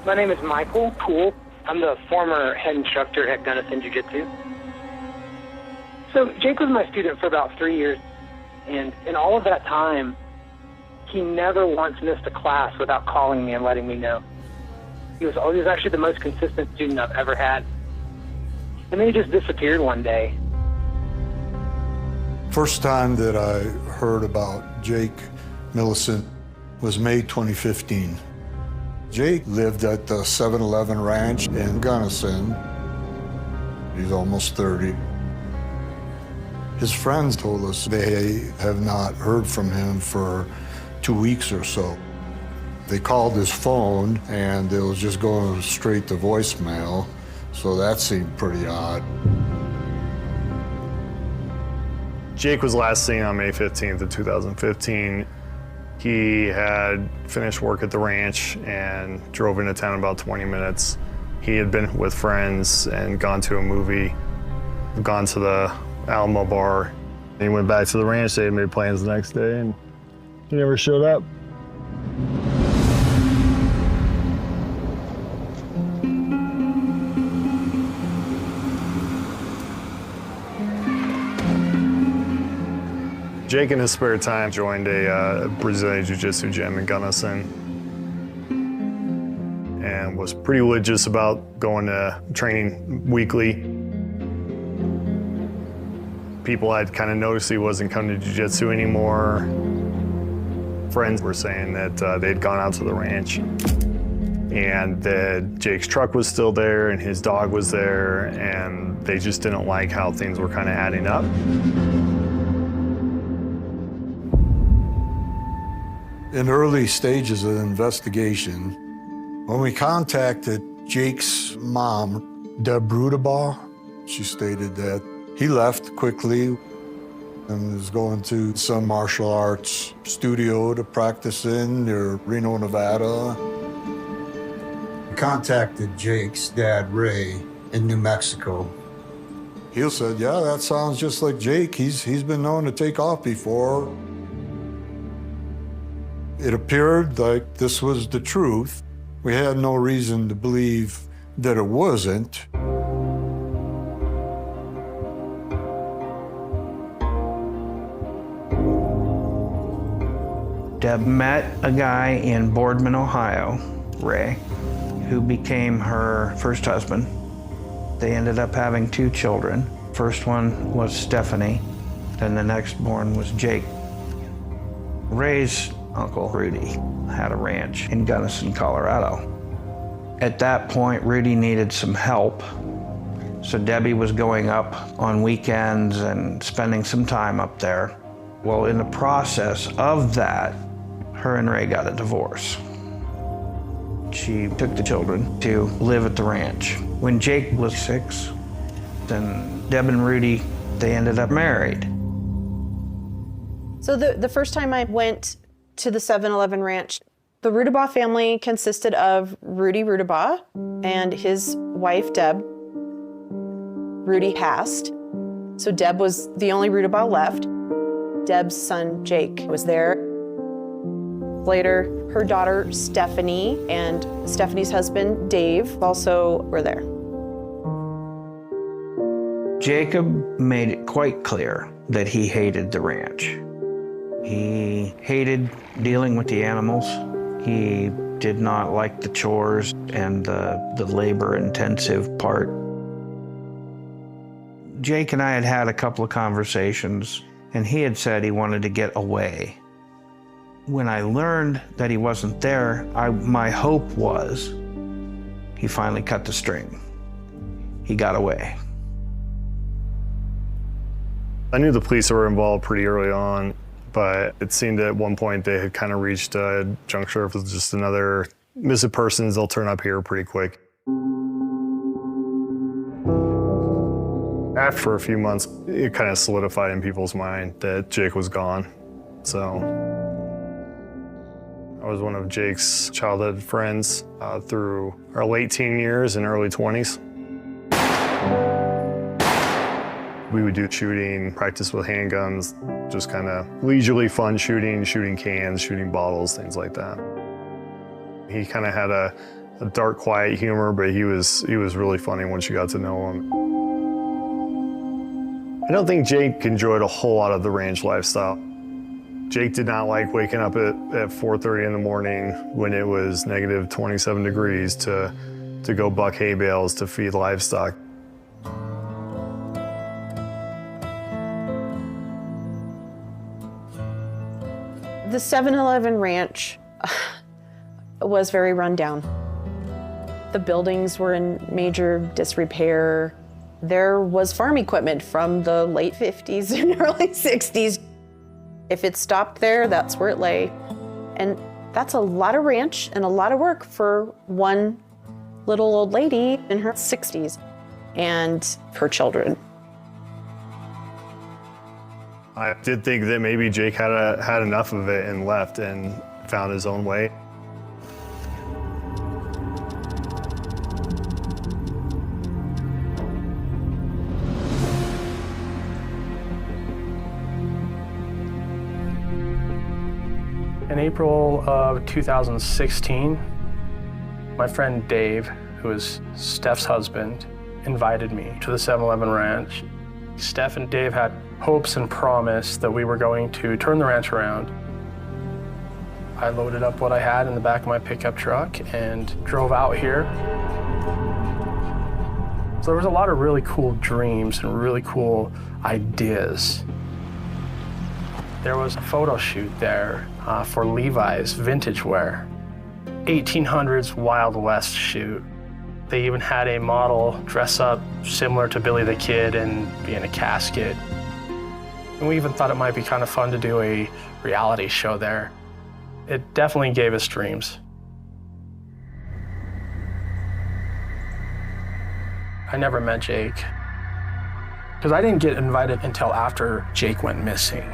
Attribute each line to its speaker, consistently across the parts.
Speaker 1: My name is Michael Poole. I'm the former head instructor at Gunnison Jiu-Jitsu. So Jake was my student for about 3 years, and in all of that time, he never once missed a class without calling me and letting me know. He was actually the most consistent student I've ever had. And then he just disappeared one day.
Speaker 2: First time that I heard about Jake Millicent was May 2015. Jake lived at the 7-Eleven Ranch in Gunnison. He's almost 30. His friends told us they have not heard from him for 2 weeks or so. They called his phone and it was just going straight to voicemail, so that seemed pretty odd.
Speaker 3: Jake was last seen on May 15th of 2015. He had finished work at the ranch and drove into town about 20 minutes. He had been with friends and gone to a movie, gone to the Alamo bar. He went back to the ranch. They had made plans the next day and he never showed up. Jake, in his spare time, joined a Brazilian Jiu-Jitsu gym in Gunnison and was pretty religious about going to training weekly. People had kind of noticed he wasn't coming to Jiu-Jitsu anymore. Friends were saying that they'd gone out to the ranch and that Jake's truck was still there and his dog was there, and they just didn't like how things were kind of adding up.
Speaker 2: In early stages of the investigation, when we contacted Jake's mom, Deb Rudabaugh, she stated that he left quickly and was going to some martial arts studio to practice in near Reno, Nevada. We contacted Jake's dad, Ray, in New Mexico. He said, yeah, that sounds just like Jake. He's been known to take off before. It appeared like this was the truth. We had no reason to believe that it wasn't.
Speaker 4: Deb met a guy in Boardman, Ohio, Ray, who became her first husband. They ended up having 2 children. First one was Stephanie, then the next born was Jake. Ray's uncle, Rudy, had a ranch in Gunnison, Colorado. At that point, Rudy needed some help, so Debbie was going up on weekends and spending some time up there. Well, in the process of that, her and Ray got a divorce. She took the children to live at the ranch. When Jake was 6, then Deb and Rudy, they ended up married.
Speaker 5: So the first time I went to the 7-Eleven ranch, the Rudabaugh family consisted of Rudy Rudabaugh and his wife, Deb. Rudy passed, so Deb was the only Rudabaugh left. Deb's son, Jake, was there. Later, her daughter, Stephanie, and Stephanie's husband, Dave, also were there.
Speaker 4: Jacob made it quite clear that he hated the ranch. He hated dealing with the animals. He did not like the chores and the labor-intensive part. Jake and I had had a couple of conversations, and he had said he wanted to get away. When I learned that he wasn't there, my hope was he finally cut the string. He got away.
Speaker 3: I knew the police were involved pretty early on, but it seemed at one point they had kind of reached a juncture with just another missing persons. They'll turn up here pretty quick. After a few months, it kind of solidified in people's mind that Jake was gone. So I was one of Jake's childhood friends through our late teen years and early 20s. We would do shooting, practice with handguns, just kind of leisurely fun shooting, shooting cans, shooting bottles, things like that. He kind of had a a dark, quiet humor, but he was really funny once you got to know him. I don't think Jake enjoyed a whole lot of the ranch lifestyle. Jake did not like waking up at 4:30 in the morning when it was negative 27 degrees to go buck hay bales to feed livestock.
Speaker 5: The 7-Eleven ranch was very run down. The buildings were in major disrepair. There was farm equipment from the late 50s and early 60s. If it stopped there, that's where it lay. And that's a lot of ranch and a lot of work for one little old lady in her 60s and her children.
Speaker 3: I did think that maybe Jake had enough of it and left and found his own way.
Speaker 6: In April of 2016, my friend Dave, who is Steph's husband, invited me to the 7-Eleven ranch. Steph and Dave had hopes and promise that we were going to turn the ranch around. I loaded up what I had in the back of my pickup truck and drove out here. So there was a lot of really cool dreams and really cool ideas. There was a photo shoot there for Levi's vintage wear, 1800s Wild West shoot. They even had a model dress up similar to Billy the Kid and be in a casket. And we even thought it might be kind of fun to do a reality show there. It definitely gave us dreams. I never met Jake, because I didn't get invited until after Jake went missing.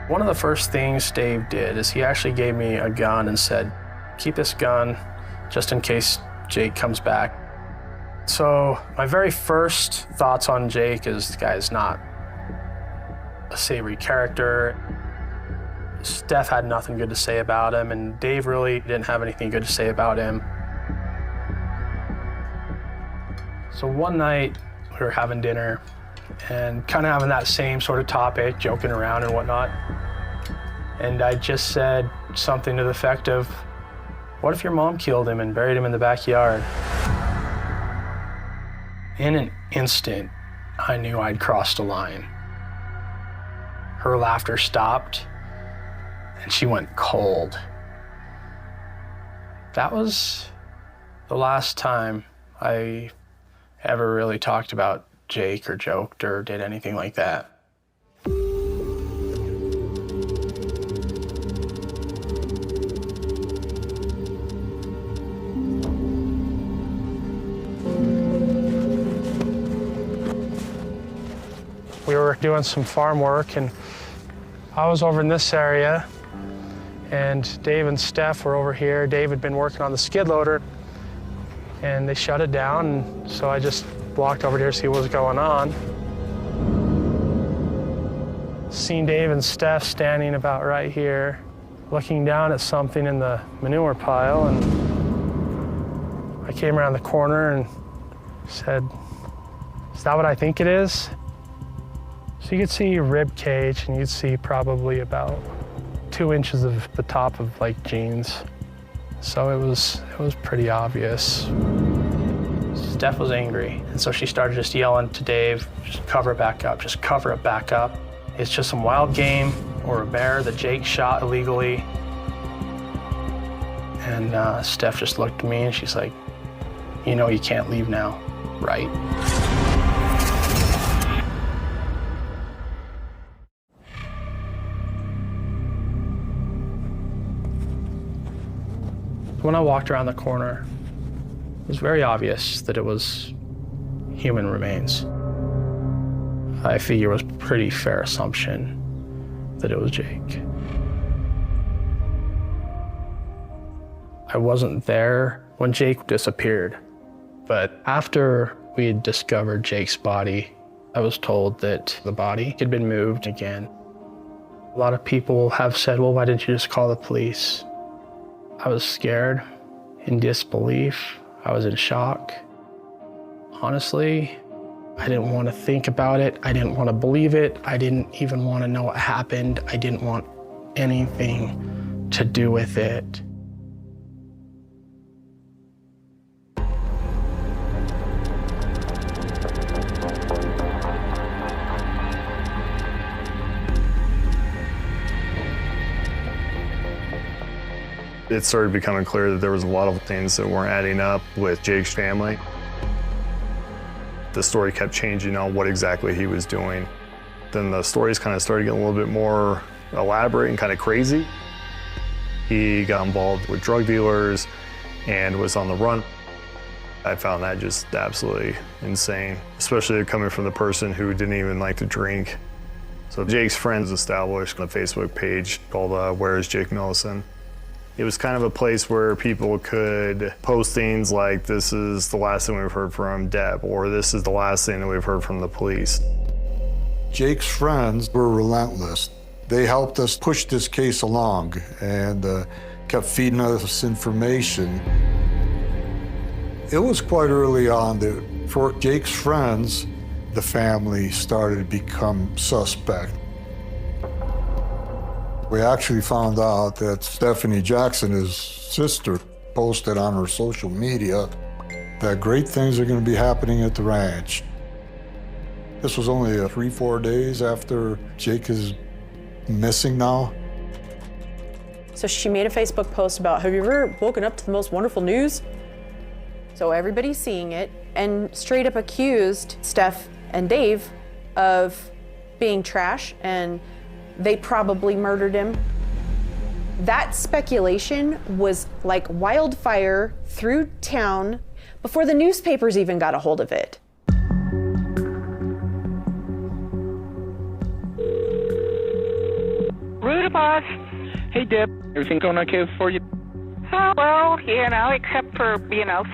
Speaker 6: One of the first things Dave did is he actually gave me a gun and said, keep this gun just in case Jake comes back. So my very first thoughts on Jake is the guy's not a savory character. Steph had nothing good to say about him, and Dave really didn't have anything good to say about him. So one night we were having dinner and kind of having that same sort of topic, joking around and whatnot. And I just said something to the effect of, what if your mom killed him and buried him in the backyard? In an instant, I knew I'd crossed a line. Her laughter stopped, and she went cold. That was the last time I ever really talked about Jake or joked or did anything like that. We were doing some farm work, and I was over in this area, and Dave and Steph were over here. Dave had been working on the skid loader, and they shut it down, and so I just walked over here to see what was going on. Seen Dave and Steph standing about right here, looking down at something in the manure pile, and I came around the corner and said, "Is that what I think it is?" So you could see a rib cage, and you'd see probably about 2 inches of the top of like jeans. So it was pretty obvious. Steph was angry, and so she started just yelling to Dave, just cover it back up, just cover it back up. It's just some wild game or a bear that Jake shot illegally. And Steph just looked at me and she's like, you know you can't leave now, right? When I walked around the corner, it was very obvious that it was human remains. I figure it was a pretty fair assumption that it was Jake. I wasn't there when Jake disappeared, but after we had discovered Jake's body, I was told that the body had been moved again. A lot of people have said, well, why didn't you just call the police? I was scared, in disbelief. I was in shock. Honestly, I didn't want to think about it. I didn't want to believe it. I didn't even want to know what happened. I didn't want anything to do with it.
Speaker 3: It started becoming clear that there was a lot of things that weren't adding up with Jake's family. The story kept changing on what exactly he was doing. Then the stories kind of started getting a little bit more elaborate and kind of crazy. He got involved with drug dealers and was on the run. I found that just absolutely insane, especially coming from the person who didn't even like to drink. So Jake's friends established a Facebook page called Where is Jake Millison? It was kind of a place where people could post things like, this is the last thing we've heard from Deb, or this is the last thing that we've heard from the police.
Speaker 2: Jake's friends were relentless. They helped us push this case along and kept feeding us information. It was quite early on that for Jake's friends, the family started to become suspect. We actually found out that Stephanie Jackson, his sister, posted on her social media that great things are going to be happening at the ranch. This was only 3-4 days after Jake is missing now.
Speaker 5: So she made a Facebook post about, have you ever woken up to the most wonderful news? So everybody's seeing it and straight up accused Steph and Dave of being trash and they probably murdered him. That speculation was like wildfire through town before the newspapers even got a hold of it.
Speaker 7: Rudabos.
Speaker 1: Hey, Deb. Everything going okay for you?
Speaker 7: Well, except for,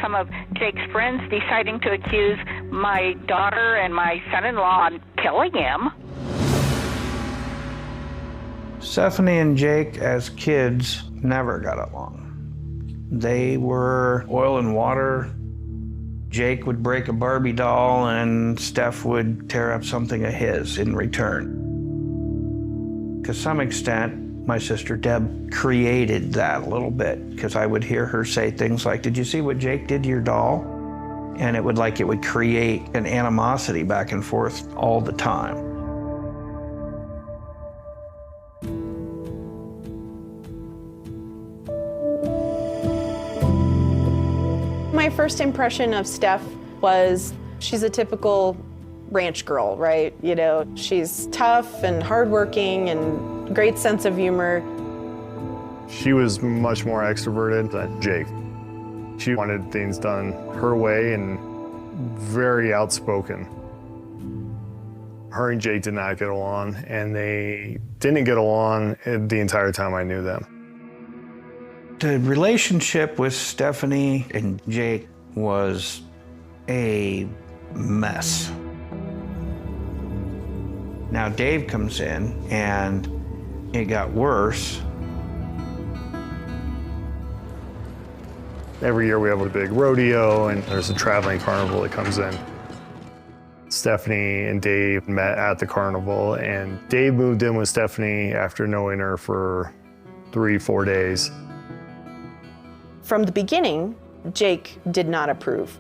Speaker 7: some of Jake's friends deciding to accuse my daughter and my son-in-law on killing him.
Speaker 4: Stephanie and Jake, as kids, never got along. They were oil and water. Jake would break a Barbie doll and Steph would tear up something of his in return. To some extent, my sister Deb created that a little bit because I would hear her say things like, did you see what Jake did to your doll? And it would create an animosity back and forth all the time.
Speaker 5: My first impression of Steph was she's a typical ranch girl, right? She's tough and hardworking and great sense of humor.
Speaker 3: She was much more extroverted than Jake. She wanted things done her way and very outspoken. Her and Jake did not get along, and they didn't get along the entire time I knew them.
Speaker 4: The relationship with Stephanie and Jake was a mess. Now Dave comes in and it got worse.
Speaker 3: Every year we have a big rodeo and there's a traveling carnival that comes in. Stephanie and Dave met at the carnival and Dave moved in with Stephanie after knowing her for 3-4 days.
Speaker 5: From the beginning, Jake did not approve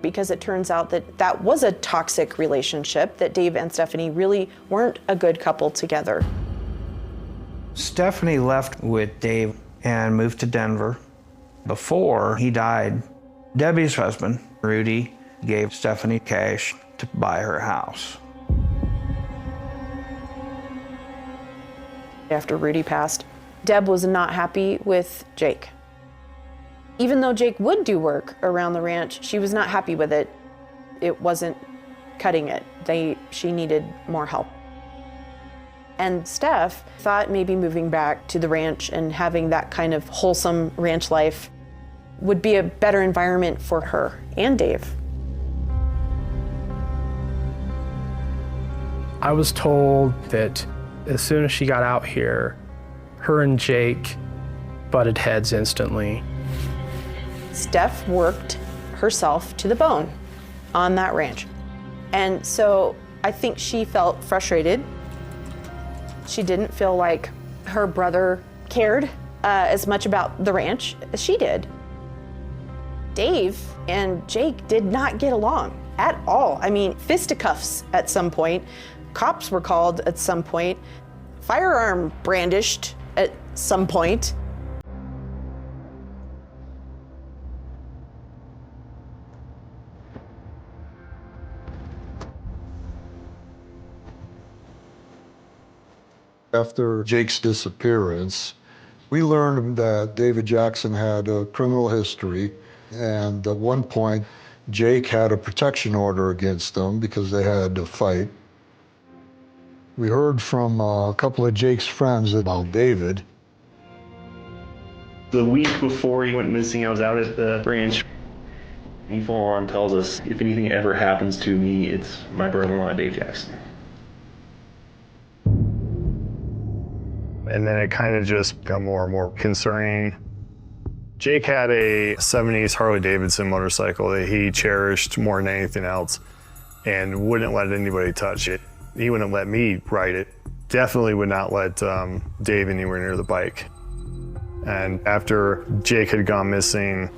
Speaker 5: because it turns out that was a toxic relationship, that Dave and Stephanie really weren't a good couple together.
Speaker 4: Stephanie left with Dave and moved to Denver. Before he died, Debbie's husband, Rudy, gave Stephanie cash to buy her house.
Speaker 5: After Rudy passed, Deb was not happy with Jake. Even though Jake would do work around the ranch, she was not happy with it. It wasn't cutting it. She needed more help. And Steph thought maybe moving back to the ranch and having that kind of wholesome ranch life would be a better environment for her and Dave.
Speaker 6: I was told that as soon as she got out here, her and Jake butted heads instantly.
Speaker 5: Steph worked herself to the bone on that ranch. And so I think she felt frustrated. She didn't feel like her brother cared as much about the ranch as she did. Dave and Jake did not get along at all. I mean, fisticuffs at some point, cops were called at some point, firearm brandished at some point.
Speaker 2: After Jake's disappearance, we learned that David Jackson had a criminal history, and at one point, Jake had a protection order against them because they had to fight. We heard from a couple of Jake's friends about David.
Speaker 8: The week before he went missing, I was out at the ranch. He full on tells us, if anything ever happens to me, it's my brother-in-law, Dave Jackson.
Speaker 3: And then it kind of just got more and more concerning. Jake had a 70s Harley-Davidson motorcycle that he cherished more than anything else and wouldn't let anybody touch it. He wouldn't let me ride it. Definitely would not let Dave anywhere near the bike. And after Jake had gone missing,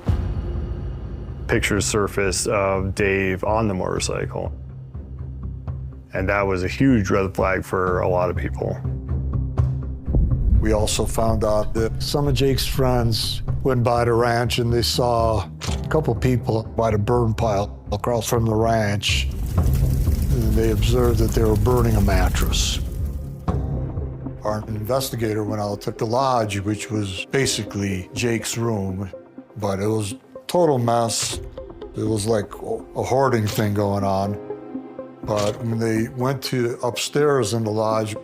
Speaker 3: pictures surfaced of Dave on the motorcycle. And that was a huge red flag for a lot of people.
Speaker 2: We also found out that some of Jake's friends went by the ranch and they saw a couple people by the burn pile across from the ranch. And they observed that they were burning a mattress. Our investigator went out, took the lodge, which was basically Jake's room, but it was a total mess. It was like a hoarding thing going on. But when they went to upstairs in the lodge,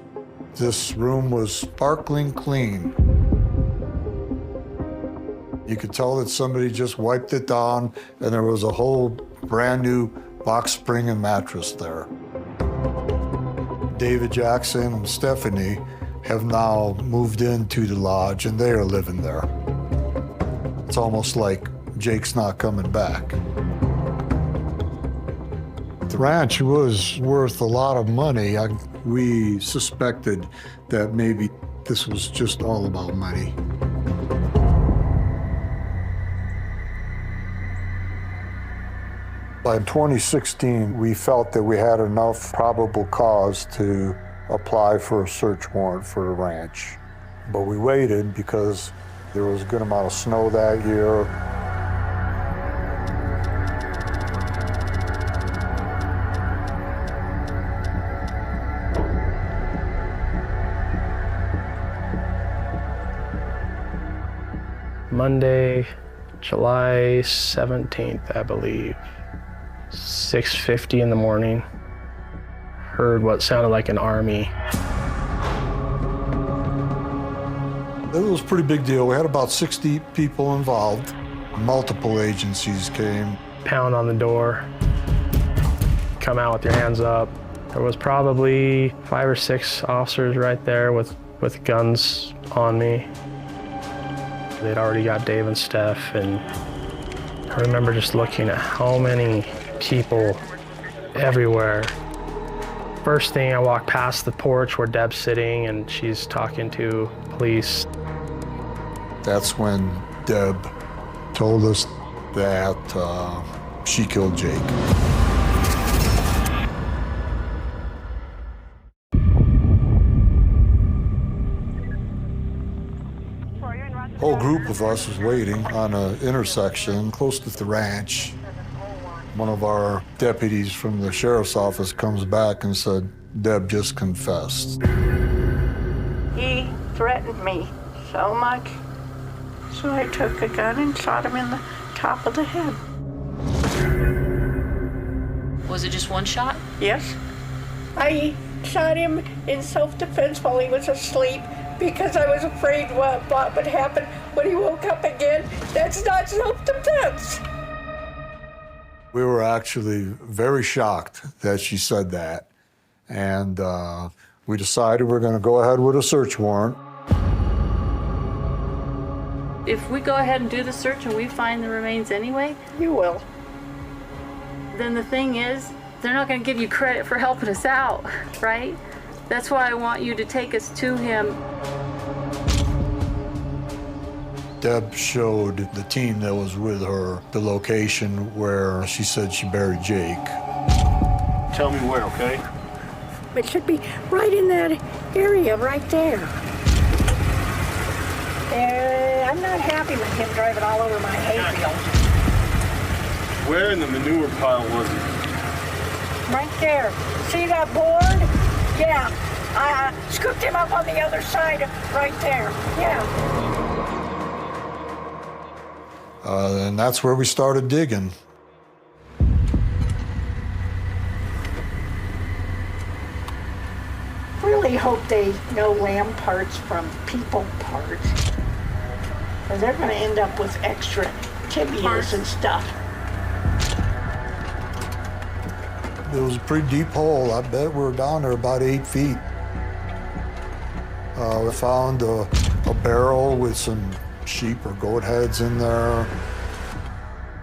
Speaker 2: this room was sparkling clean. You could tell that somebody just wiped it down and there was a whole brand new box spring and mattress there. David Jackson and Stephanie have now moved into the lodge and they are living there. It's almost like Jake's not coming back. The ranch was worth a lot of money. We suspected that maybe this was just all about money. By 2016, we felt that we had enough probable cause to apply for a search warrant for the ranch. But we waited because there was a good amount of snow that year.
Speaker 6: Monday, July 17th, I believe, 6:50 in the morning. Heard what sounded like an army.
Speaker 2: It was a pretty big deal. We had about 60 people involved. Multiple agencies came.
Speaker 6: Pound on the door. Come out with your hands up. There was probably 5 or 6 officers right there with guns on me. They'd already got Dave and Steph, and I remember just looking at how many people everywhere. First thing, I walked past the porch where Deb's sitting and she's talking to police.
Speaker 2: That's when Deb told us that she killed Jake. A whole group of us was waiting on an intersection close to the ranch. One of our deputies from the sheriff's office comes back and said, Deb just confessed.
Speaker 9: He threatened me so much, so I took a gun and shot him in the top of the head.
Speaker 10: Was it just one shot?
Speaker 9: Yes. I shot him in self-defense while he was asleep because I was afraid what would happen when he woke up again. That's not self-defense.
Speaker 2: We were actually very shocked that she said that. And we decided we're going to go ahead with a search warrant.
Speaker 10: if we go ahead and do the search and we find the remains anyway,
Speaker 9: You will.
Speaker 10: then the thing is, they're not going to give you credit for helping us out, right? That's why I want you to take us to him.
Speaker 2: Deb showed the team that was with her the location where she said she buried Jake.
Speaker 3: Tell me where, okay?
Speaker 9: It should be right in that area right there. I'm not happy with him driving all over my hayfield.
Speaker 3: Where in the manure pile was he?
Speaker 9: Right there. See that board? Yeah. I scooped him up on the other side right there. Yeah.
Speaker 2: And that's where we started digging.
Speaker 9: Really hope they know lamb parts from people parts. Or they're going to end up with extra tibias and stuff.
Speaker 2: It was a pretty deep hole. I bet we were down there about 8 feet. We found a barrel with some sheep or goat heads in there.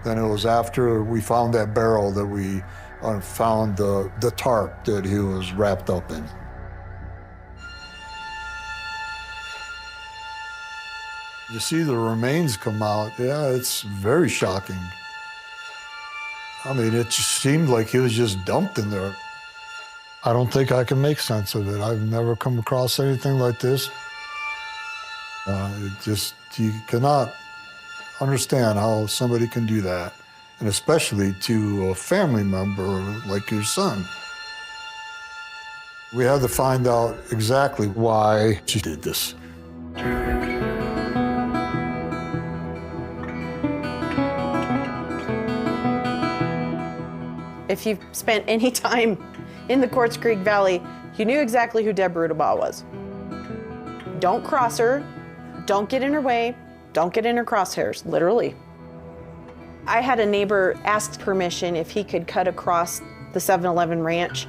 Speaker 2: Then it was after we found that barrel that we found the tarp that he was wrapped up in. You see the remains come out, yeah, it's very shocking. I mean, it just seemed like he was just dumped in there. I don't think I can make sense of it. I've never come across anything like this. You cannot understand how somebody can do that, and especially to a family member like your son. We had to find out exactly why she did this.
Speaker 5: If you've spent any time in the Quartz Creek Valley, you knew exactly who Deb Rudabaugh was. Don't cross her, don't get in her way, don't get in her crosshairs, literally. I had a neighbor ask permission if he could cut across the 7-Eleven ranch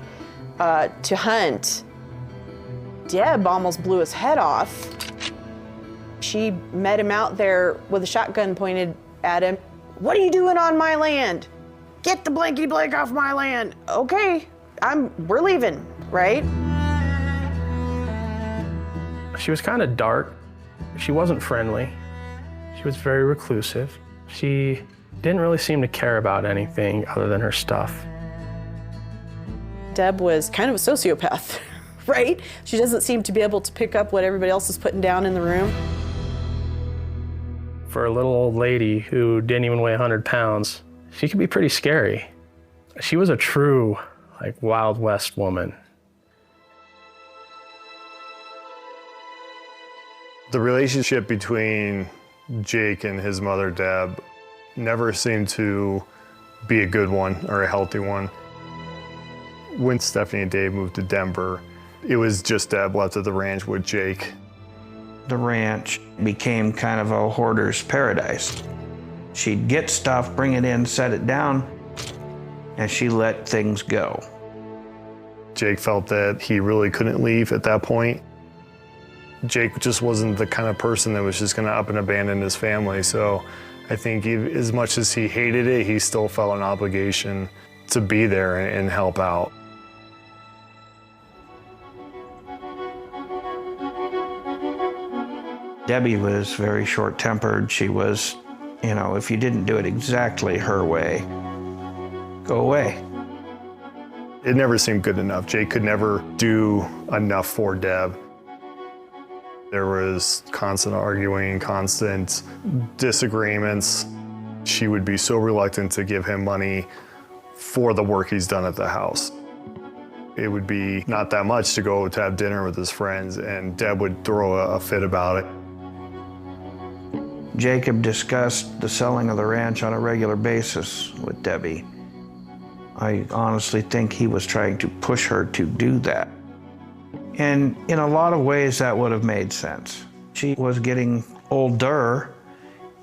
Speaker 5: to hunt. Deb almost blew his head off. She met him out there with a shotgun pointed at him. "What are you doing on my land? Get the blankety blank off my land." Okay, we're leaving, right?
Speaker 6: She was kind of dark. She wasn't friendly. She was very reclusive. She didn't really seem to care about anything other than her stuff.
Speaker 5: Deb was kind of a sociopath, right? She doesn't seem to be able to pick up what everybody else is putting down in the room.
Speaker 6: For a little old lady who didn't even weigh 100 pounds, she could be pretty scary. She was a true, Wild West woman.
Speaker 3: The relationship between Jake and his mother, Deb, never seemed to be a good one or a healthy one. When Stephanie and Dave moved to Denver, it was just Deb left at the ranch with Jake.
Speaker 4: The ranch became kind of a hoarder's paradise. She'd get stuff, bring it in, set it down, and she let things go.
Speaker 3: Jake felt that he really couldn't leave at that point. Jake just wasn't the kind of person that was just gonna up and abandon his family. So I think as much as he hated it, he still felt an obligation to be there and help out.
Speaker 4: Debbie was very short-tempered. She was, if you didn't do it exactly her way, go away.
Speaker 3: It never seemed good enough. Jake could never do enough for Deb. There was constant arguing, constant disagreements. She would be so reluctant to give him money for the work he's done at the house. It would be not that much to go to have dinner with his friends, and Deb would throw a fit about it.
Speaker 4: Jacob discussed the selling of the ranch on a regular basis with Debbie. I honestly think he was trying to push her to do that. And in a lot of ways, that would have made sense. She was getting older,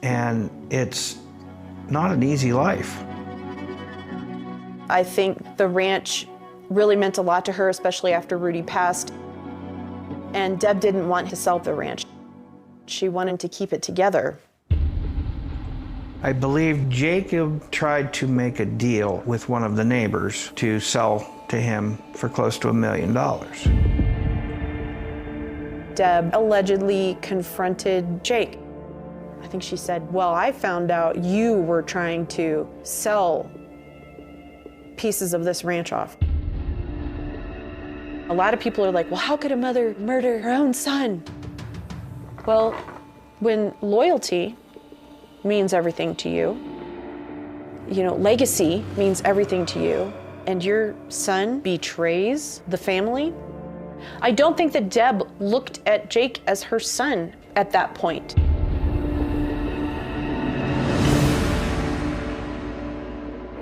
Speaker 4: and it's not an easy life.
Speaker 5: I think the ranch really meant a lot to her, especially after Rudy passed. And Deb didn't want to sell the ranch. She wanted to keep it together.
Speaker 4: I believe Jacob tried to make a deal with one of the neighbors to sell to him for close to $1 million.
Speaker 5: Deb allegedly confronted Jake. I think she said, well, I found out you were trying to sell pieces of this ranch off. A lot of people are like, well, how could a mother murder her own son? Well, when loyalty means everything to you, legacy means everything to you, and your son betrays the family, I don't think that Deb looked at Jake as her son at that point.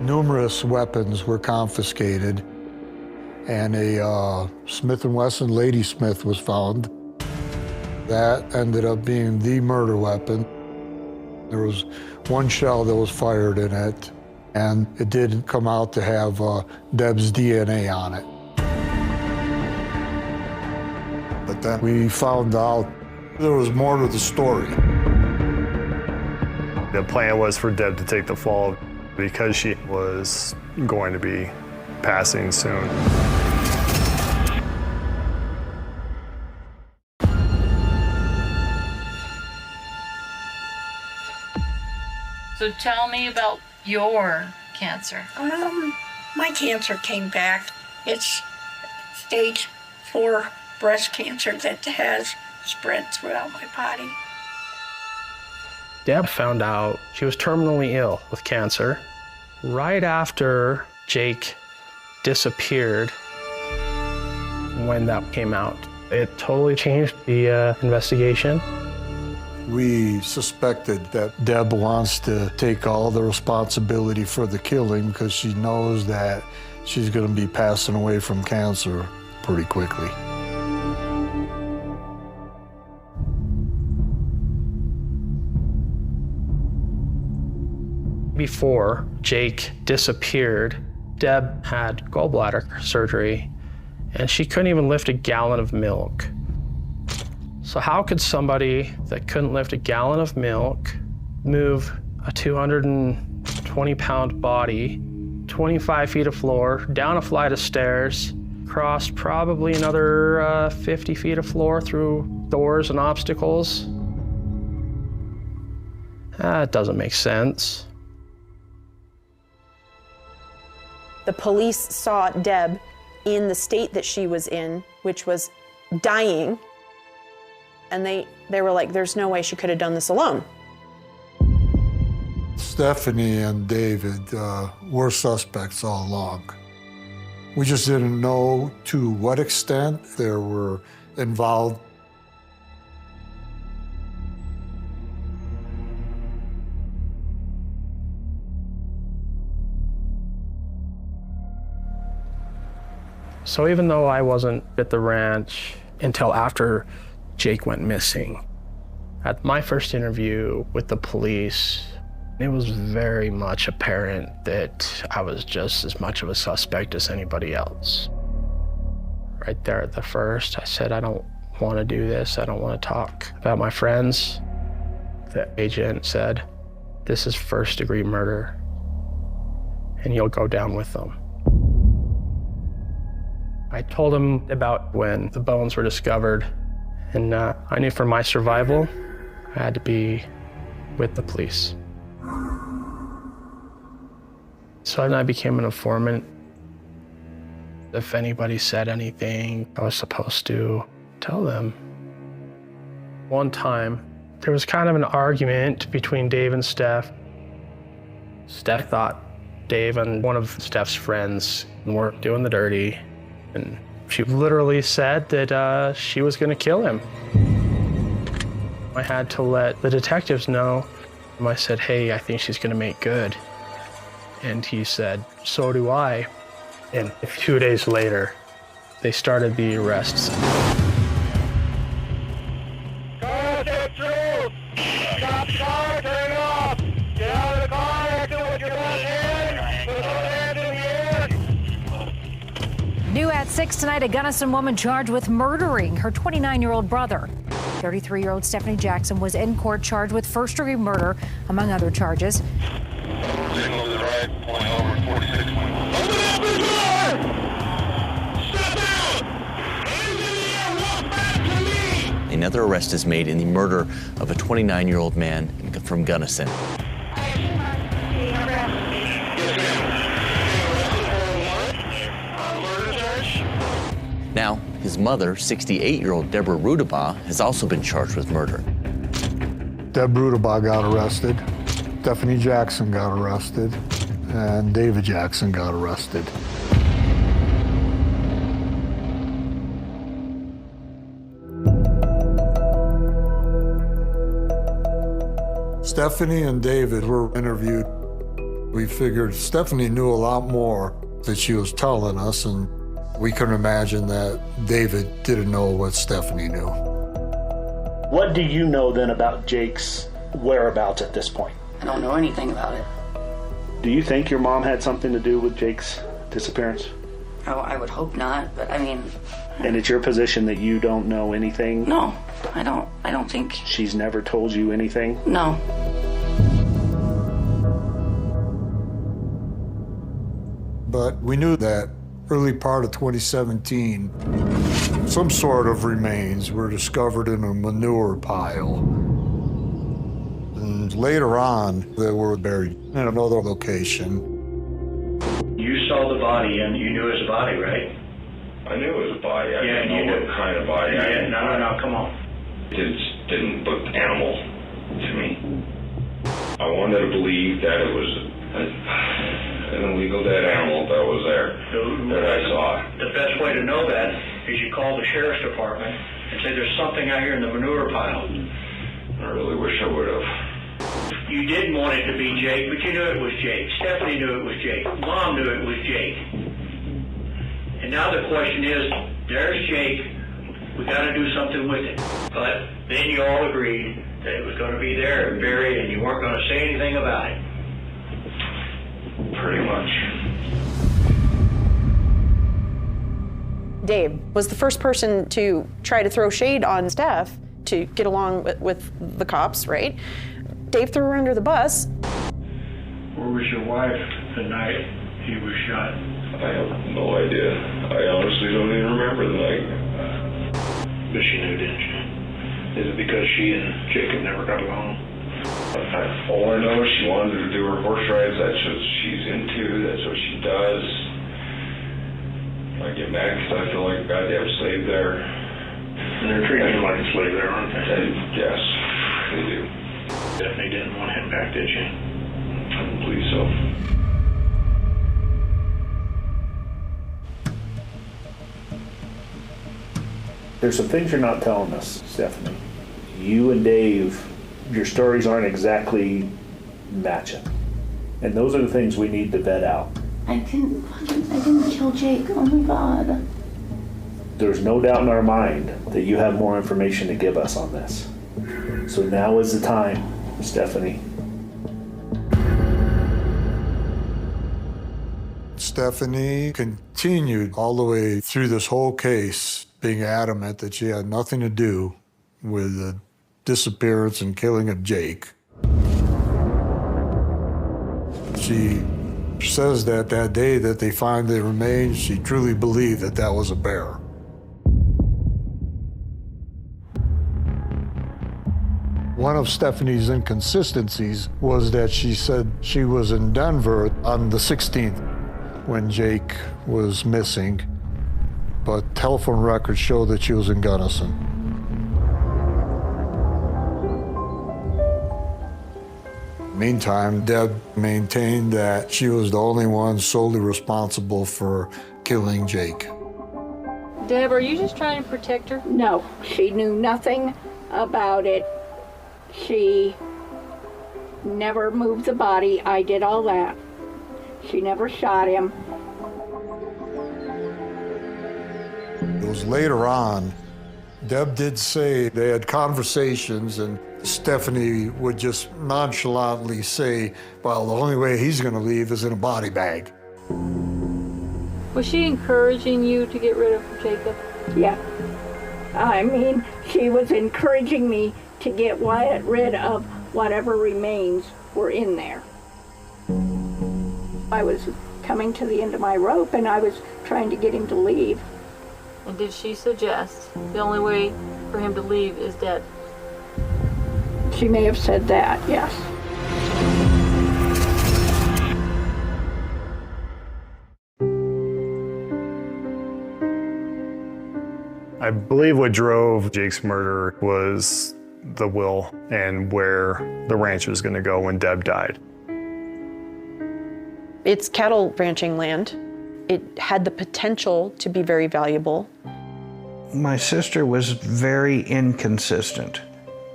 Speaker 2: Numerous weapons were confiscated, and a Smith & Wesson Ladysmith was found. That ended up being the murder weapon. There was one shell that was fired in it, and it did come out to have Deb's DNA on it. But then we found out there was more to the story.
Speaker 3: The plan was for Deb to take the fall because she was going to be passing soon.
Speaker 10: So tell me about your cancer.
Speaker 9: My cancer came back. It's stage 4 breast cancer that has spread throughout my body.
Speaker 6: Deb found out she was terminally ill with cancer right after Jake disappeared. When that came out, it totally changed the investigation.
Speaker 2: We suspected that Deb wants to take all the responsibility for the killing because she knows that she's going to be passing away from cancer pretty quickly.
Speaker 6: Before Jake disappeared, Deb had gallbladder surgery, and she couldn't even lift a gallon of milk. So how could somebody that couldn't lift a gallon of milk move a 220-pound body, 25 feet of floor, down a flight of stairs, across probably another 50 feet of floor through doors and obstacles? That doesn't make sense.
Speaker 5: The police saw Deb in the state that she was in, which was dying, and they were like, there's no way she could have done this alone.
Speaker 2: Stephanie and David were suspects all along. We just didn't know to what extent they were involved.
Speaker 6: So even though I wasn't at the ranch until after Jake went missing, at my first interview with the police, it was very much apparent that I was just as much of a suspect as anybody else. Right there at the first, I said, I don't want to do this. I don't want to talk about my friends. The agent said, this is first-degree murder, and you'll go down with them. I told him about when the bones were discovered, and I knew for my survival, I had to be with the police. So I became an informant. If anybody said anything, I was supposed to tell them. One time, there was kind of an argument between Dave and Steph. Steph thought Dave and one of Steph's friends were doing the dirty, and she literally said that she was going to kill him. I had to let the detectives know. I said, hey, I think she's going to make good. And he said, so do I. And 2 days later, they started the arrests.
Speaker 11: New at 6 tonight, a Gunnison woman charged with murdering her 29-year-old brother. 33-year-old Stephanie Jackson was in court charged with first-degree murder, among other charges.
Speaker 12: Signal to the right, point over 46. Open up the door! Step out! Hands in the air, walk back to me!
Speaker 13: Another arrest is made in the murder of a 29-year-old man from Gunnison. Now, his mother, 68-year-old Deborah Rudabaugh, has also been charged with murder.
Speaker 2: Deb Rudabaugh got arrested, Stephanie Jackson got arrested, and David Jackson got arrested. Stephanie and David were interviewed. We figured Stephanie knew a lot more that she was telling us, and we couldn't imagine that David didn't know what Stephanie knew.
Speaker 14: What do you know then about Jake's whereabouts at this point?
Speaker 15: I don't know anything about it.
Speaker 14: Do you think your mom had something to do with Jake's disappearance?
Speaker 15: Oh, I would hope not, but I mean...
Speaker 14: And it's your position that you don't know anything?
Speaker 15: No, I don't think...
Speaker 14: She's never told you anything?
Speaker 15: No.
Speaker 2: But we knew that early part of 2017, some sort of remains were discovered in a manure pile. And later on, they were buried in another location.
Speaker 16: You saw the body and you knew it was a body, right?
Speaker 12: I knew it was a body. I didn't know what kind of body.
Speaker 16: No, come on.
Speaker 12: It just didn't look animal to me. I wanted to believe that it was an illegal dead animal that was there, that I saw.
Speaker 16: The best way to know that is you call the sheriff's department and say there's something out here in the manure pile.
Speaker 12: I really wish I would have.
Speaker 16: You didn't want it to be Jake, but you knew it was Jake. Stephanie knew it was Jake. Mom knew it was Jake. And now the question is, there's Jake. We got to do something with it. But then you all agreed that it was going to be there and buried, and you weren't going to say anything about it.
Speaker 12: Pretty much.
Speaker 5: Dave was the first person to try to throw shade on Steph to get along with the cops, right? Dave threw her under the bus.
Speaker 16: Where was your wife the night he was shot?
Speaker 12: I have no idea. I honestly don't even remember the night.
Speaker 16: But she knew, didn't she? Is it because she and Jacob never got along?
Speaker 12: All I know is she wanted to do her horse rides. That's what she's into. That's what she does. I get mad because I feel like a goddamn slave there.
Speaker 16: And they're treating you like a slave there, aren't they?
Speaker 12: Yes, they do.
Speaker 16: Definitely didn't want him back, did you?
Speaker 12: I don't believe so.
Speaker 14: There's some things you're not telling us, Stephanie. You and Dave, your stories aren't exactly matching. And those are the things we need to vet out.
Speaker 10: I didn't kill Jake. Oh my God.
Speaker 14: There's no doubt in our mind that you have more information to give us on this. So now is the time, Stephanie.
Speaker 2: Stephanie continued all the way through this whole case, being adamant that she had nothing to do with the disappearance and killing of Jake. She says that day that they find the remains, she truly believed that that was a bear. One of Stephanie's inconsistencies was that she said she was in Denver on the 16th when Jake was missing, but telephone records show that she was in Gunnison. Meantime, Deb maintained that she was the only one solely responsible for killing Jake.
Speaker 10: Deb, are you just trying to protect her?
Speaker 9: No, she knew nothing about it. She never moved the body. I did all that. She never shot him.
Speaker 2: It was later on, Deb did say they had conversations, and Stephanie would just nonchalantly say, well, the only way he's going to leave is in a body bag.
Speaker 10: Was she encouraging you to get rid of Jacob?
Speaker 9: Yeah. I mean, she was encouraging me to get Wyatt rid of whatever remains were in there. I was coming to the end of my rope and I was trying to get him to leave.
Speaker 10: And did she suggest the only way for him to leave is dead?
Speaker 9: She may have said that, yes.
Speaker 3: I believe what drove Jake's murder was the will and where the ranch was going to go when Deb died.
Speaker 5: It's cattle ranching land. It had the potential to be very valuable.
Speaker 4: My sister was very inconsistent.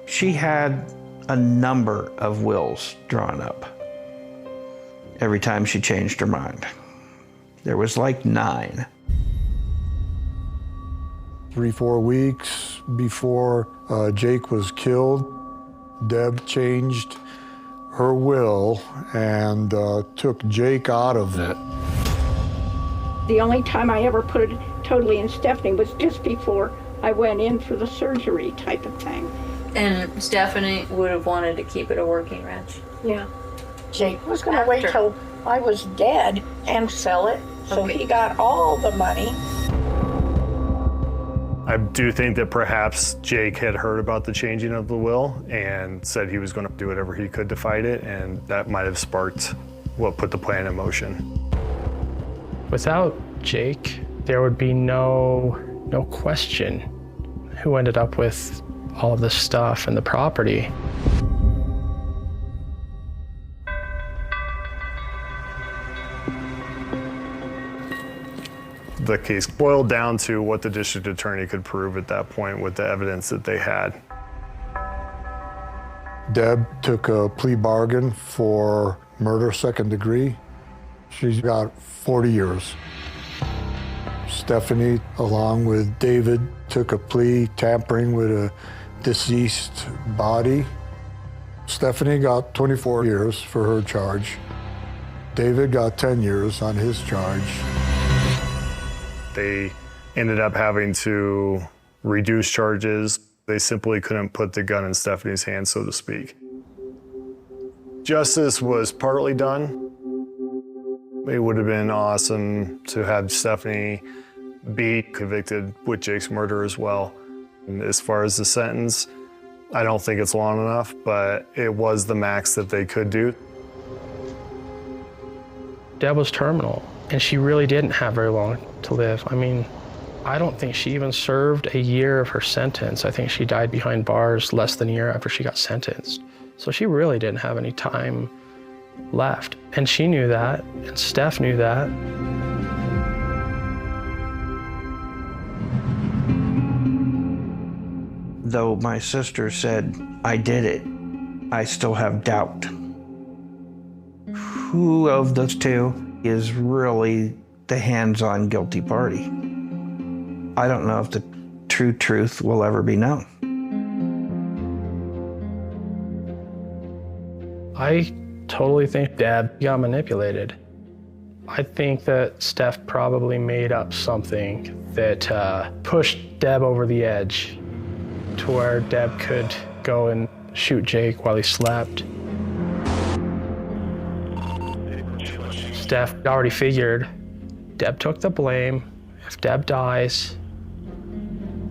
Speaker 4: She had a number of wills drawn up every time she changed her mind. There was like 9.
Speaker 2: 3-4 weeks before Jake was killed, Deb changed her will and took Jake out of it.
Speaker 9: The only time I ever put it totally in Stephanie was just before I went in for the surgery type of thing.
Speaker 10: And Stephanie would have wanted to keep it a working ranch.
Speaker 9: Yeah. Jake was going to wait till I was dead and sell it, so he got all the money.
Speaker 3: I do think that perhaps Jake had heard about the changing of the will and said he was going to do whatever he could to fight it, and that might have sparked what put the plan in motion.
Speaker 6: Without Jake, there would be no question who ended up with all of this stuff and the property.
Speaker 3: The case boiled down to what the district attorney could prove at that point with the evidence that they had.
Speaker 2: Deb took a plea bargain for murder second degree. She's got 40 years. Stephanie, along with David, took a plea tampering with a deceased body. Stephanie got 24 years for her charge. David got 10 years on his charge.
Speaker 3: They ended up having to reduce charges. They simply couldn't put the gun in Stephanie's hand, so to speak. Justice was partly done. It would have been awesome to have Stephanie be convicted with Jake's murder as well. And as far as the sentence, I don't think it's long enough, but it was the max that they could do.
Speaker 6: Deb was terminal, and she really didn't have very long to live. I mean, I don't think she even served a year of her sentence. I think she died behind bars less than a year after she got sentenced. So she really didn't have any time left. And she knew that, and Steph knew that.
Speaker 4: Though my sister said, I did it, I still have doubt. Who of those two is really the hands-on guilty party? I don't know if the true truth will ever be known.
Speaker 6: I totally think Deb got manipulated. I think that Steph probably made up something that pushed Deb over the edge to where Deb could go and shoot Jake while he slept. Steph already figured Deb took the blame. If Deb dies,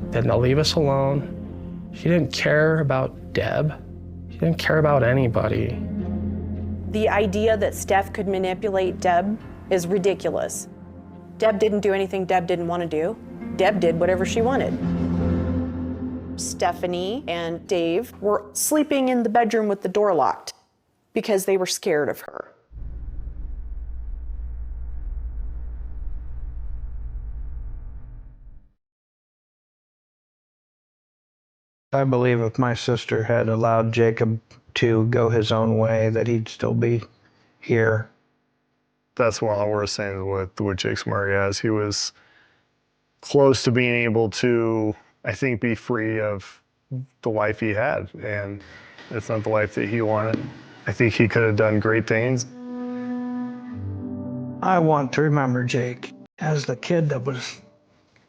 Speaker 6: then they'll leave us alone. She didn't care about Deb. She didn't care about anybody.
Speaker 5: The idea that Steph could manipulate Deb is ridiculous. Deb didn't do anything Deb didn't want to do. Deb did whatever she wanted. Stephanie and Dave were sleeping in the bedroom with the door locked because they were scared of her.
Speaker 4: I believe if my sister had allowed Jacob to go his own way, that he'd still be here.
Speaker 3: That's what we're saying with Jake's murder, as he was close to being able to, I think, be free of the life he had, and it's not the life that he wanted. I think he could have done great things.
Speaker 4: I want to remember Jake as the kid that was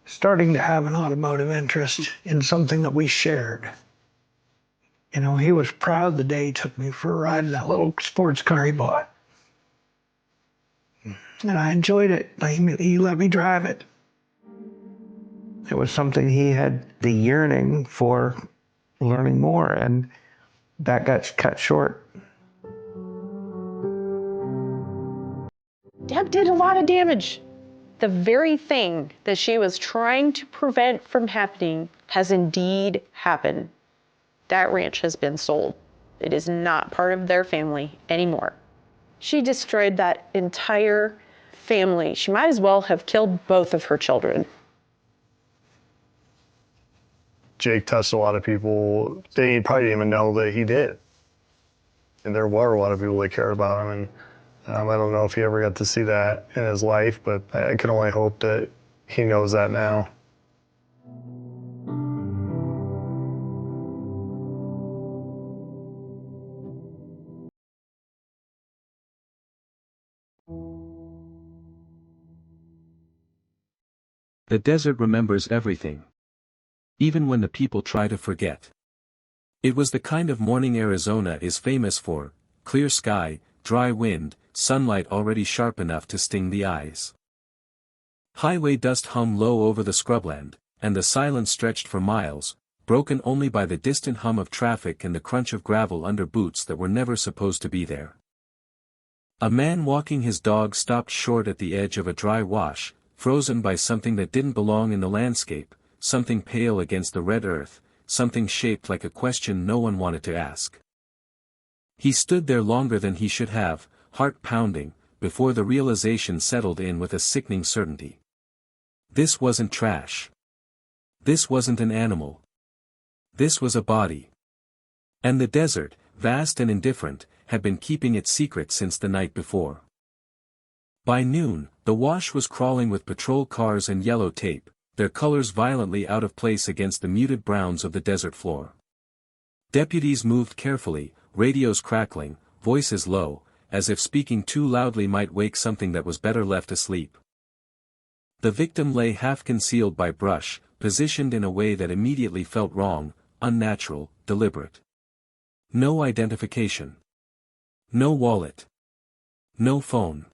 Speaker 4: starting to have an automotive interest in something that we shared. You know, he was proud the day he took me for a ride in that little sports car he bought. And I enjoyed it. He let me drive it. It was something he had the yearning for learning more, and that got cut short.
Speaker 5: Deb did a lot of damage. The very thing that she was trying to prevent from happening has indeed happened. That ranch has been sold. It is not part of their family anymore. She destroyed that entire family. She might as well have killed both of her children.
Speaker 3: Jake touched a lot of people. They probably didn't even know that he did. And there were a lot of people that cared about him. And I don't know if he ever got to see that in his life, but I can only hope that he knows that now.
Speaker 17: The desert remembers everything, even when the people try to forget. It was the kind of morning Arizona is famous for: clear sky, dry wind, sunlight already sharp enough to sting the eyes. Highway dust hung low over the scrubland, and the silence stretched for miles, broken only by the distant hum of traffic and the crunch of gravel under boots that were never supposed to be there. A man walking his dog stopped short at the edge of a dry wash, frozen by something that didn't belong in the landscape, something pale against the red earth, something shaped like a question no one wanted to ask. He stood there longer than he should have, heart pounding, before the realization settled in with a sickening certainty. This wasn't trash. This wasn't an animal. This was a body. And the desert, vast and indifferent, had been keeping it secret since the night before. By noon, the wash was crawling with patrol cars and yellow tape, their colors violently out of place against the muted browns of the desert floor. Deputies moved carefully, radios crackling, voices low, as if speaking too loudly might wake something that was better left asleep. The victim lay half concealed by brush, positioned in a way that immediately felt wrong, unnatural, deliberate. No identification. No wallet. No phone.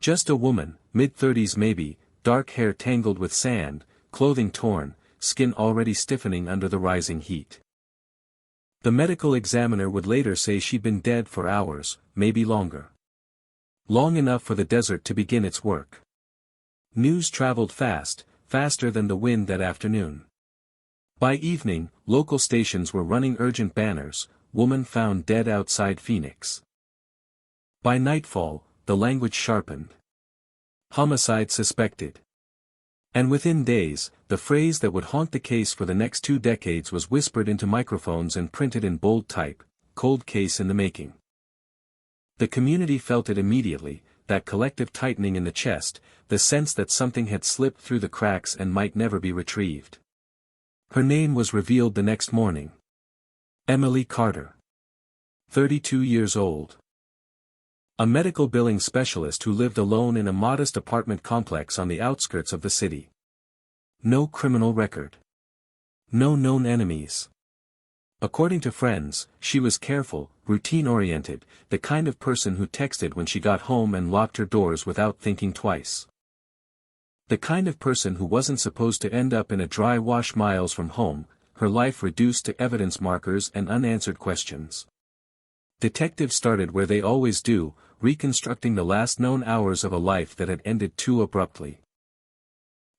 Speaker 17: Just a woman, mid-30s maybe, dark hair tangled with sand, clothing torn, skin already stiffening under the rising heat. The medical examiner would later say she'd been dead for hours, maybe longer. Long enough for the desert to begin its work. News traveled fast, faster than the wind that afternoon. By evening, local stations were running urgent banners: woman found dead outside Phoenix. By nightfall, the language sharpened. Homicide suspected. And within days, the phrase that would haunt the case for the next 2 decades was whispered into microphones and printed in bold type: cold case in the making. The community felt it immediately, that collective tightening in the chest, the sense that something had slipped through the cracks and might never be retrieved. Her name was revealed the next morning. Emily Carter. 32 years old. A medical billing specialist who lived alone in a modest apartment complex on the outskirts of the city. No criminal record. No known enemies. According to friends, she was careful, routine-oriented, the kind of person who texted when she got home and locked her doors without thinking twice. The kind of person who wasn't supposed to end up in a dry wash miles from home, her life reduced to evidence markers and unanswered questions. Detectives started where they always do, reconstructing the last known hours of a life that had ended too abruptly.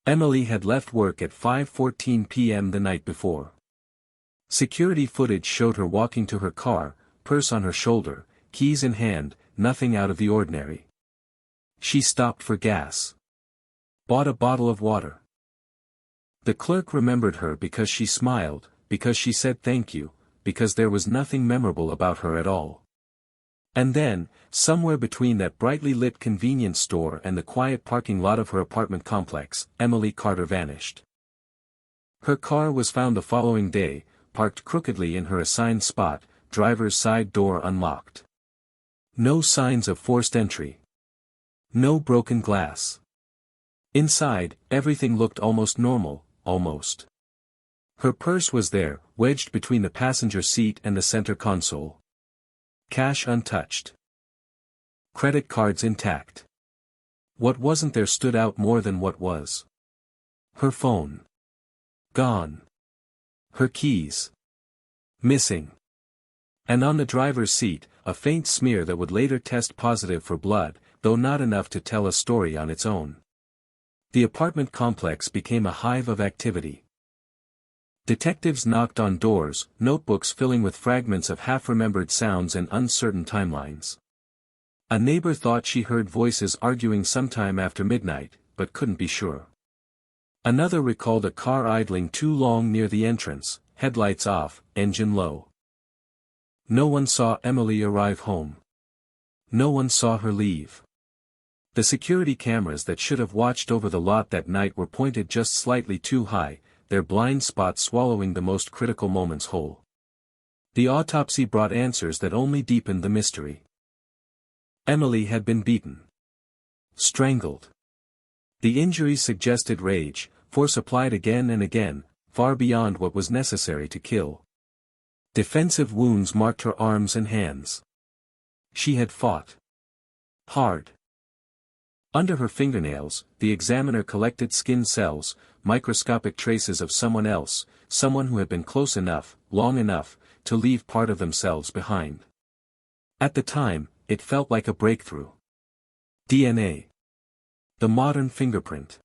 Speaker 17: Emily had left work at 5:14 p.m. the night before. Security footage showed her walking to her car, purse on her shoulder, keys in hand, nothing out of the ordinary. She stopped for gas. Bought a bottle of water. The clerk remembered her because she smiled, because she said thank you, because there was nothing memorable about her at all. And then, somewhere between that brightly lit convenience store and the quiet parking lot of her apartment complex, Emily Carter vanished. Her car was found the following day, parked crookedly in her assigned spot, driver's side door unlocked. No signs of forced entry. No broken glass. Inside, everything looked almost normal, almost. Her purse was there, wedged between the passenger seat and the center console. Cash untouched. Credit cards intact. What wasn't there stood out more than what was. Her phone. Gone. Her keys. Missing. And on the driver's seat, a faint smear that would later test positive for blood, though not enough to tell a story on its own. The apartment complex became a hive of activity. Detectives knocked on doors, notebooks filling with fragments of half-remembered sounds and uncertain timelines. A neighbor thought she heard voices arguing sometime after midnight, but couldn't be sure. Another recalled a car idling too long near the entrance, headlights off, engine low. No one saw Emily arrive home. No one saw her leave. The security cameras that should have watched over the lot that night were pointed just slightly too high, their blind spots swallowing the most critical moments whole. The autopsy brought answers that only deepened the mystery. Emily had been beaten. Strangled. The injuries suggested rage, force applied again and again, far beyond what was necessary to kill. Defensive wounds marked her arms and hands. She had fought hard. Under her fingernails, the examiner collected skin cells, microscopic traces of someone else, someone who had been close enough, long enough, to leave part of themselves behind. At the time, it felt like a breakthrough. DNA. The modern fingerprint.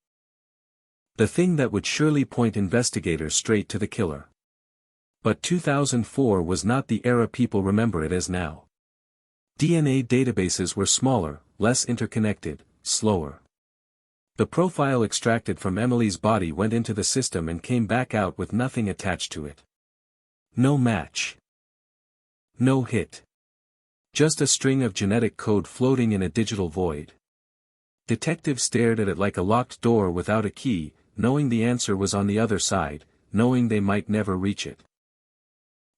Speaker 17: The thing that would surely point investigators straight to the killer. But 2004 was not the era people remember it as now. DNA databases were smaller, less interconnected, slower. The profile extracted from Emily's body went into the system and came back out with nothing attached to it. No match. No hit. Just a string of genetic code floating in a digital void. Detectives stared at it like a locked door without a key, knowing the answer was on the other side, knowing they might never reach it.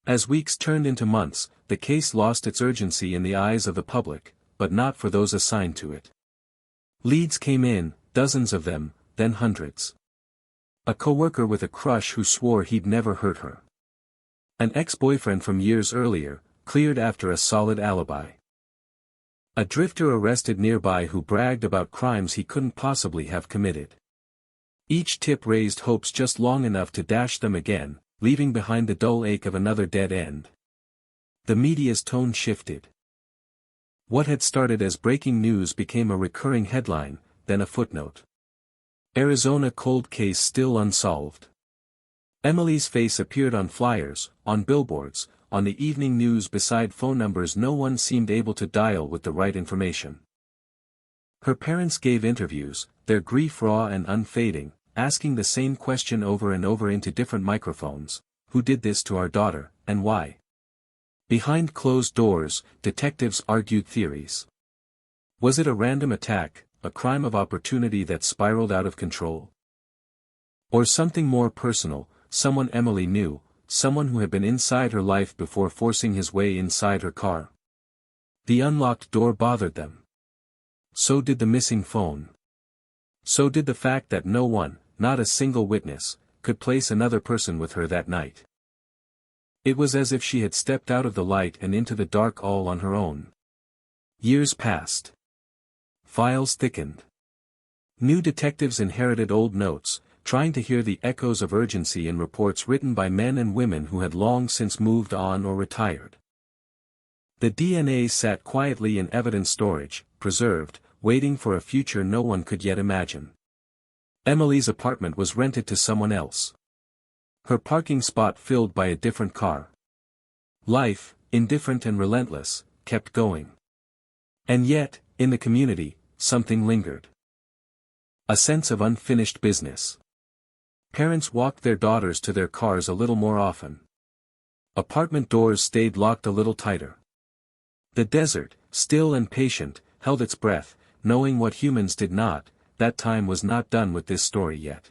Speaker 17: As weeks turned into months, the case lost its urgency in the eyes of the public, but not for those assigned to it. Leads came in, dozens of them, then hundreds. A coworker with a crush who swore he'd never hurt her. An ex-boyfriend from years earlier, cleared after a solid alibi. A drifter arrested nearby who bragged about crimes he couldn't possibly have committed. Each tip raised hopes just long enough to dash them again, leaving behind the dull ache of another dead end. The media's tone shifted. What had started as breaking news became a recurring headline, then a footnote. Arizona cold case still unsolved. Emily's face appeared on flyers, on billboards, on the evening news beside phone numbers no one seemed able to dial with the right information. Her parents gave interviews, their grief raw and unfading, asking the same question over and over into different microphones: who did this to our daughter, and why? Behind closed doors, detectives argued theories. Was it a random attack, a crime of opportunity that spiraled out of control? Or something more personal, someone Emily knew, someone who had been inside her life before forcing his way inside her car? The unlocked door bothered them. So did the missing phone. So did the fact that no one, not a single witness, could place another person with her that night. It was as if she had stepped out of the light and into the dark all on her own. Years passed. Files thickened. New detectives inherited old notes, trying to hear the echoes of urgency in reports written by men and women who had long since moved on or retired. The DNA sat quietly in evidence storage, preserved, waiting for a future no one could yet imagine. Emily's apartment was rented to someone else. Her parking spot filled by a different car. Life, indifferent and relentless, kept going. And yet, in the community, something lingered. A sense of unfinished business. Parents walked their daughters to their cars a little more often. Apartment doors stayed locked a little tighter. The desert, still and patient, held its breath, knowing what humans did not. That time was not done with this story yet.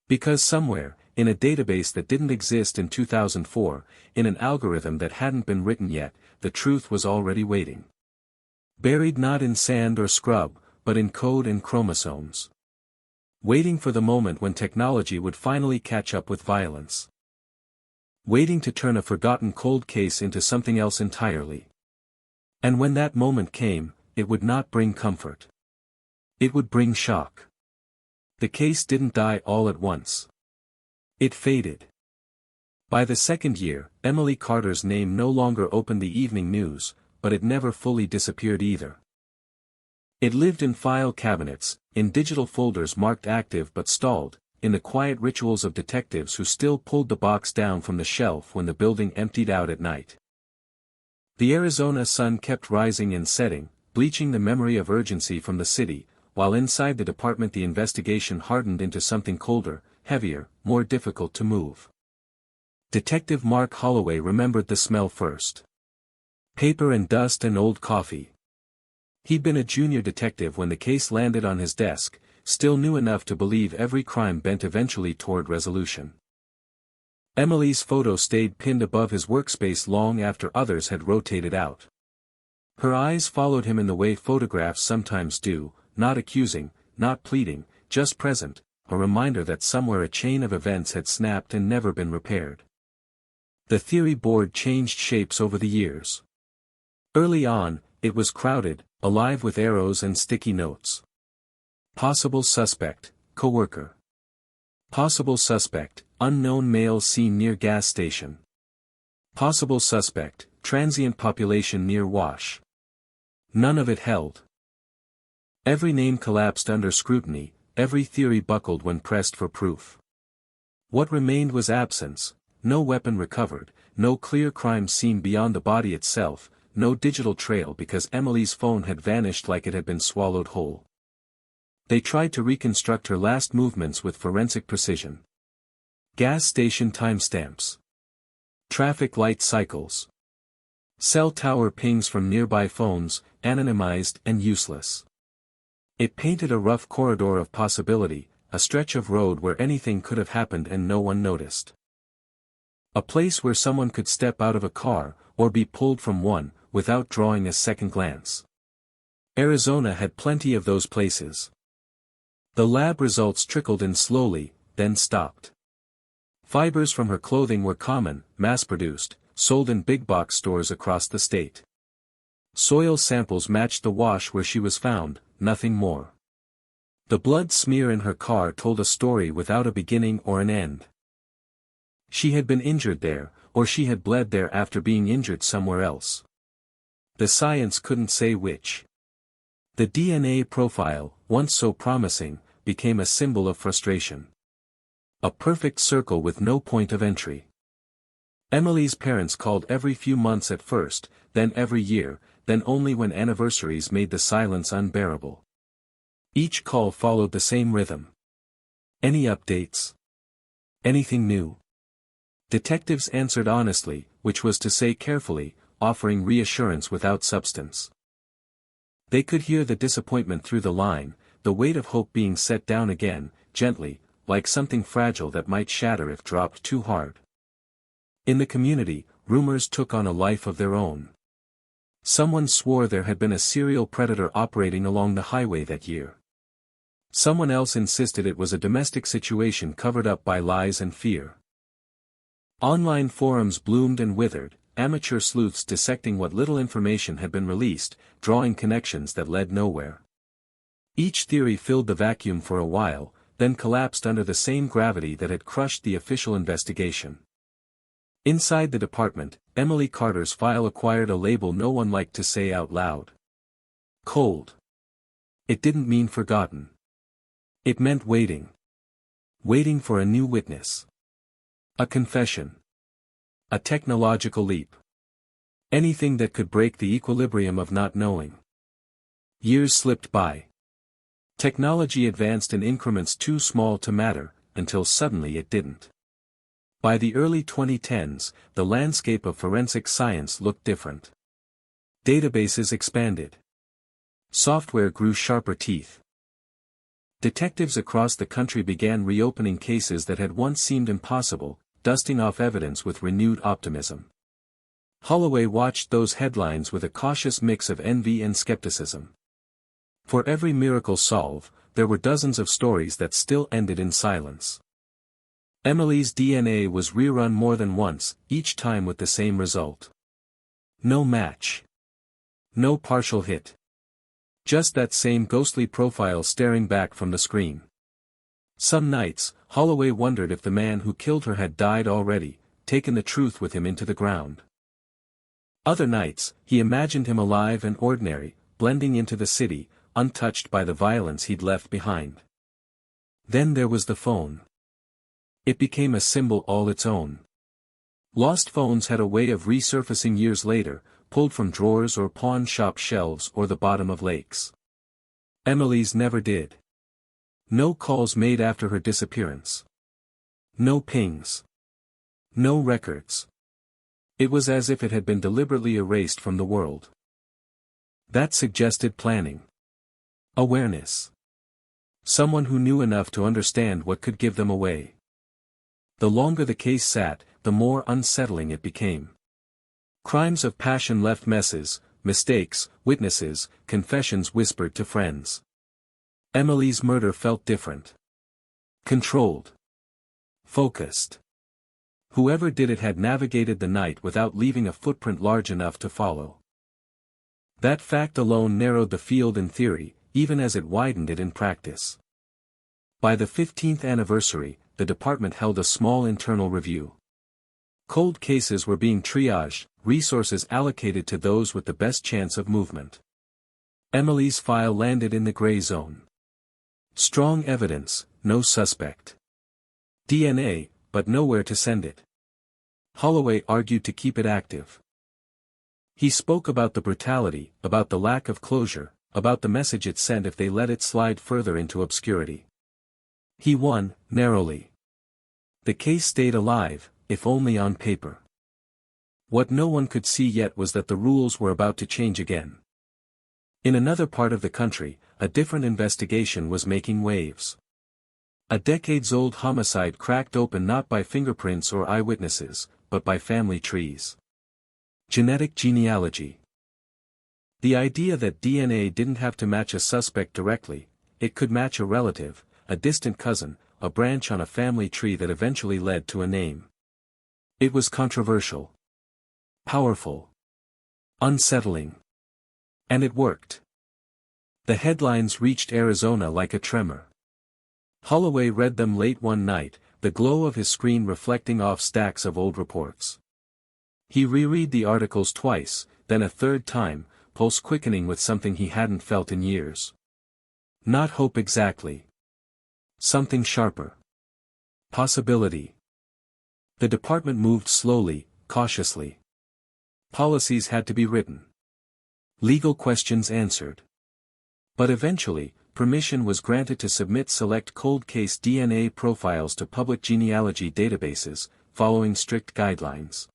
Speaker 17: Because somewhere, in a database that didn't exist in 2004, in an algorithm that hadn't been written yet, the truth was already waiting. Buried not in sand or scrub, but in code and chromosomes. Waiting for the moment when technology would finally catch up with violence. Waiting to turn a forgotten cold case into something else entirely. And when that moment came, it would not bring comfort. It would bring shock. The case didn't die all at once. It faded. By the second year, Emily Carter's name no longer opened the evening news, but it never fully disappeared either. It lived in file cabinets, in digital folders marked active but stalled, in the quiet rituals of detectives who still pulled the box down from the shelf when the building emptied out at night. The Arizona sun kept rising and setting, bleaching the memory of urgency from the city, while inside the department the investigation hardened into something colder, heavier, more difficult to move. Detective Mark Holloway remembered the smell first. Paper and dust and old coffee. He'd been a junior detective when the case landed on his desk, still knew enough to believe every crime bent eventually toward resolution. Emily's photo stayed pinned above his workspace long after others had rotated out. Her eyes followed him in the way photographs sometimes do, not accusing, not pleading, just present, a reminder that somewhere a chain of events had snapped and never been repaired. The theory board changed shapes over the years. Early on, it was crowded, alive with arrows and sticky notes. Possible suspect, coworker. Possible suspect, unknown male seen near gas station. Possible suspect, transient population near wash. None of it held. Every name collapsed under scrutiny, every theory buckled when pressed for proof. What remained was absence, no weapon recovered, no clear crime scene beyond the body itself, no digital trail because Emily's phone had vanished like it had been swallowed whole. They tried to reconstruct her last movements with forensic precision. Gas station timestamps. Traffic light cycles. Cell tower pings from nearby phones, anonymized and useless. It painted a rough corridor of possibility, a stretch of road where anything could have happened and no one noticed. A place where someone could step out of a car, or be pulled from one, without drawing a second glance. Arizona had plenty of those places. The lab results trickled in slowly, then stopped. Fibers from her clothing were common, mass-produced, sold in big-box stores across the state. Soil samples matched the wash where she was found, nothing more. The blood smear in her car told a story without a beginning or an end. She had been injured there, or she had bled there after being injured somewhere else. The science couldn't say which. The DNA profile, once so promising, became a symbol of frustration. A perfect circle with no point of entry. Emily's parents called every few months at first, then every year, then only when anniversaries made the silence unbearable. Each call followed the same rhythm. Any updates? Anything new? Detectives answered honestly, which was to say carefully, offering reassurance without substance. They could hear the disappointment through the line, the weight of hope being set down again, gently, like something fragile that might shatter if dropped too hard. In the community, rumors took on a life of their own. Someone swore there had been a serial predator operating along the highway that year. Someone else insisted it was a domestic situation covered up by lies and fear. Online forums bloomed and withered, amateur sleuths dissecting what little information had been released, drawing connections that led nowhere. Each theory filled the vacuum for a while, then collapsed under the same gravity that had crushed the official investigation. Inside the department, Emily Carter's file acquired a label no one liked to say out loud. Cold. It didn't mean forgotten. It meant waiting. Waiting for a new witness. A confession. A technological leap. Anything that could break the equilibrium of not knowing. Years slipped by. Technology advanced in increments too small to matter, until suddenly it didn't. By the early 2010s, the landscape of forensic science looked different. Databases expanded. Software grew sharper teeth. Detectives across the country began reopening cases that had once seemed impossible, dusting off evidence with renewed optimism. Holloway watched those headlines with a cautious mix of envy and skepticism. For every miracle solve, there were dozens of stories that still ended in silence. Emily's DNA was rerun more than once, each time with the same result. No match. No partial hit. Just that same ghostly profile staring back from the screen. Some nights, Holloway wondered if the man who killed her had died already, taken the truth with him into the ground. Other nights, he imagined him alive and ordinary, blending into the city, untouched by the violence he'd left behind. Then there was the phone. It became a symbol all its own. Lost phones had a way of resurfacing years later, pulled from drawers or pawn shop shelves or the bottom of lakes. Emily's never did. No calls made after her disappearance. No pings. No records. It was as if it had been deliberately erased from the world. That suggested planning. Awareness. Someone who knew enough to understand what could give them away. The longer the case sat, the more unsettling it became. Crimes of passion left messes, mistakes, witnesses, confessions whispered to friends. Emily's murder felt different. Controlled. Focused. Whoever did it had navigated the night without leaving a footprint large enough to follow. That fact alone narrowed the field in theory, even as it widened it in practice. By the 15th anniversary, the department held a small internal review. Cold cases were being triaged, resources allocated to those with the best chance of movement. Emily's file landed in the gray zone. Strong evidence, no suspect. DNA, but nowhere to send it. Holloway argued to keep it active. He spoke about the brutality, about the lack of closure, about the message it sent if they let it slide further into obscurity. He won, narrowly. The case stayed alive, if only on paper. What no one could see yet was that the rules were about to change again. In another part of the country, a different investigation was making waves. A decades-old homicide cracked open not by fingerprints or eyewitnesses, but by family trees. Genetic genealogy. The idea that DNA didn't have to match a suspect directly, it could match a relative, a distant cousin, a branch on a family tree that eventually led to a name. It was controversial. Powerful. Unsettling. And it worked. The headlines reached Arizona like a tremor. Holloway read them late one night, the glow of his screen reflecting off stacks of old reports. He reread the articles twice, then a third time, pulse quickening with something he hadn't felt in years. Not hope exactly. Something sharper. Possibility. The department moved slowly, cautiously. Policies had to be written. Legal questions answered. But eventually, permission was granted to submit select cold case DNA profiles to public genealogy databases, following strict guidelines.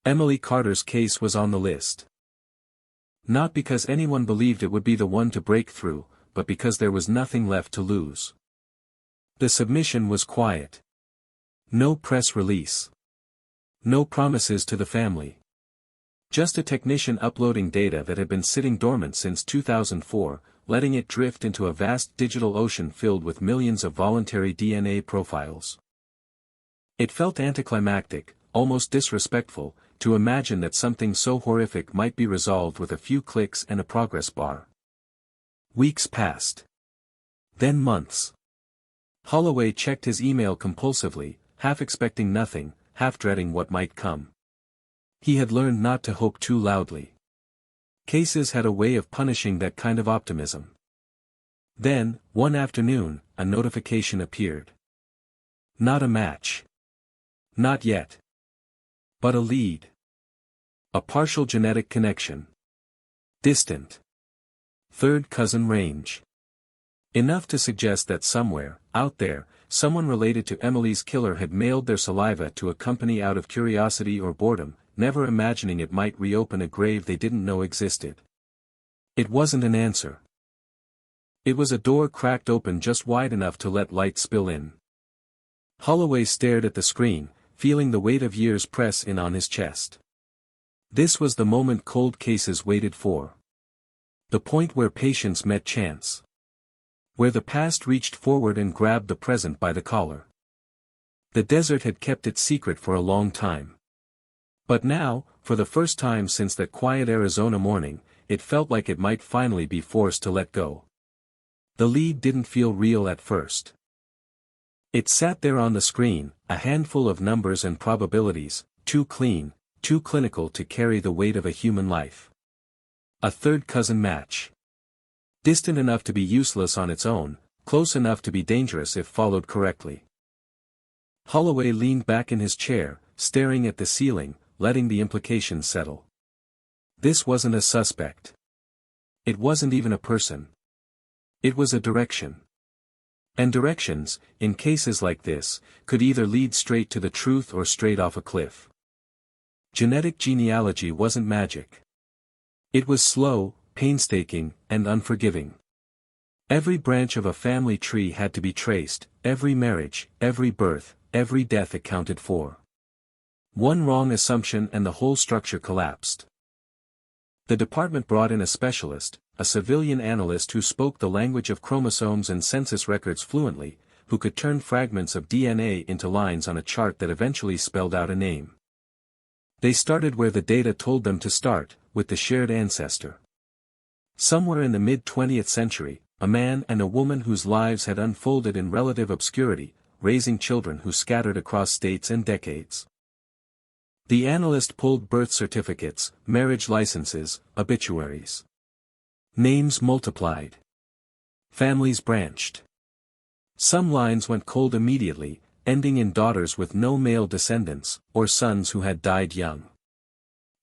Speaker 17: Emily Carter's case was on the list. Not because anyone believed it would be the one to break through, but because there was nothing left to lose. The submission was quiet. No press release. No promises to the family. Just a technician uploading data that had been sitting dormant since 2004, letting it drift into a vast digital ocean filled with millions of voluntary DNA profiles. It felt anticlimactic, almost disrespectful, to imagine that something so horrific might be resolved with a few clicks and a progress bar. Weeks passed. Then months. Holloway checked his email compulsively, half expecting nothing, half dreading what might come. He had learned not to hope too loudly. Cases had a way of punishing that kind of optimism. Then, one afternoon, a notification appeared. Not a match. Not yet. But a lead. A partial genetic connection. Distant. Third cousin range. Enough to suggest that somewhere, out there, someone related to Emily's killer had mailed their saliva to a company out of curiosity or boredom, never imagining it might reopen a grave they didn't know existed. It wasn't an answer. It was a door cracked open just wide enough to let light spill in. Holloway stared at the screen, feeling the weight of years press in on his chest. This was the moment cold cases waited for. The point where patience met chance. where the past reached forward and grabbed the present by the collar. The desert had kept its secret for a long time. But now, for the first time since that quiet Arizona morning, it felt like it might finally be forced to let go. The lead didn't feel real at first. It sat there on the screen, a handful of numbers and probabilities, too clean, too clinical to carry the weight of a human life. A third cousin match. Distant enough to be useless on its own, close enough to be dangerous if followed correctly. Holloway leaned back in his chair, staring at the ceiling, letting the implications settle. This wasn't a suspect. It wasn't even a person. It was a direction. And directions, in cases like this, could either lead straight to the truth or straight off a cliff. Genetic genealogy wasn't magic. It was slow, painstaking, and unforgiving. Every branch of a family tree had to be traced, every marriage, every birth, every death accounted for. One wrong assumption and the whole structure collapsed. The department brought in a specialist, a civilian analyst who spoke the language of chromosomes and census records fluently, who could turn fragments of DNA into lines on a chart that eventually spelled out a name. They started where the data told them to start, with the shared ancestor. Somewhere in the mid-20th century, a man and a woman whose lives had unfolded in relative obscurity, raising children who scattered across states and decades. The analyst pulled birth certificates, marriage licenses, obituaries. Names multiplied. Families branched. Some lines went cold immediately, ending in daughters with no male descendants, or sons who had died young.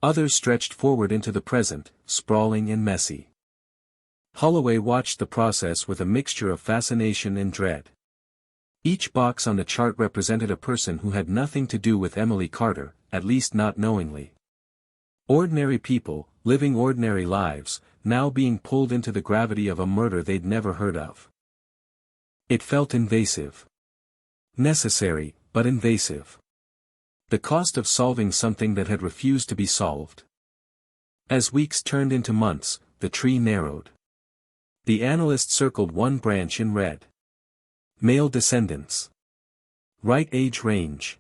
Speaker 17: Others stretched forward into the present, sprawling and messy. Holloway watched the process with a mixture of fascination and dread. Each box on the chart represented a person who had nothing to do with Emily Carter, at least not knowingly. Ordinary people, living ordinary lives, now being pulled into the gravity of a murder they'd never heard of. It felt invasive. Necessary, but invasive. The cost of solving something that had refused to be solved. As weeks turned into months, the tree narrowed. The analyst circled one branch in red. Male descendants. Right age range.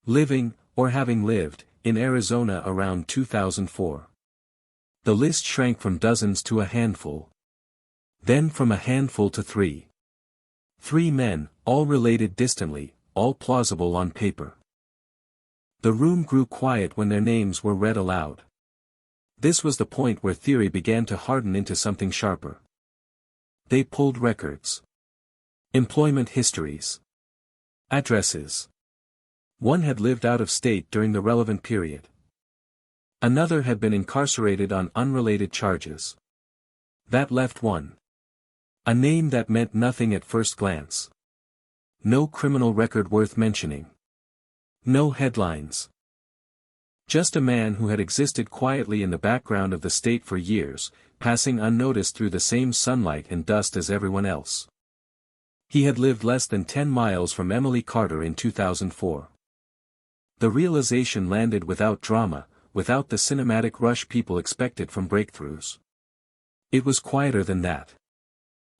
Speaker 17: Living, or having lived, in Arizona around 2004. The list shrank from dozens to a handful. Then from a handful to 3. 3 men, all related distantly, all plausible on paper. The room grew quiet when their names were read aloud. This was the point where theory began to harden into something sharper. They pulled records. Employment histories. Addresses. One had lived out of state during the relevant period. Another had been incarcerated on unrelated charges. That left one. A name that meant nothing at first glance. No criminal record worth mentioning. No headlines. Just a man who had existed quietly in the background of the state for years, passing unnoticed through the same sunlight and dust as everyone else. He had lived less than 10 miles from Emily Carter in 2004. The realization landed without drama, without the cinematic rush people expected from breakthroughs. It was quieter than that.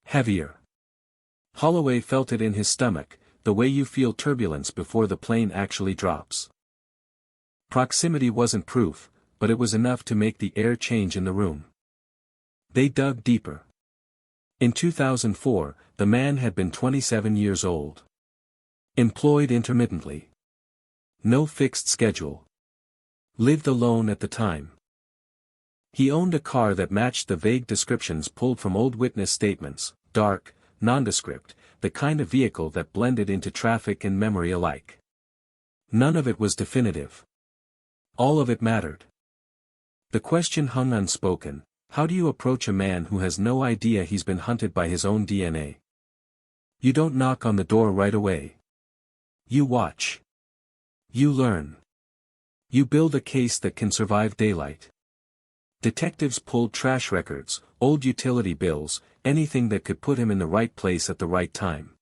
Speaker 17: Heavier. Holloway felt it in his stomach, the way you feel turbulence before the plane actually drops. Proximity wasn't proof, but it was enough to make the air change in the room. They dug deeper. In 2004, the man had been 27 years old. Employed intermittently. No fixed schedule. Lived alone at the time. He owned a car that matched the vague descriptions pulled from old witness statements, dark, nondescript, the kind of vehicle that blended into traffic and memory alike. None of it was definitive. All of it mattered. The question hung unspoken: how do you approach a man who has no idea he's been hunted by his own DNA? You don't knock on the door right away. You watch. You learn. You build a case that can survive daylight. Detectives pulled trash records, old utility bills, anything that could put him in the right place at the right time.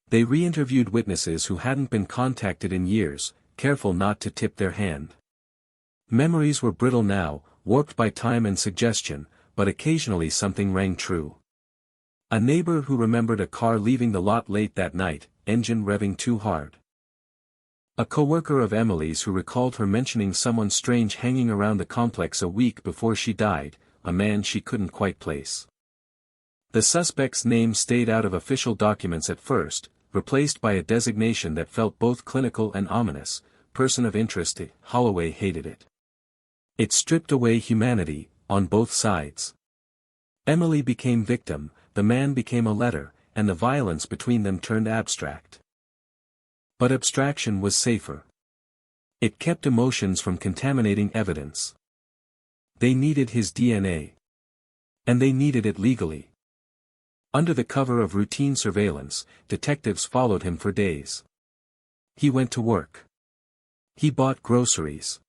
Speaker 17: They re-interviewed witnesses who hadn't been contacted in years, careful not to tip their hand. Memories were brittle now, warped by time and suggestion, but occasionally something rang true. A neighbor who remembered a car leaving the lot late that night, engine revving too hard. A coworker of Emily's who recalled her mentioning someone strange hanging around the complex a week before she died, a man she couldn't quite place. The suspect's name stayed out of official documents at first, replaced by a designation that felt both clinical and ominous, person of interest. Holloway hated it. It stripped away humanity, on both sides. Emily became victim, the man became a letter, and the violence between them turned abstract. But abstraction was safer. It kept emotions from contaminating evidence. They needed his DNA. And they needed it legally. Under the cover of routine surveillance, detectives followed him for days. He went to work. He bought groceries.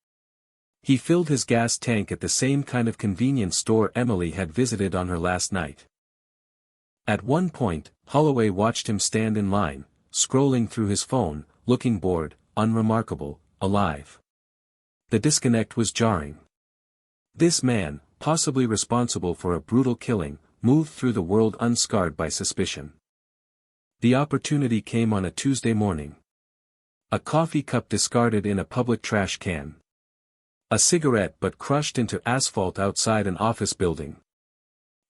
Speaker 17: He filled his gas tank at the same kind of convenience store Emily had visited on her last night. At one point, Holloway watched him stand in line, scrolling through his phone, looking bored, unremarkable, alive. The disconnect was jarring. This man, possibly responsible for a brutal killing, moved through the world unscarred by suspicion. The opportunity came on a Tuesday morning. A coffee cup discarded in a public trash can. A cigarette butt crushed into asphalt outside an office building.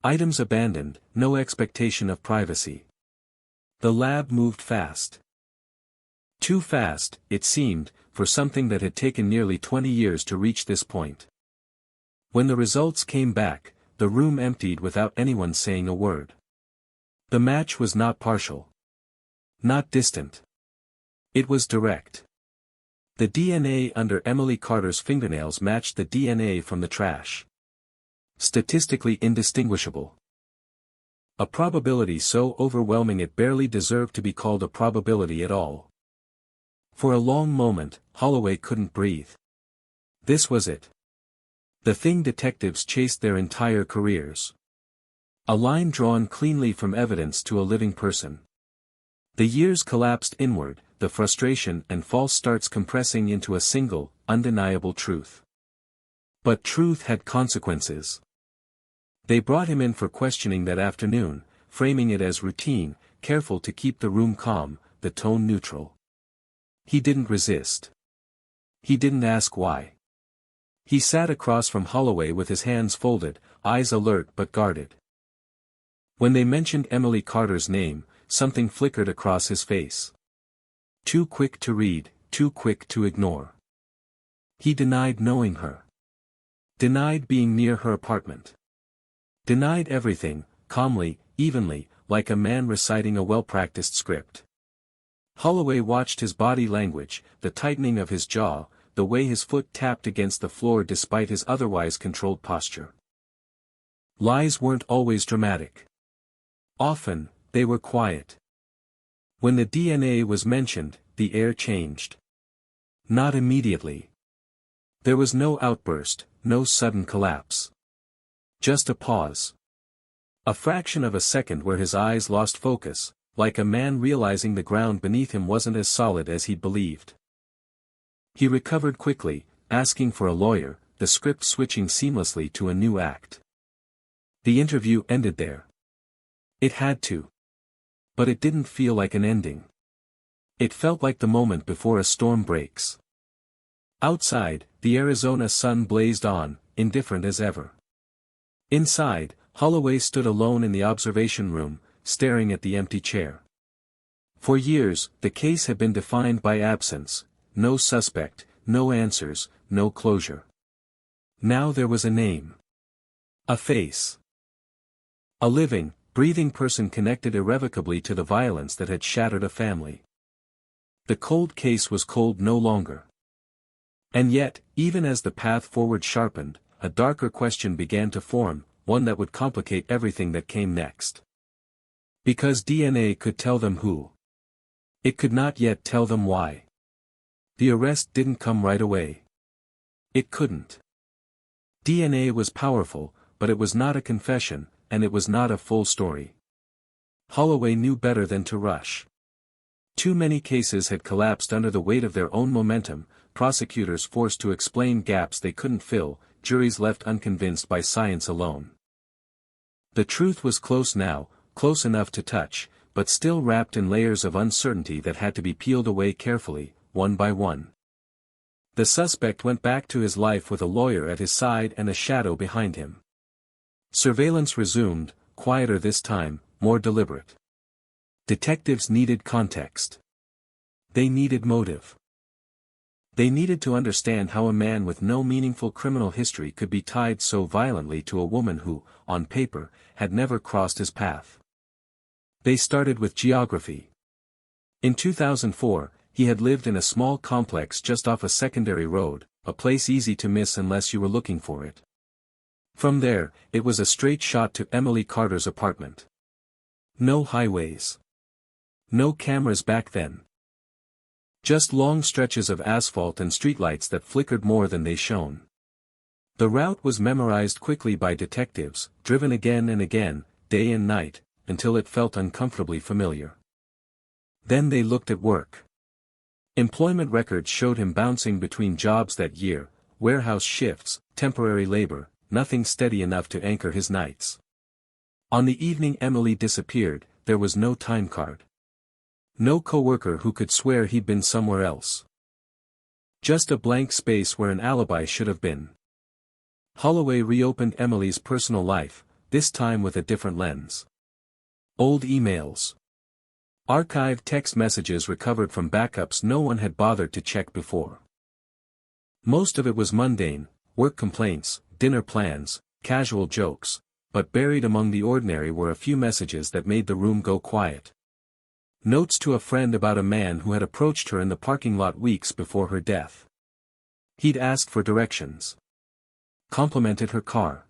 Speaker 17: Items abandoned, no expectation of privacy. The lab moved fast. Too fast, it seemed, for something that had taken nearly 20 years to reach this point. When the results came back, the room emptied without anyone saying a word. The match was not partial. Not distant. It was direct. The DNA under Emily Carter's fingernails matched the DNA from the trash. Statistically indistinguishable. A probability so overwhelming it barely deserved to be called a probability at all. For a long moment, Holloway couldn't breathe. This was it. The thing detectives chased their entire careers. A line drawn cleanly from evidence to a living person. The years collapsed inward, the frustration and false starts compressing into a single, undeniable truth. But truth had consequences. They brought him in for questioning that afternoon, framing it as routine, careful to keep the room calm, the tone neutral. He didn't resist. He didn't ask why. He sat across from Holloway with his hands folded, eyes alert but guarded. When they mentioned Emily Carter's name, something flickered across his face. Too quick to read, too quick to ignore. He denied knowing her. Denied being near her apartment. Denied everything, calmly, evenly, like a man reciting a well-practiced script. Holloway watched his body language, the tightening of his jaw, the way his foot tapped against the floor despite his otherwise controlled posture. Lies weren't always dramatic. Often, they were quiet. When the DNA was mentioned, the air changed. Not immediately. There was no outburst, no sudden collapse. Just a pause. A fraction of a second where his eyes lost focus, like a man realizing the ground beneath him wasn't as solid as he'd believed. He recovered quickly, asking for a lawyer, the script switching seamlessly to a new act. The interview ended there. It had to. But it didn't feel like an ending. It felt like the moment before a storm breaks. Outside, the Arizona sun blazed on, indifferent as ever. Inside, Holloway stood alone in the observation room, staring at the empty chair. For years, the case had been defined by absence, no suspect, no answers, no closure. Now there was a name. A face. A living, breathing person connected irrevocably to the violence that had shattered a family. The cold case was cold no longer. And yet, even as the path forward sharpened, a darker question began to form, one that would complicate everything that came next. Because DNA could tell them who. It could not yet tell them why. The arrest didn't come right away. It couldn't. DNA was powerful, but it was not a confession, and it was not a full story. Holloway knew better than to rush. Too many cases had collapsed under the weight of their own momentum, prosecutors forced to explain gaps they couldn't fill, juries left unconvinced by science alone. The truth was close now, close enough to touch, but still wrapped in layers of uncertainty that had to be peeled away carefully, one by one. The suspect went back to his life with a lawyer at his side and a shadow behind him. Surveillance resumed, quieter this time, more deliberate. Detectives needed context. They needed motive. They needed to understand how a man with no meaningful criminal history could be tied so violently to a woman who, on paper, had never crossed his path. They started with geography. In 2004, he had lived in a small complex just off a secondary road, a place easy to miss unless you were looking for it. From there, it was a straight shot to Emily Carter's apartment. No highways. No cameras back then. Just long stretches of asphalt and streetlights that flickered more than they shone. The route was memorized quickly by detectives, driven again and again, day and night, until it felt uncomfortably familiar. Then they looked at work. Employment records showed him bouncing between jobs that year, warehouse shifts, temporary labor, nothing steady enough to anchor his nights. On the evening Emily disappeared, there was no time card. No coworker who could swear he'd been somewhere else. Just a blank space where an alibi should have been. Holloway reopened Emily's personal life, this time with a different lens. Old emails. Archived text messages recovered from backups no one had bothered to check before. Most of it was mundane, work complaints, dinner plans, casual jokes, but buried among the ordinary were a few messages that made the room go quiet. Notes to a friend about a man who had approached her in the parking lot weeks before her death. He'd asked for directions. Complimented her car.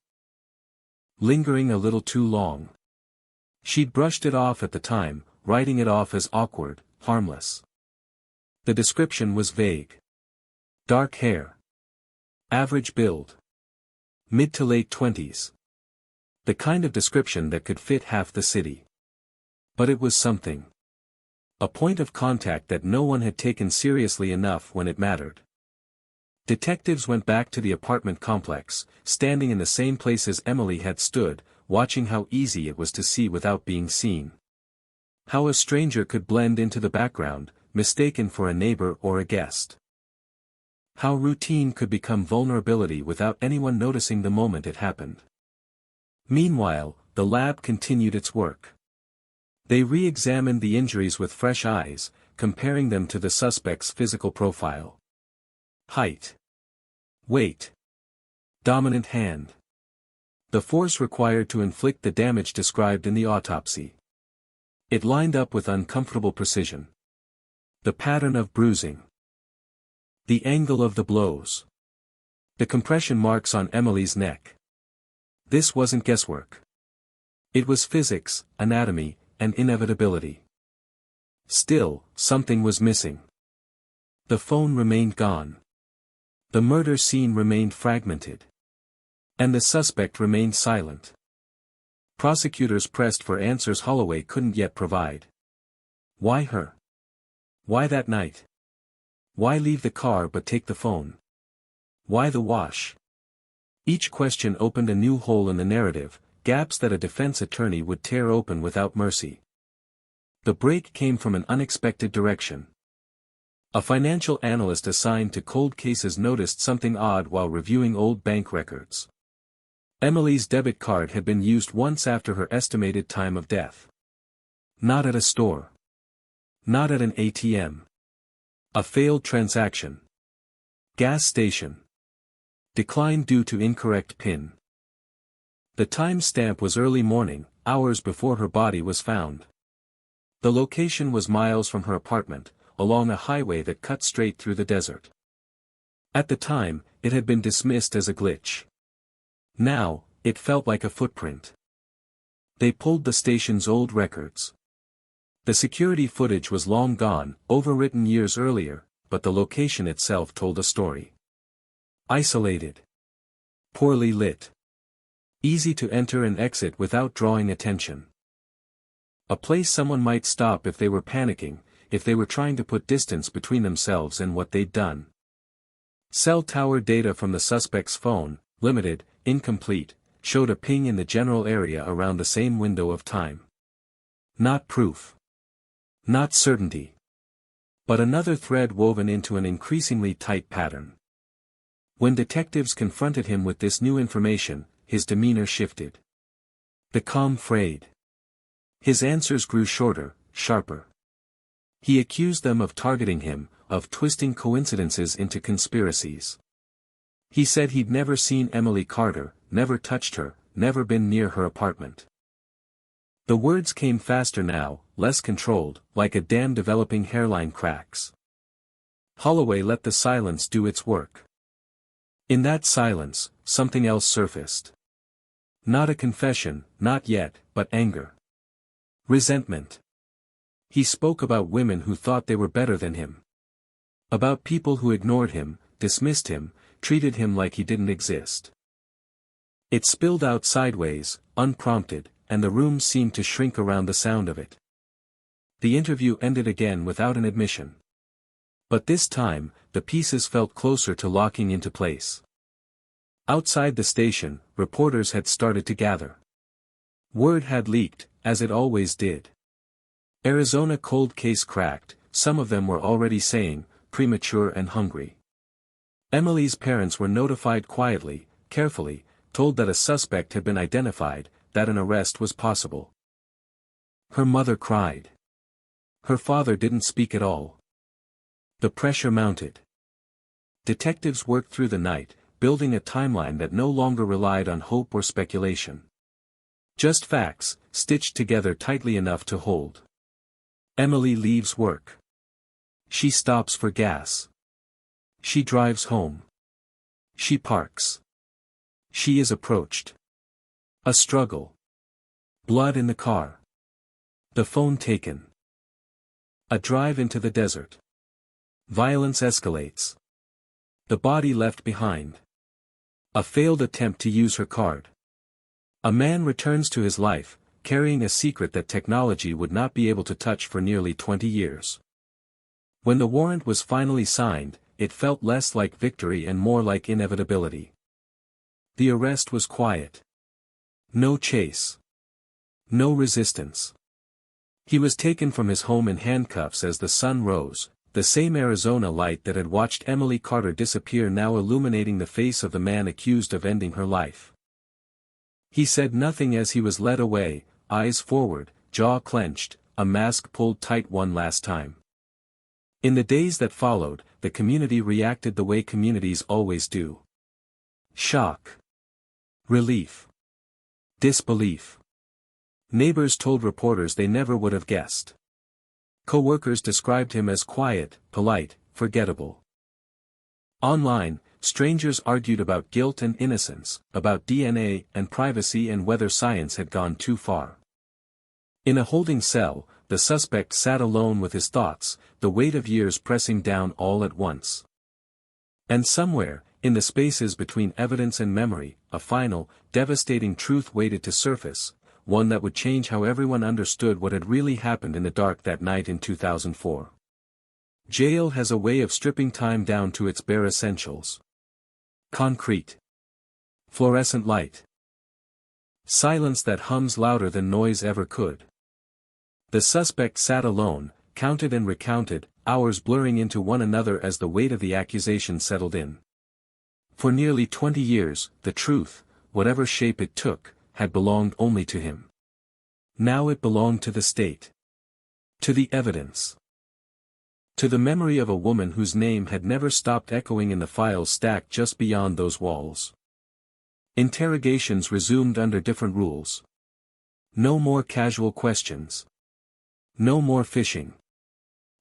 Speaker 17: Lingering a little too long. She'd brushed it off at the time, writing it off as awkward, harmless. The description was vague. Dark hair. Average build. Mid to late 20s. The kind of description that could fit half the city. But it was something. A point of contact that no one had taken seriously enough when it mattered. Detectives went back to the apartment complex, standing in the same place as Emily had stood, watching how easy it was to see without being seen. How a stranger could blend into the background, mistaken for a neighbor or a guest. How routine could become vulnerability without anyone noticing the moment it happened. Meanwhile, the lab continued its work. They re-examined the injuries with fresh eyes, comparing them to the suspect's physical profile. Height. Weight. Dominant hand. The force required to inflict the damage described in the autopsy. It lined up with uncomfortable precision. The pattern of bruising. The angle of the blows. The compression marks on Emily's neck. This wasn't guesswork. It was physics, anatomy, and inevitability. Still, something was missing. The phone remained gone. The murder scene remained fragmented. And the suspect remained silent. Prosecutors pressed for answers Holloway couldn't yet provide. Why her? Why that night? Why leave the car but take the phone? Why the wash? Each question opened a new hole in the narrative, gaps that a defense attorney would tear open without mercy. The break came from an unexpected direction. A financial analyst assigned to cold cases noticed something odd while reviewing old bank records. Emily's debit card had been used once after her estimated time of death. Not at a store. Not at an ATM. A failed transaction. Gas station. Declined due to incorrect PIN. The time stamp was early morning, hours before her body was found. The location was miles from her apartment, along a highway that cut straight through the desert. At the time, it had been dismissed as a glitch. Now, it felt like a footprint. They pulled the station's old records. The security footage was long gone, overwritten years earlier, but the location itself told a story. Isolated. Poorly lit. Easy to enter and exit without drawing attention. A place someone might stop if they were panicking, if they were trying to put distance between themselves and what they'd done. Cell tower data from the suspect's phone, limited, incomplete, showed a ping in the general area around the same window of time. Not proof. Not certainty. But another thread woven into an increasingly tight pattern. When detectives confronted him with this new information, his demeanor shifted. The calm frayed. His answers grew shorter, sharper. He accused them of targeting him, of twisting coincidences into conspiracies. He said he'd never seen Emily Carter, never touched her, never been near her apartment. The words came faster now, less controlled, like a dam developing hairline cracks. Holloway let the silence do its work. In that silence, something else surfaced. Not a confession, not yet, but anger. Resentment. He spoke about women who thought they were better than him. About people who ignored him, dismissed him, treated him like he didn't exist. It spilled out sideways, unprompted, and the room seemed to shrink around the sound of it. The interview ended again without an admission. But this time, the pieces felt closer to locking into place. Outside the station, reporters had started to gather. Word had leaked, as it always did. Arizona cold case cracked, some of them were already saying, premature and hungry. Emily's parents were notified quietly, carefully, told that a suspect had been identified, that an arrest was possible. Her mother cried. Her father didn't speak at all. The pressure mounted. Detectives worked through the night, building a timeline that no longer relied on hope or speculation. Just facts, stitched together tightly enough to hold. Emily leaves work. She stops for gas. She drives home. She parks. She is approached. A struggle. Blood in the car. The phone taken. A drive into the desert. Violence escalates. The body left behind. A failed attempt to use her card. A man returns to his life, carrying a secret that technology would not be able to touch for nearly 20 years. When the warrant was finally signed, it felt less like victory and more like inevitability. The arrest was quiet. No chase. No resistance. He was taken from his home in handcuffs as the sun rose, the same Arizona light that had watched Emily Carter disappear now illuminating the face of the man accused of ending her life. He said nothing as he was led away, eyes forward, jaw clenched, a mask pulled tight one last time. In the days that followed, the community reacted the way communities always do. Shock. Relief. Disbelief. Neighbors told reporters they never would have guessed. Co-workers described him as quiet, polite, forgettable. Online, strangers argued about guilt and innocence, about DNA and privacy and whether science had gone too far. In a holding cell, the suspect sat alone with his thoughts, the weight of years pressing down all at once. And somewhere, in the spaces between evidence and memory, a final, devastating truth waited to surface, one that would change how everyone understood what had really happened in the dark that night in 2004. Jail has a way of stripping time down to its bare essentials. Concrete. Fluorescent light. Silence that hums louder than noise ever could. The suspect sat alone, counted and recounted, hours blurring into one another as the weight of the accusation settled in. For nearly 20 years, the truth, whatever shape it took, had belonged only to him. Now it belonged to the state. To the evidence. To the memory of a woman whose name had never stopped echoing in the files stacked just beyond those walls. Interrogations resumed under different rules. No more casual questions. No more fishing.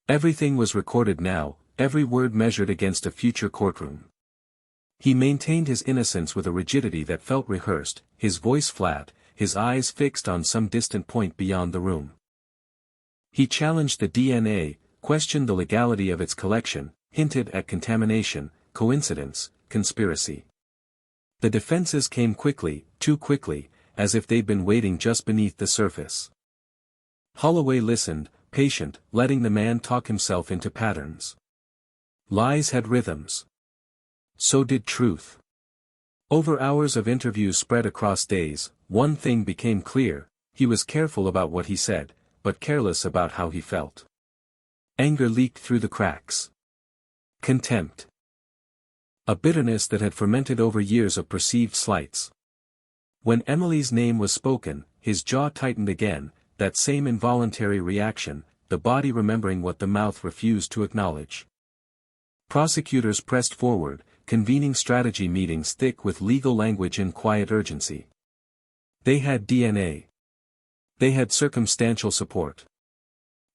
Speaker 17: Everything was recorded now, every word measured against a future courtroom. He maintained his innocence with a rigidity that felt rehearsed, his voice flat, his eyes fixed on some distant point beyond the room. He challenged the DNA, questioned the legality of its collection, hinted at contamination, coincidence, conspiracy. The defenses came quickly, too quickly, as if they'd been waiting just beneath the surface. Holloway listened, patient, letting the man talk himself into patterns. Lies had rhythms. So did truth. Over hours of interviews spread across days, one thing became clear: he was careful about what he said, but careless about how he felt. Anger leaked through the cracks. Contempt. A bitterness that had fermented over years of perceived slights. When Emily's name was spoken, his jaw tightened again, that same involuntary reaction, the body remembering what the mouth refused to acknowledge. Prosecutors pressed forward, convening strategy meetings thick with legal language and quiet urgency. They had DNA. They had circumstantial support.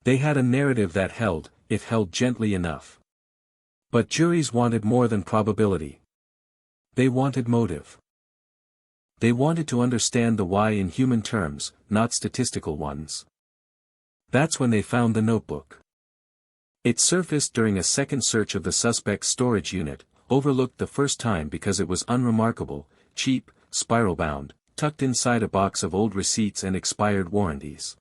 Speaker 17: They had a narrative that held, if held gently enough. But juries wanted more than probability. They wanted motive. They wanted to understand the why in human terms, not statistical ones. That's when they found the notebook. It surfaced during a second search of the suspect's storage unit, overlooked the first time because it was unremarkable, cheap, spiral-bound, tucked inside a box of old receipts and expired warranties.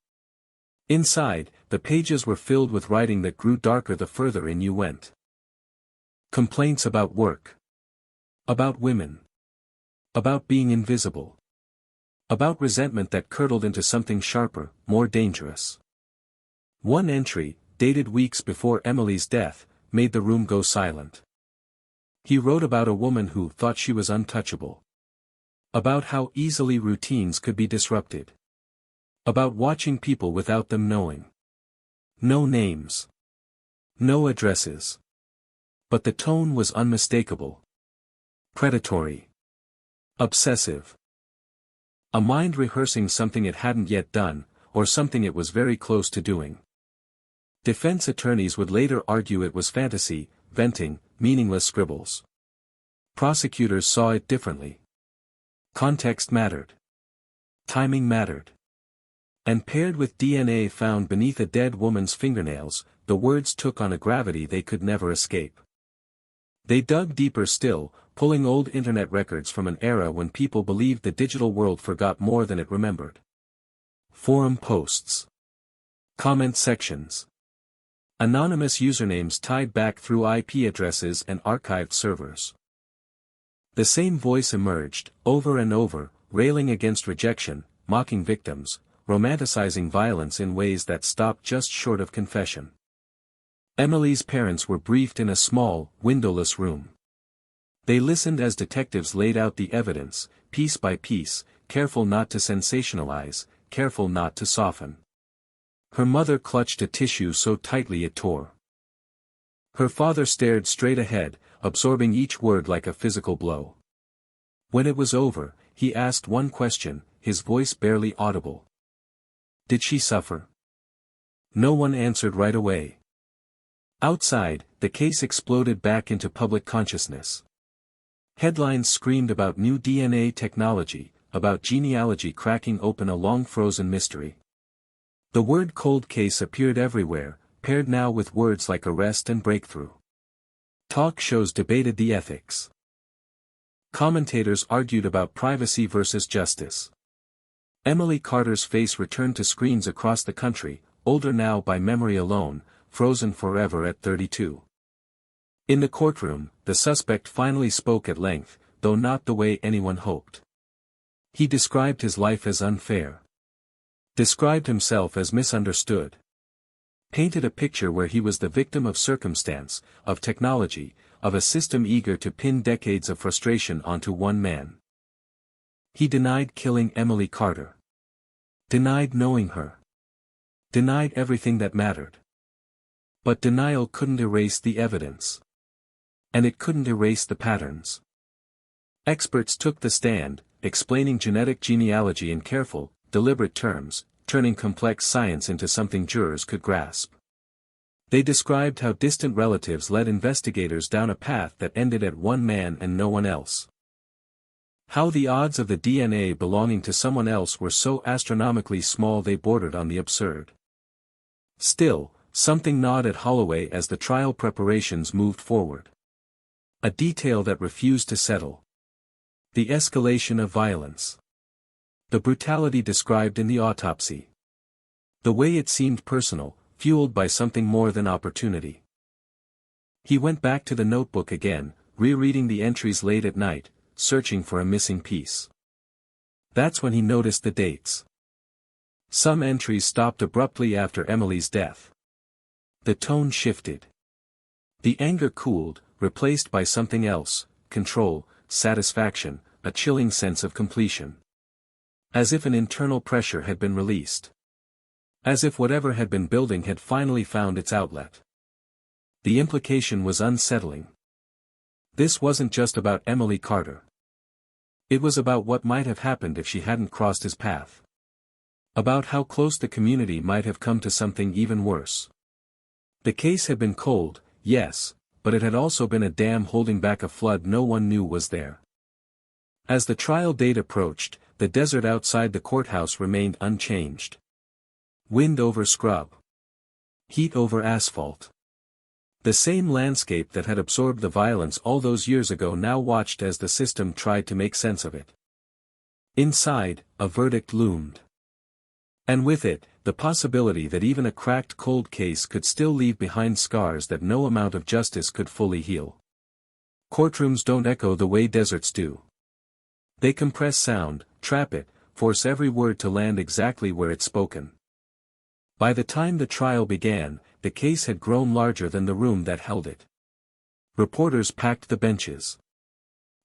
Speaker 17: Inside, the pages were filled with writing that grew darker the further in you went. Complaints about work. About women. About being invisible. About resentment that curdled into something sharper, more dangerous. One entry, dated weeks before Emily's death, made the room go silent. He wrote about a woman who thought she was untouchable. About how easily routines could be disrupted. About watching people without them knowing. No names. No addresses. But the tone was unmistakable. Predatory. Obsessive. A mind rehearsing something it hadn't yet done, or something it was very close to doing. Defense attorneys would later argue it was fantasy, venting, meaningless scribbles. Prosecutors saw it differently. Context mattered. Timing mattered. And paired with DNA found beneath a dead woman's fingernails, the words took on a gravity they could never escape. They dug deeper still, pulling old internet records from an era when people believed the digital world forgot more than it remembered. Forum posts. Comment sections. Anonymous usernames tied back through IP addresses and archived servers. The same voice emerged, over and over, railing against rejection, mocking victims, romanticizing violence in ways that stopped just short of confession. Emily's parents were briefed in a small, windowless room. They listened as detectives laid out the evidence, piece by piece, careful not to sensationalize, careful not to soften. Her mother clutched a tissue so tightly it tore. Her father stared straight ahead, absorbing each word like a physical blow. When it was over, he asked one question, his voice barely audible. Did she suffer? No one answered right away. Outside, the case exploded back into public consciousness. Headlines screamed about new DNA technology, about genealogy cracking open a long-frozen mystery. The word cold case appeared everywhere, paired now with words like arrest and breakthrough. Talk shows debated the ethics. Commentators argued about privacy versus justice. Emily Carter's face returned to screens across the country, older now by memory alone, frozen forever at 32. In the courtroom, the suspect finally spoke at length, though not the way anyone hoped. He described his life as unfair. Described himself as misunderstood. Painted a picture where he was the victim of circumstance, of technology, of a system eager to pin decades of frustration onto one man. He denied killing Emily Carter. Denied knowing her. Denied everything that mattered. But denial couldn't erase the evidence. And it couldn't erase the patterns. Experts took the stand, explaining genetic genealogy in careful, deliberate terms, turning complex science into something jurors could grasp. They described how distant relatives led investigators down a path that ended at one man and no one else. How the odds of the DNA belonging to someone else were so astronomically small they bordered on the absurd. Still, something gnawed at Holloway as the trial preparations moved forward. A detail that refused to settle. The escalation of violence. The brutality described in the autopsy. The way it seemed personal, fueled by something more than opportunity. He went back to the notebook again, rereading the entries late at night, searching for a missing piece. That's when he noticed the dates. Some entries stopped abruptly after Emily's death. The tone shifted. The anger cooled, replaced by something else: control, satisfaction, a chilling sense of completion. As if an internal pressure had been released. As if whatever had been building had finally found its outlet. The implication was unsettling. This wasn't just about Emily Carter. It was about what might have happened if she hadn't crossed his path. About how close the community might have come to something even worse. The case had been cold, yes, but it had also been a dam holding back a flood no one knew was there. As the trial date approached, the desert outside the courthouse remained unchanged. Wind over scrub. Heat over asphalt. The same landscape that had absorbed the violence all those years ago now watched as the system tried to make sense of it. Inside, a verdict loomed. And with it, the possibility that even a cracked cold case could still leave behind scars that no amount of justice could fully heal. Courtrooms don't echo the way deserts do. They compress sound, trap it, force every word to land exactly where it's spoken. By the time the trial began, the case had grown larger than the room that held it. Reporters packed the benches.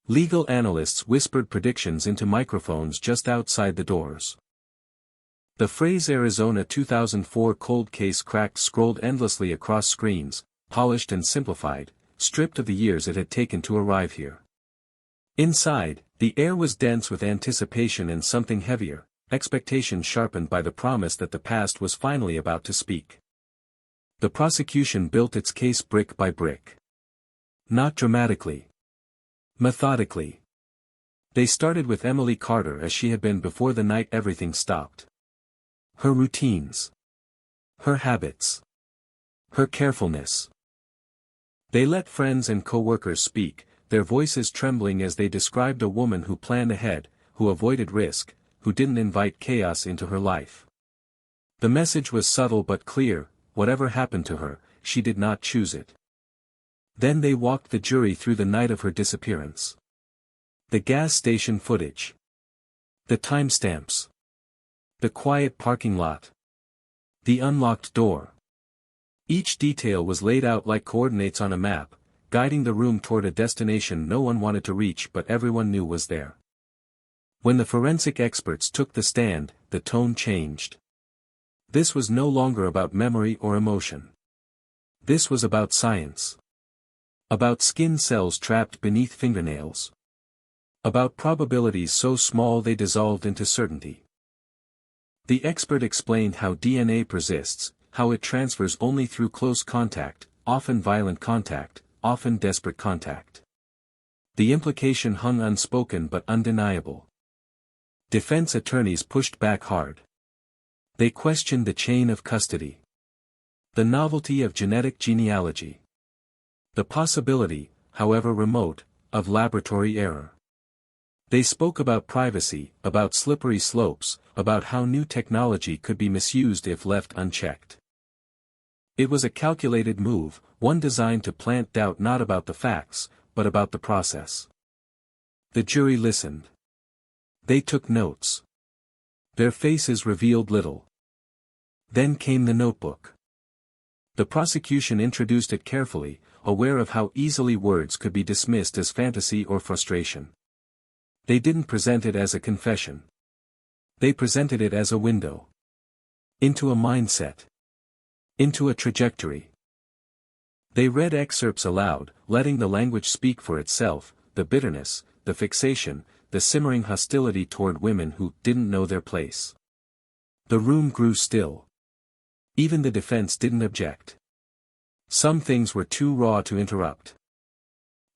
Speaker 17: Legal analysts whispered predictions into microphones just outside the doors. The phrase Arizona 2004 cold case cracked scrolled endlessly across screens, polished and simplified, stripped of the years it had taken to arrive here. Inside, the air was dense with anticipation and something heavier, expectation sharpened by the promise that the past was finally about to speak. The prosecution built its case brick by brick. Not dramatically. Methodically. They started with Emily Carter as she had been before the night everything stopped. Her routines. Her habits. Her carefulness. They let friends and co-workers speak, their voices trembling as they described a woman who planned ahead, who avoided risk, who didn't invite chaos into her life. The message was subtle but clear: whatever happened to her, she did not choose it. Then they walked the jury through the night of her disappearance. The gas station footage. The timestamps. The quiet parking lot. The unlocked door. Each detail was laid out like coordinates on a map, guiding the room toward a destination no one wanted to reach but everyone knew was there. When the forensic experts took the stand, the tone changed. This was no longer about memory or emotion. This was about science. About skin cells trapped beneath fingernails. About probabilities so small they dissolved into certainty. The expert explained how DNA persists, how it transfers only through close contact, often violent contact, often desperate contact. The implication hung unspoken but undeniable. Defense attorneys pushed back hard. They questioned the chain of custody. The novelty of genetic genealogy. The possibility, however remote, of laboratory error. They spoke about privacy, about slippery slopes, about how new technology could be misused if left unchecked. It was a calculated move, one designed to plant doubt not about the facts, but about the process. The jury listened. They took notes. Their faces revealed little. Then came the notebook. The prosecution introduced it carefully, aware of how easily words could be dismissed as fantasy or frustration. They didn't present it as a confession. They presented it as a window. Into a mindset. Into a trajectory. They read excerpts aloud, letting the language speak for itself, the bitterness, the fixation, the simmering hostility toward women who didn't know their place. The room grew still. Even the defense didn't object. Some things were too raw to interrupt.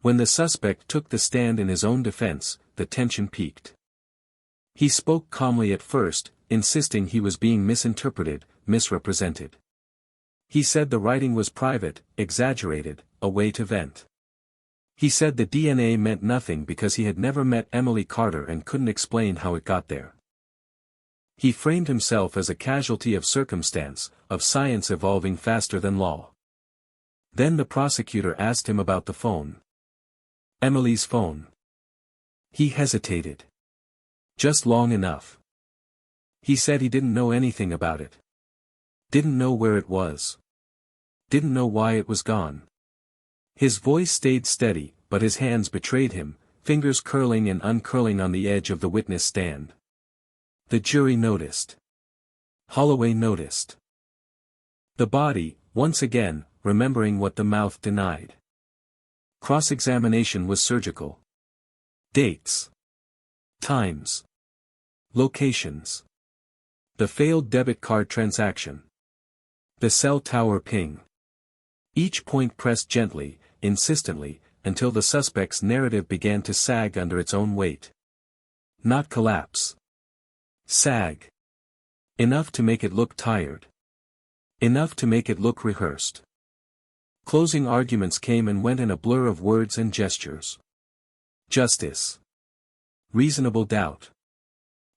Speaker 17: When the suspect took the stand in his own defense, the tension peaked. He spoke calmly at first, insisting he was being misinterpreted, misrepresented. He said the writing was private, exaggerated, a way to vent. He said the DNA meant nothing because he had never met Emily Carter and couldn't explain how it got there. He framed himself as a casualty of circumstance, of science evolving faster than law. Then the prosecutor asked him about the phone. Emily's phone. He hesitated. Just long enough. He said he didn't know anything about it. Didn't know where it was. Didn't know why it was gone. His voice stayed steady, but his hands betrayed him, fingers curling and uncurling on the edge of the witness stand. The jury noticed. Holloway noticed. The body, once again, remembering what the mouth denied. Cross-examination was surgical. Dates. Times. Locations. The failed debit card transaction. The cell tower ping. Each point pressed gently, insistently, until the suspect's narrative began to sag under its own weight. Not collapse. Sag. Enough to make it look tired. Enough to make it look rehearsed. Closing arguments came and went in a blur of words and gestures. Justice. Reasonable doubt.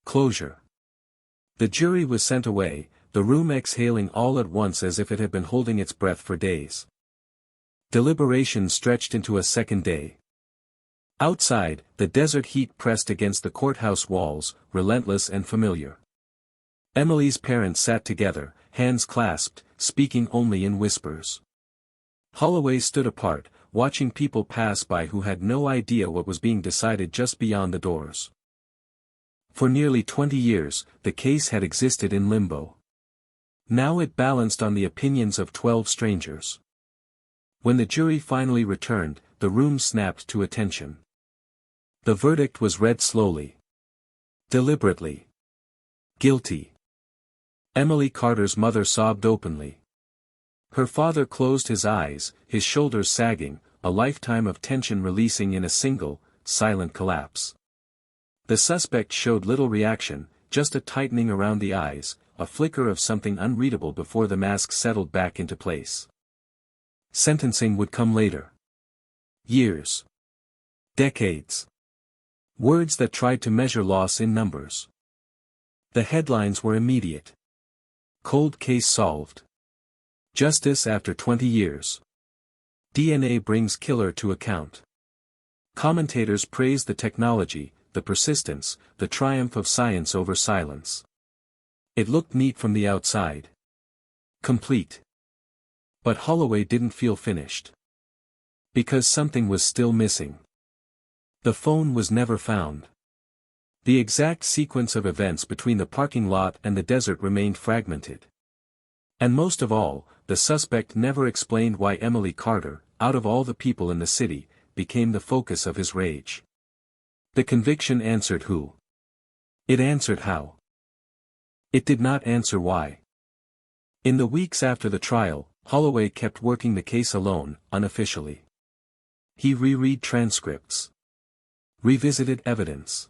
Speaker 17: Closure. The jury was sent away, the room exhaling all at once as if it had been holding its breath for days. Deliberation stretched into a second day. Outside, the desert heat pressed against the courthouse walls, relentless and familiar. Emily's parents sat together, hands clasped, speaking only in whispers. Holloway stood apart, watching people pass by who had no idea what was being decided just beyond the doors. For nearly 20 years, the case had existed in limbo. Now it balanced on the opinions of 12 strangers. When the jury finally returned, the room snapped to attention. The verdict was read slowly. Deliberately. Guilty. Emily Carter's mother sobbed openly. Her father closed his eyes, his shoulders sagging, a lifetime of tension releasing in a single, silent collapse. The suspect showed little reaction, just a tightening around the eyes, a flicker of something unreadable before the mask settled back into place. Sentencing would come later. Years. Decades. Words that tried to measure loss in numbers. The headlines were immediate. Cold case solved. Justice after 20 years. DNA brings killer to account. Commentators praised the technology, the persistence, the triumph of science over silence. It looked neat from the outside. Complete. But Holloway didn't feel finished. Because something was still missing. The phone was never found. The exact sequence of events between the parking lot and the desert remained fragmented. And most of all, the suspect never explained why Emily Carter, out of all the people in the city, became the focus of his rage. The conviction answered who. It answered how. It did not answer why. In the weeks after the trial, Holloway kept working the case alone, unofficially. He reread transcripts. Revisited evidence.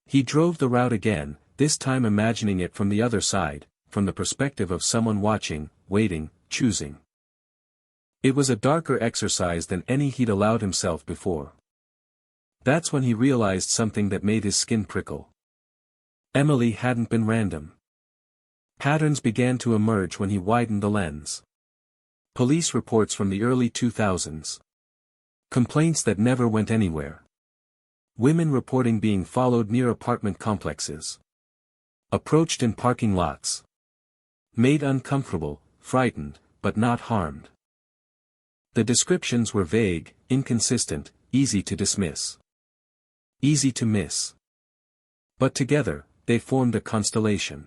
Speaker 17: He drove the route again, this time imagining it from the other side, from the perspective of someone watching, waiting, choosing. It was a darker exercise than any he'd allowed himself before. That's when he realized something that made his skin prickle. Emily hadn't been random. Patterns began to emerge when he widened the lens. Police reports from the early 2000s. Complaints that never went anywhere. Women reporting being followed near apartment complexes. Approached in parking lots. Made uncomfortable, frightened, but not harmed. The descriptions were vague, inconsistent, easy to dismiss. Easy to miss. But together, they formed a constellation.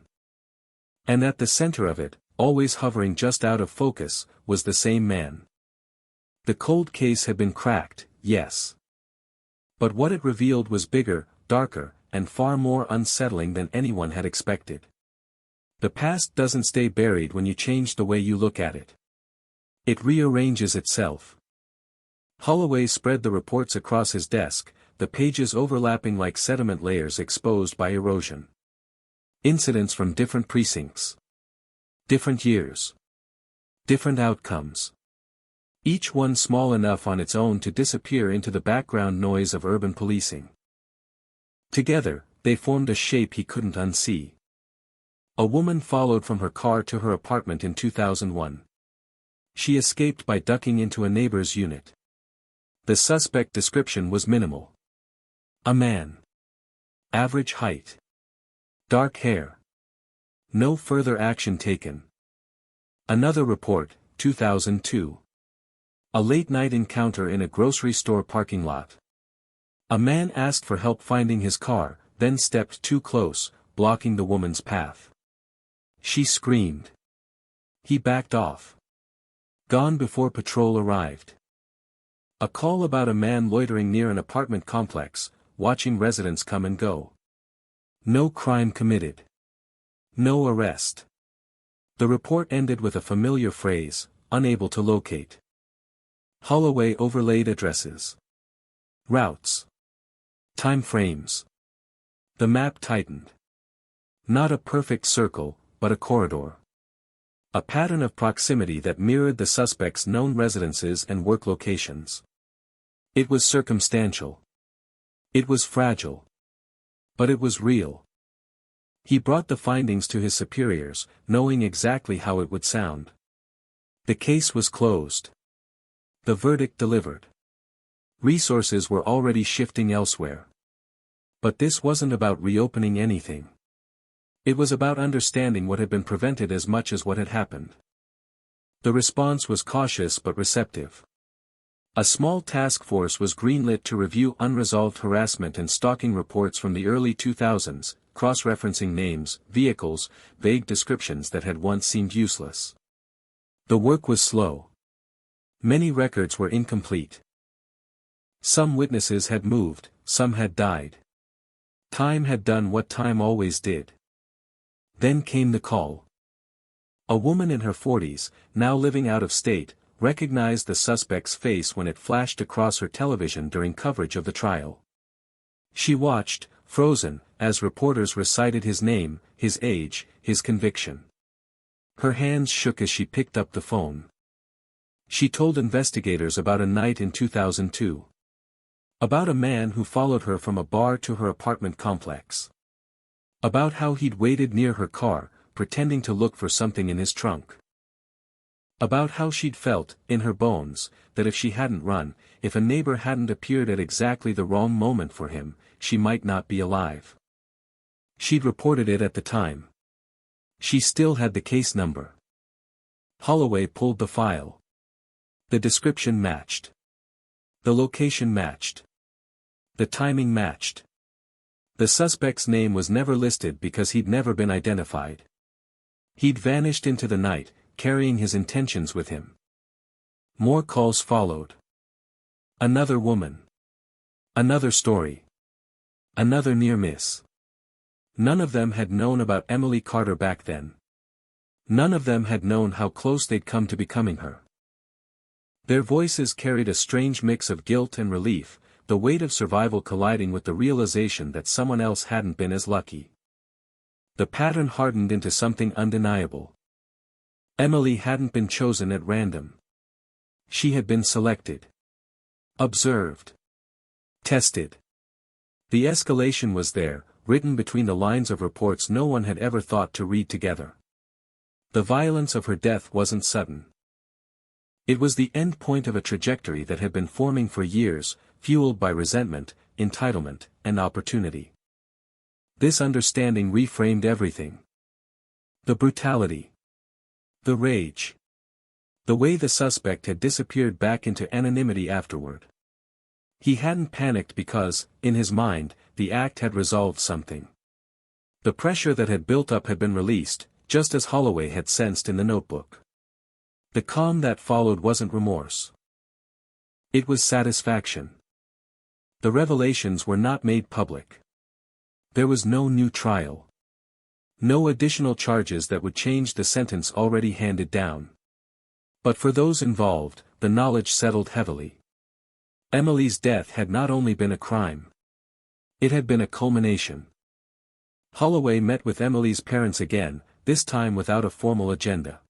Speaker 17: And at the center of it, always hovering just out of focus, was the same man. The cold case had been cracked, yes. But what it revealed was bigger, darker, and far more unsettling than anyone had expected. The past doesn't stay buried when you change the way you look at it. It rearranges itself. Holloway spread the reports across his desk, the pages overlapping like sediment layers exposed by erosion. Incidents from different precincts. Different years. Different outcomes. Each one small enough on its own to disappear into the background noise of urban policing. Together, they formed a shape he couldn't unsee. A woman followed from her car to her apartment in 2001. She escaped by ducking into a neighbor's unit. The suspect description was minimal. A man. Average height. Dark hair. No further action taken. Another report, 2002. A late-night encounter in a grocery store parking lot. A man asked for help finding his car, then stepped too close, blocking the woman's path. She screamed. He backed off. Gone before patrol arrived. A call about a man loitering near an apartment complex, watching residents come and go. No crime committed. No arrest. The report ended with a familiar phrase, unable to locate. Holloway overlaid addresses. Routes. Time frames. The map tightened. Not a perfect circle, but a corridor. A pattern of proximity that mirrored the suspect's known residences and work locations. It was circumstantial. It was fragile. But it was real. He brought the findings to his superiors, knowing exactly how it would sound. The case was closed. The verdict delivered. Resources were already shifting elsewhere. But this wasn't about reopening anything. It was about understanding what had been prevented as much as what had happened. The response was cautious but receptive. A small task force was greenlit to review unresolved harassment and stalking reports from the early 2000s, cross-referencing names, vehicles, vague descriptions that had once seemed useless. The work was slow. Many records were incomplete. Some witnesses had moved, some had died. Time had done what time always did. Then came the call. A woman in her 40s, now living out of state, recognized the suspect's face when it flashed across her television during coverage of the trial. She watched, frozen, as reporters recited his name, his age, his conviction. Her hands shook as she picked up the phone. She told investigators about a night in 2002. About a man who followed her from a bar to her apartment complex. About how he'd waited near her car, pretending to look for something in his trunk. About how she'd felt, in her bones, that if she hadn't run, if a neighbor hadn't appeared at exactly the wrong moment for him, she might not be alive. She'd reported it at the time. She still had the case number. Holloway pulled the file. The description matched. The location matched. The timing matched. The suspect's name was never listed because he'd never been identified. He'd vanished into the night, carrying his intentions with him. More calls followed. Another woman. Another story. Another near miss. None of them had known about Emily Carter back then. None of them had known how close they'd come to becoming her. Their voices carried a strange mix of guilt and relief, the weight of survival colliding with the realization that someone else hadn't been as lucky. The pattern hardened into something undeniable. Emily hadn't been chosen at random. She had been selected. Observed. Tested. The escalation was there, written between the lines of reports no one had ever thought to read together. The violence of her death wasn't sudden. It was the end point of a trajectory that had been forming for years, fueled by resentment, entitlement, and opportunity. This understanding reframed everything. The brutality. The rage. The way the suspect had disappeared back into anonymity afterward. He hadn't panicked because, in his mind, the act had resolved something. The pressure that had built up had been released, just as Holloway had sensed in the notebook. The calm that followed wasn't remorse. It was satisfaction. The revelations were not made public. There was no new trial. No additional charges that would change the sentence already handed down. But for those involved, the knowledge settled heavily. Emily's death had not only been a crime. It had been a culmination. Holloway met with Emily's parents again, this time without a formal agenda.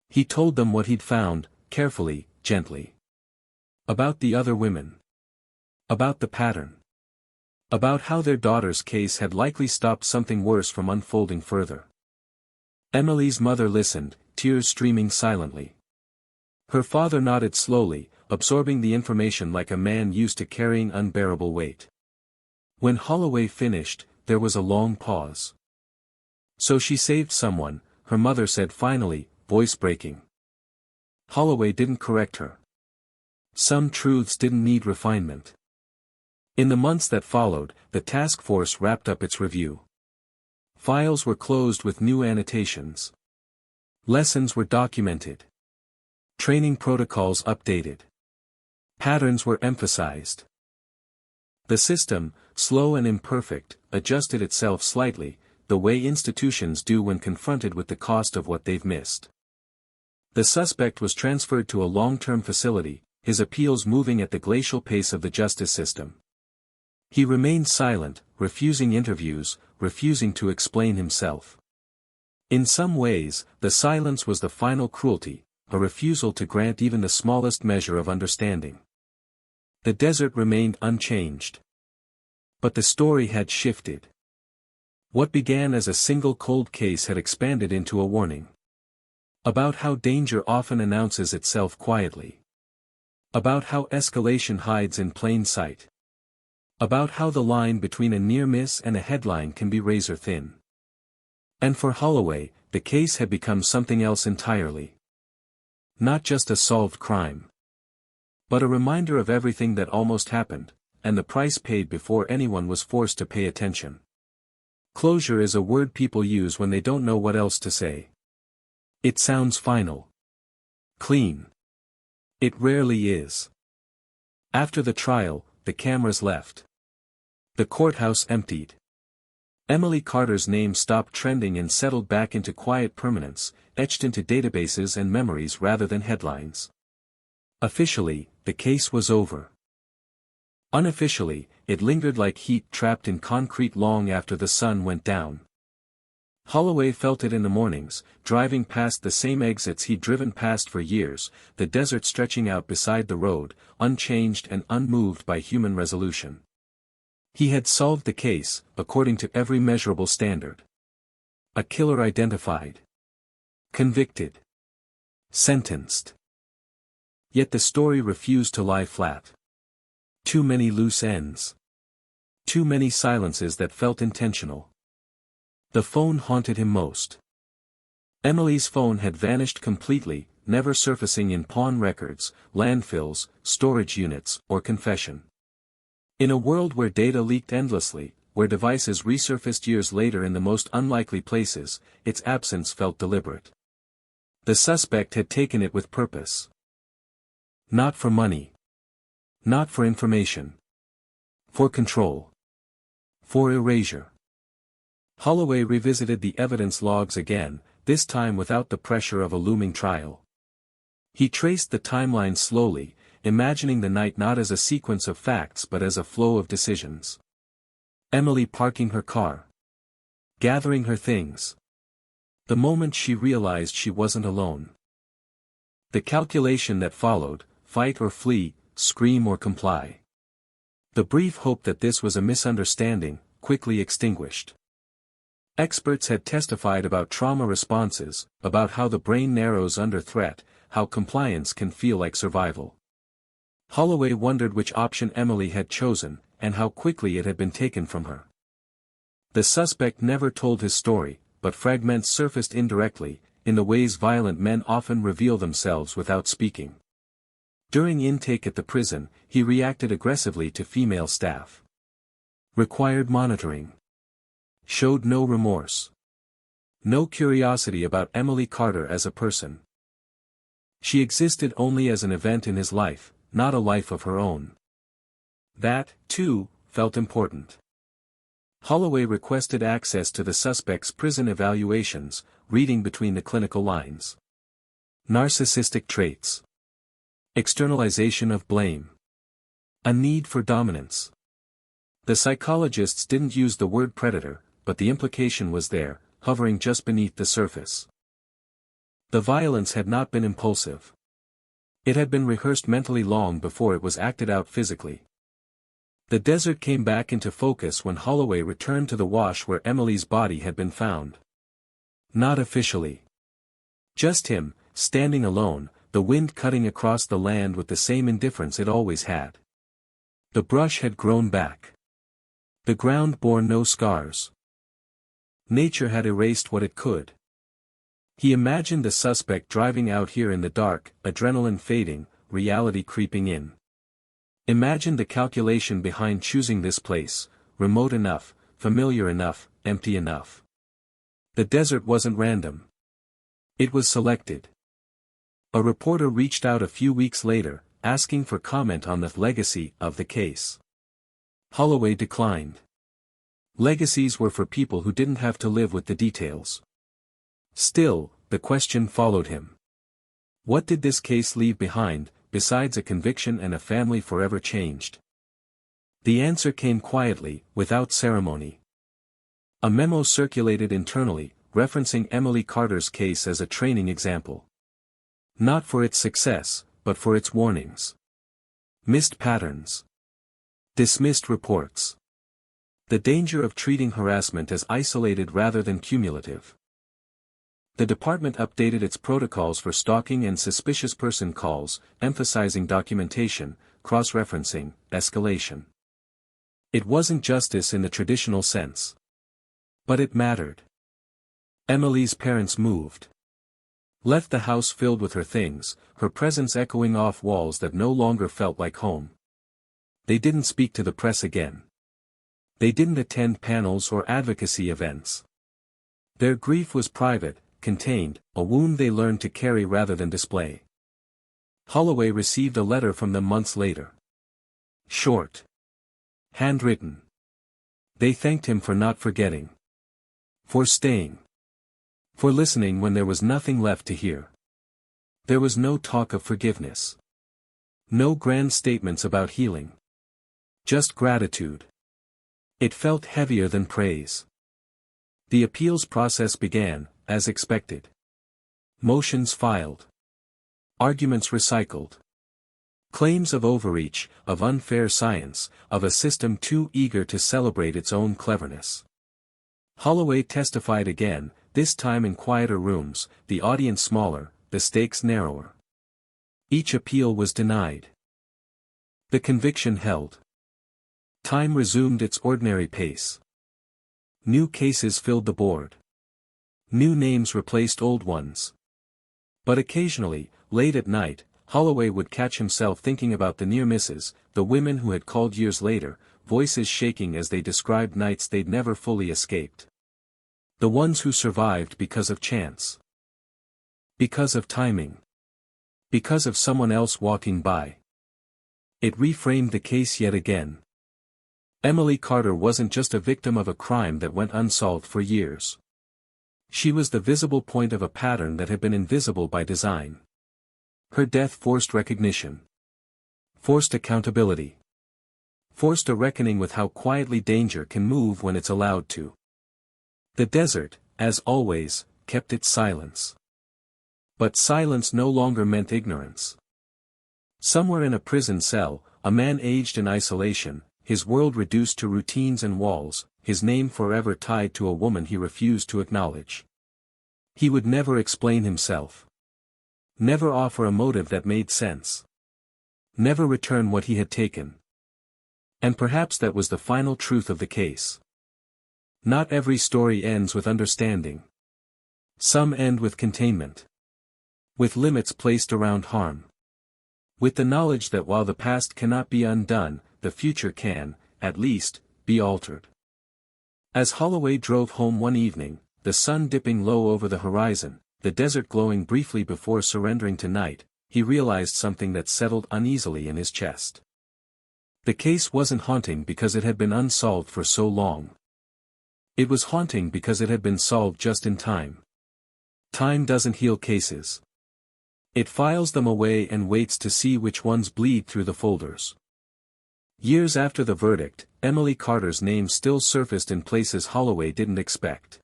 Speaker 17: He told them what he'd found, carefully, gently. About the other women. About the pattern. About how their daughter's case had likely stopped something worse from unfolding further. Emily's mother listened, tears streaming silently. Her father nodded slowly, absorbing the information like a man used to carrying unbearable weight. When Holloway finished, there was a long pause. So she saved someone, her mother said finally, voice breaking. Holloway didn't correct her. Some truths didn't need refinement. In the months that followed, the task force wrapped up its review. Files were closed with new annotations. Lessons were documented. Training protocols updated. Patterns were emphasized. The system, slow and imperfect, adjusted itself slightly, the way institutions do when confronted with the cost of what they've missed. The suspect was transferred to a long-term facility, his appeals moving at the glacial pace of the justice system. He remained silent, refusing interviews, refusing to explain himself. In some ways, the silence was the final cruelty, a refusal to grant even the smallest measure of understanding. The desert remained unchanged. But the story had shifted. What began as a single cold case had expanded into a warning. About how danger often announces itself quietly. About how escalation hides in plain sight. About how the line between a near miss and a headline can be razor thin. And for Holloway, the case had become something else entirely. Not just a solved crime. But a reminder of everything that almost happened, and the price paid before anyone was forced to pay attention. Closure is a word people use when they don't know what else to say. It sounds final. Clean. It rarely is. After the trial, the cameras left. The courthouse emptied. Emily Carter's name stopped trending and settled back into quiet permanence, etched into databases and memories rather than headlines. Officially, the case was over. Unofficially, it lingered like heat trapped in concrete long after the sun went down. Holloway felt it in the mornings, driving past the same exits he'd driven past for years, the desert stretching out beside the road, unchanged and unmoved by human resolution. He had solved the case, according to every measurable standard. A killer identified. Convicted. Sentenced. Yet the story refused to lie flat. Too many loose ends. Too many silences that felt intentional. The phone haunted him most. Emily's phone had vanished completely, never surfacing in pawn records, landfills, storage units, or confession. In a world where data leaked endlessly, where devices resurfaced years later in the most unlikely places, its absence felt deliberate. The suspect had taken it with purpose. Not for money. Not for information. For control. For erasure. Holloway revisited the evidence logs again, this time without the pressure of a looming trial. He traced the timeline slowly, imagining the night not as a sequence of facts but as a flow of decisions. Emily parking her car. Gathering her things. The moment she realized she wasn't alone. The calculation that followed, fight or flee, scream or comply. The brief hope that this was a misunderstanding, quickly extinguished. Experts had testified about trauma responses, about how the brain narrows under threat, how compliance can feel like survival. Holloway wondered which option Emily had chosen, and how quickly it had been taken from her. The suspect never told his story, but fragments surfaced indirectly, in the ways violent men often reveal themselves without speaking. During intake at the prison, he reacted aggressively to female staff. Required monitoring. Showed no remorse. No curiosity about Emily Carter as a person. She existed only as an event in his life, not a life of her own. That, too, felt important. Holloway requested access to the suspect's prison evaluations, reading between the clinical lines. Narcissistic traits. Externalization of blame. A need for dominance. The psychologists didn't use the word predator, but the implication was there, hovering just beneath the surface. The violence had not been impulsive. It had been rehearsed mentally long before it was acted out physically. The desert came back into focus when Holloway returned to the wash where Emily's body had been found. Not officially. Just him, standing alone, the wind cutting across the land with the same indifference it always had. The brush had grown back. The ground bore no scars. Nature had erased what it could. He imagined the suspect driving out here in the dark, adrenaline fading, reality creeping in. Imagine the calculation behind choosing this place, remote enough, familiar enough, empty enough. The desert wasn't random. It was selected. A reporter reached out a few weeks later, asking for comment on the legacy of the case. Holloway declined. Legacies were for people who didn't have to live with the details. Still, the question followed him. What did this case leave behind, besides a conviction and a family forever changed? The answer came quietly, without ceremony. A memo circulated internally, referencing Emily Carter's case as a training example. Not for its success, but for its warnings. Missed patterns. Dismissed reports. The danger of treating harassment as isolated rather than cumulative. The department updated its protocols for stalking and suspicious person calls, emphasizing documentation, cross-referencing, escalation. It wasn't justice in the traditional sense. But it mattered. Emily's parents moved. Left the house filled with her things, her presence echoing off walls that no longer felt like home. They didn't speak to the press again. They didn't attend panels or advocacy events. Their grief was private, contained, a wound they learned to carry rather than display. Holloway received a letter from them months later. Short. Handwritten. They thanked him for not forgetting. For staying. For listening when there was nothing left to hear. There was no talk of forgiveness. No grand statements about healing. Just gratitude. It felt heavier than praise. The appeals process began, as expected. Motions filed. Arguments recycled. Claims of overreach, of unfair science, of a system too eager to celebrate its own cleverness. Holloway testified again, this time in quieter rooms, the audience smaller, the stakes narrower. Each appeal was denied. The conviction held. Time resumed its ordinary pace. New cases filled the board. New names replaced old ones. But occasionally, late at night, Holloway would catch himself thinking about the near misses, the women who had called years later, voices shaking as they described nights they'd never fully escaped. The ones who survived because of chance. Because of timing. Because of someone else walking by. It reframed the case yet again. Emily Carter wasn't just a victim of a crime that went unsolved for years. She was the visible point of a pattern that had been invisible by design. Her death forced recognition. Forced accountability. Forced a reckoning with how quietly danger can move when it's allowed to. The desert, as always, kept its silence. But silence no longer meant ignorance. Somewhere in a prison cell, a man aged in isolation, his world reduced to routines and walls, his name forever tied to a woman he refused to acknowledge. He would never explain himself. Never offer a motive that made sense. Never return what he had taken. And perhaps that was the final truth of the case. Not every story ends with understanding. Some end with containment. With limits placed around harm. With the knowledge that while the past cannot be undone, the future can, at least, be altered. As Holloway drove home one evening, the sun dipping low over the horizon, the desert glowing briefly before surrendering to night, he realized something that settled uneasily in his chest. The case wasn't haunting because it had been unsolved for so long. It was haunting because it had been solved just in time. Time doesn't heal cases. It files them away and waits to see which ones bleed through the folders. Years after the verdict, Emily Carter's name still surfaced in places Holloway didn't expect.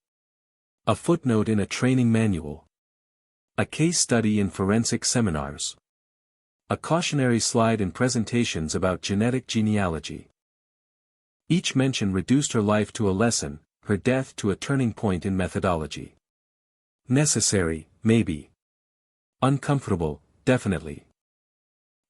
Speaker 17: A footnote in a training manual. A case study in forensic seminars. A cautionary slide in presentations about genetic genealogy. Each mention reduced her life to a lesson, her death to a turning point in methodology. Necessary, maybe. Uncomfortable, definitely.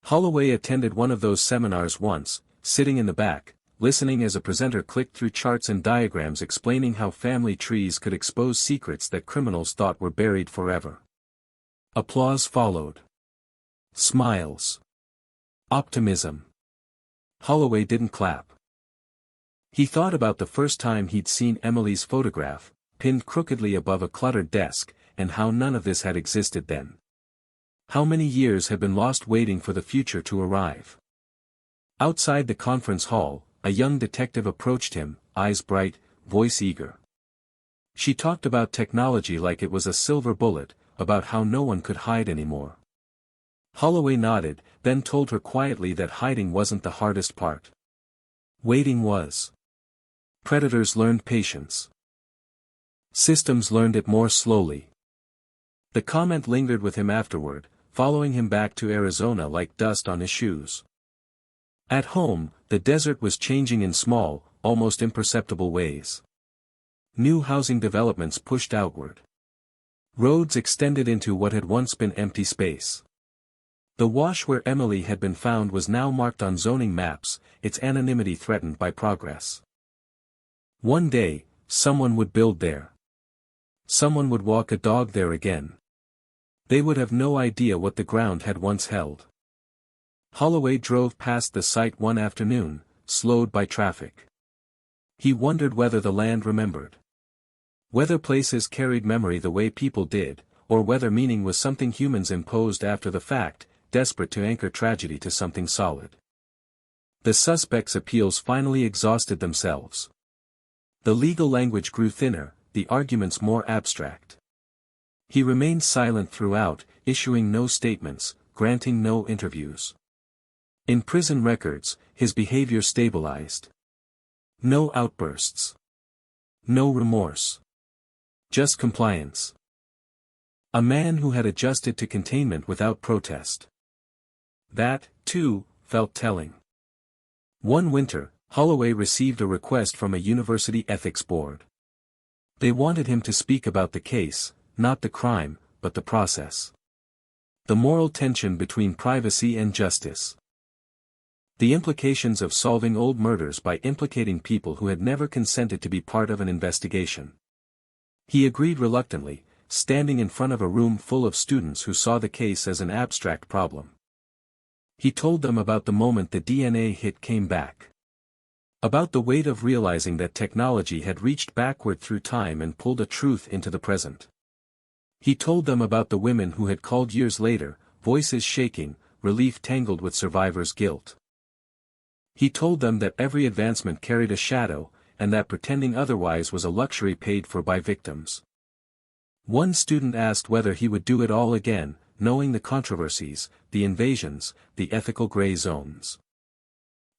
Speaker 17: Holloway attended one of those seminars once, sitting in the back, listening as a presenter clicked through charts and diagrams explaining how family trees could expose secrets that criminals thought were buried forever. Applause followed. Smiles. Optimism. Holloway didn't clap. He thought about the first time he'd seen Emily's photograph, pinned crookedly above a cluttered desk, and how none of this had existed then. How many years had been lost waiting for the future to arrive? Outside the conference hall, a young detective approached him, eyes bright, voice eager. She talked about technology like it was a silver bullet, about how no one could hide anymore. Holloway nodded, then told her quietly that hiding wasn't the hardest part. Waiting was. Predators learned patience. Systems learned it more slowly. The comment lingered with him afterward, following him back to Arizona like dust on his shoes. At home, the desert was changing in small, almost imperceptible ways. New housing developments pushed outward. Roads extended into what had once been empty space. The wash where Emily had been found was now marked on zoning maps, its anonymity threatened by progress. One day, someone would build there. Someone would walk a dog there again. They would have no idea what the ground had once held. Holloway drove past the site one afternoon, slowed by traffic. He wondered whether the land remembered. Whether places carried memory the way people did, or whether meaning was something humans imposed after the fact, desperate to anchor tragedy to something solid. The suspect's appeals finally exhausted themselves. The legal language grew thinner, the arguments more abstract. He remained silent throughout, issuing no statements, granting no interviews. In prison records, his behavior stabilized. No outbursts. No remorse. Just compliance. A man who had adjusted to containment without protest. That, too, felt telling. One winter, Holloway received a request from a university ethics board. They wanted him to speak about the case, not the crime, but the process. The moral tension between privacy and justice. The implications of solving old murders by implicating people who had never consented to be part of an investigation. He agreed reluctantly, standing in front of a room full of students who saw the case as an abstract problem. He told them about the moment the DNA hit came back. About the weight of realizing that technology had reached backward through time and pulled a truth into the present. He told them about the women who had called years later, voices shaking, relief tangled with survivors' guilt. He told them that every advancement carried a shadow, and that pretending otherwise was a luxury paid for by victims. One student asked whether he would do it all again, knowing the controversies, the invasions, the ethical gray zones.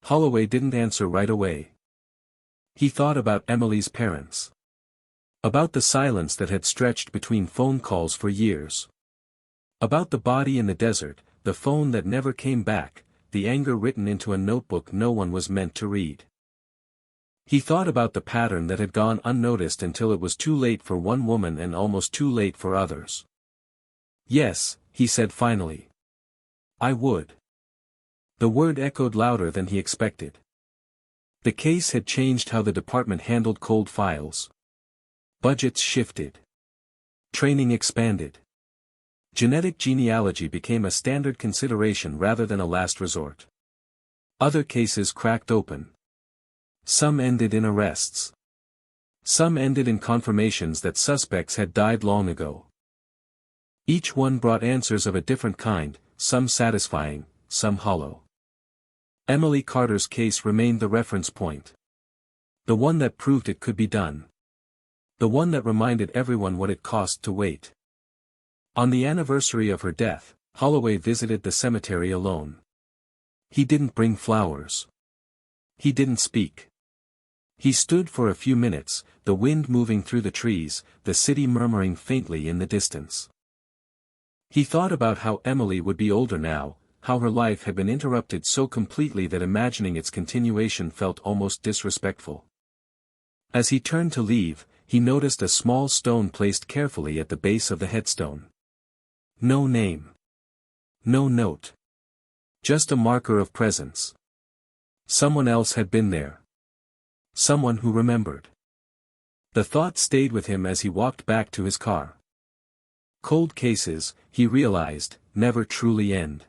Speaker 17: Holloway didn't answer right away. He thought about Emily's parents. About the silence that had stretched between phone calls for years. About the body in the desert, the phone that never came back, the anger written into a notebook no one was meant to read. He thought about the pattern that had gone unnoticed until it was too late for one woman and almost too late for others. Yes, he said finally. I would. The word echoed louder than he expected. The case had changed how the department handled cold files. Budgets shifted. Training expanded. Genetic genealogy became a standard consideration rather than a last resort. Other cases cracked open. Some ended in arrests. Some ended in confirmations that suspects had died long ago. Each one brought answers of a different kind, some satisfying, some hollow. Emily Carter's case remained the reference point. The one that proved it could be done. The one that reminded everyone what it cost to wait. On the anniversary of her death, Holloway visited the cemetery alone. He didn't bring flowers. He didn't speak. He stood for a few minutes, the wind moving through the trees, the city murmuring faintly in the distance. He thought about how Emily would be older now, how her life had been interrupted so completely that imagining its continuation felt almost disrespectful. As he turned to leave, he noticed a small stone placed carefully at the base of the headstone. No name. No note. Just a marker of presence. Someone else had been there. Someone who remembered. The thought stayed with him as he walked back to his car. Cold cases, he realized, never truly end.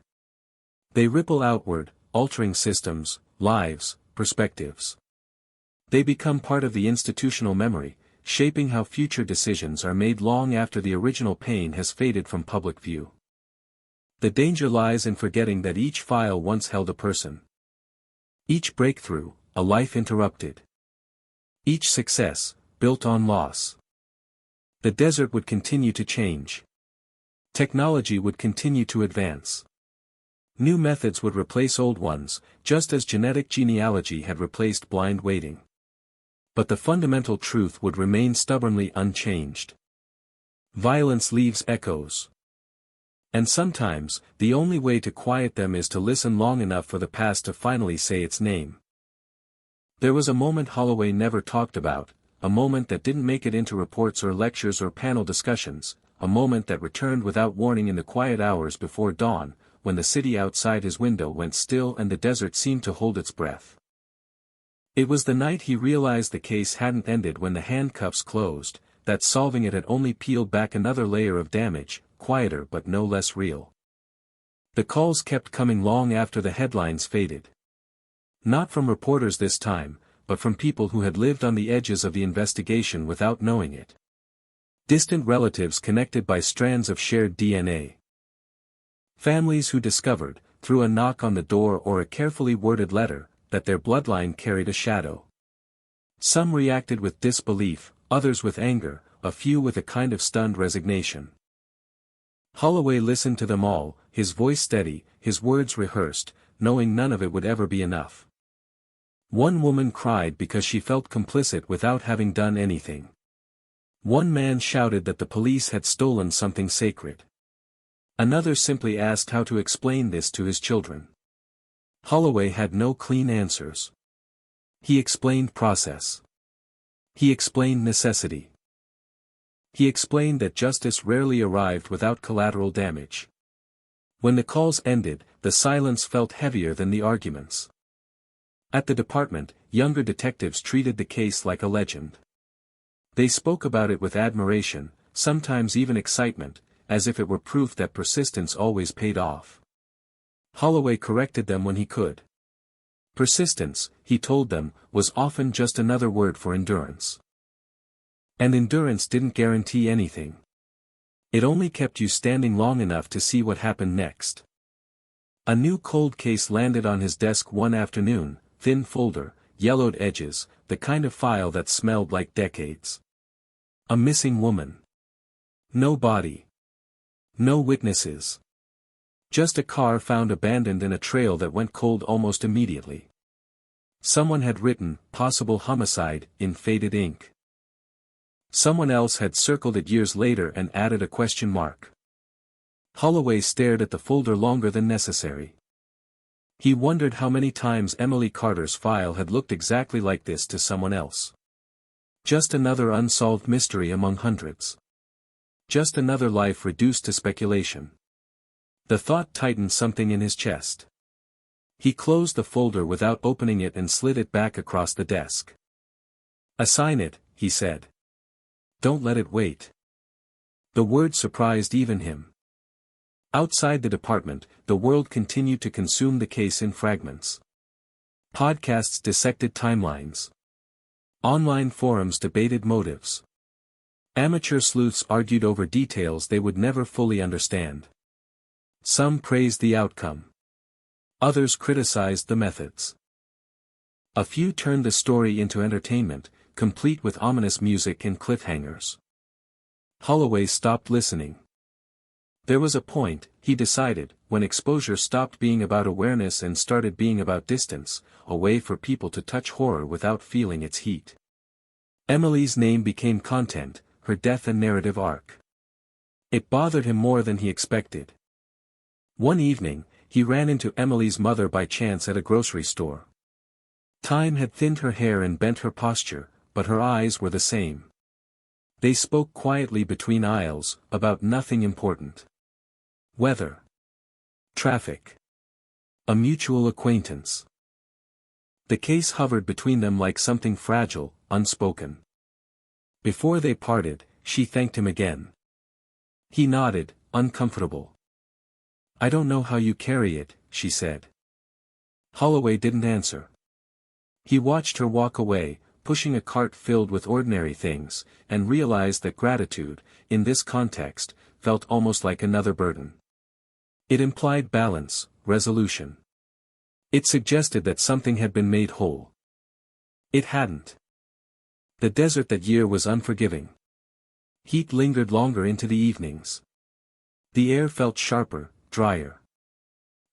Speaker 17: They ripple outward, altering systems, lives, perspectives. They become part of the institutional memory, shaping how future decisions are made long after the original pain has faded from public view. The danger lies in forgetting that each file once held a person. Each breakthrough, a life interrupted. Each success, built on loss. The desert would continue to change. Technology would continue to advance. New methods would replace old ones, just as genetic genealogy had replaced blind waiting. But the fundamental truth would remain stubbornly unchanged. Violence leaves echoes. And sometimes, the only way to quiet them is to listen long enough for the past to finally say its name. There was a moment Holloway never talked about, a moment that didn't make it into reports or lectures or panel discussions, a moment that returned without warning in the quiet hours before dawn, when the city outside his window went still and the desert seemed to hold its breath. It was the night he realized the case hadn't ended when the handcuffs closed, that solving it had only peeled back another layer of damage, quieter but no less real. The calls kept coming long after the headlines faded. Not from reporters this time, but from people who had lived on the edges of the investigation without knowing it. Distant relatives connected by strands of shared DNA. Families who discovered, through a knock on the door or a carefully worded letter, that their bloodline carried a shadow. Some reacted with disbelief, others with anger, a few with a kind of stunned resignation. Holloway listened to them all, his voice steady, his words rehearsed, knowing none of it would ever be enough. One woman cried because she felt complicit without having done anything. One man shouted that the police had stolen something sacred. Another simply asked how to explain this to his children. Holloway had no clean answers. He explained process. He explained necessity. He explained that justice rarely arrived without collateral damage. When the calls ended, the silence felt heavier than the arguments. At the department, younger detectives treated the case like a legend. They spoke about it with admiration, sometimes even excitement, as if it were proof that persistence always paid off. Holloway corrected them when he could. Persistence, he told them, was often just another word for endurance. And endurance didn't guarantee anything. It only kept you standing long enough to see what happened next. A new cold case landed on his desk one afternoon, thin folder, yellowed edges, the kind of file that smelled like decades. A missing woman. No body. No witnesses. Just a car found abandoned in a trail that went cold almost immediately. Someone had written, possible homicide, in faded ink. Someone else had circled it years later and added a question mark. Holloway stared at the folder longer than necessary. He wondered how many times Emily Carter's file had looked exactly like this to someone else. Just another unsolved mystery among hundreds. Just another life reduced to speculation. The thought tightened something in his chest. He closed the folder without opening it and slid it back across the desk. "Assign it," he said. "Don't let it wait." The word surprised even him. Outside the department, the world continued to consume the case in fragments. Podcasts dissected timelines. Online forums debated motives. Amateur sleuths argued over details they would never fully understand. Some praised the outcome. Others criticized the methods. A few turned the story into entertainment, complete with ominous music and cliffhangers. Holloway stopped listening. There was a point, he decided, when exposure stopped being about awareness and started being about distance, a way for people to touch horror without feeling its heat. Emily's name became content, her death a narrative arc. It bothered him more than he expected. One evening, he ran into Emily's mother by chance at a grocery store. Time had thinned her hair and bent her posture, but her eyes were the same. They spoke quietly between aisles, about nothing important. Weather. Traffic. A mutual acquaintance. The case hovered between them like something fragile, unspoken. Before they parted, she thanked him again. He nodded, uncomfortable. "I don't know how you carry it," she said. Holloway didn't answer. He watched her walk away, pushing a cart filled with ordinary things, and realized that gratitude, in this context, felt almost like another burden. It implied balance, resolution. It suggested that something had been made whole. It hadn't. The desert that year was unforgiving. Heat lingered longer into the evenings. The air felt sharper, drier.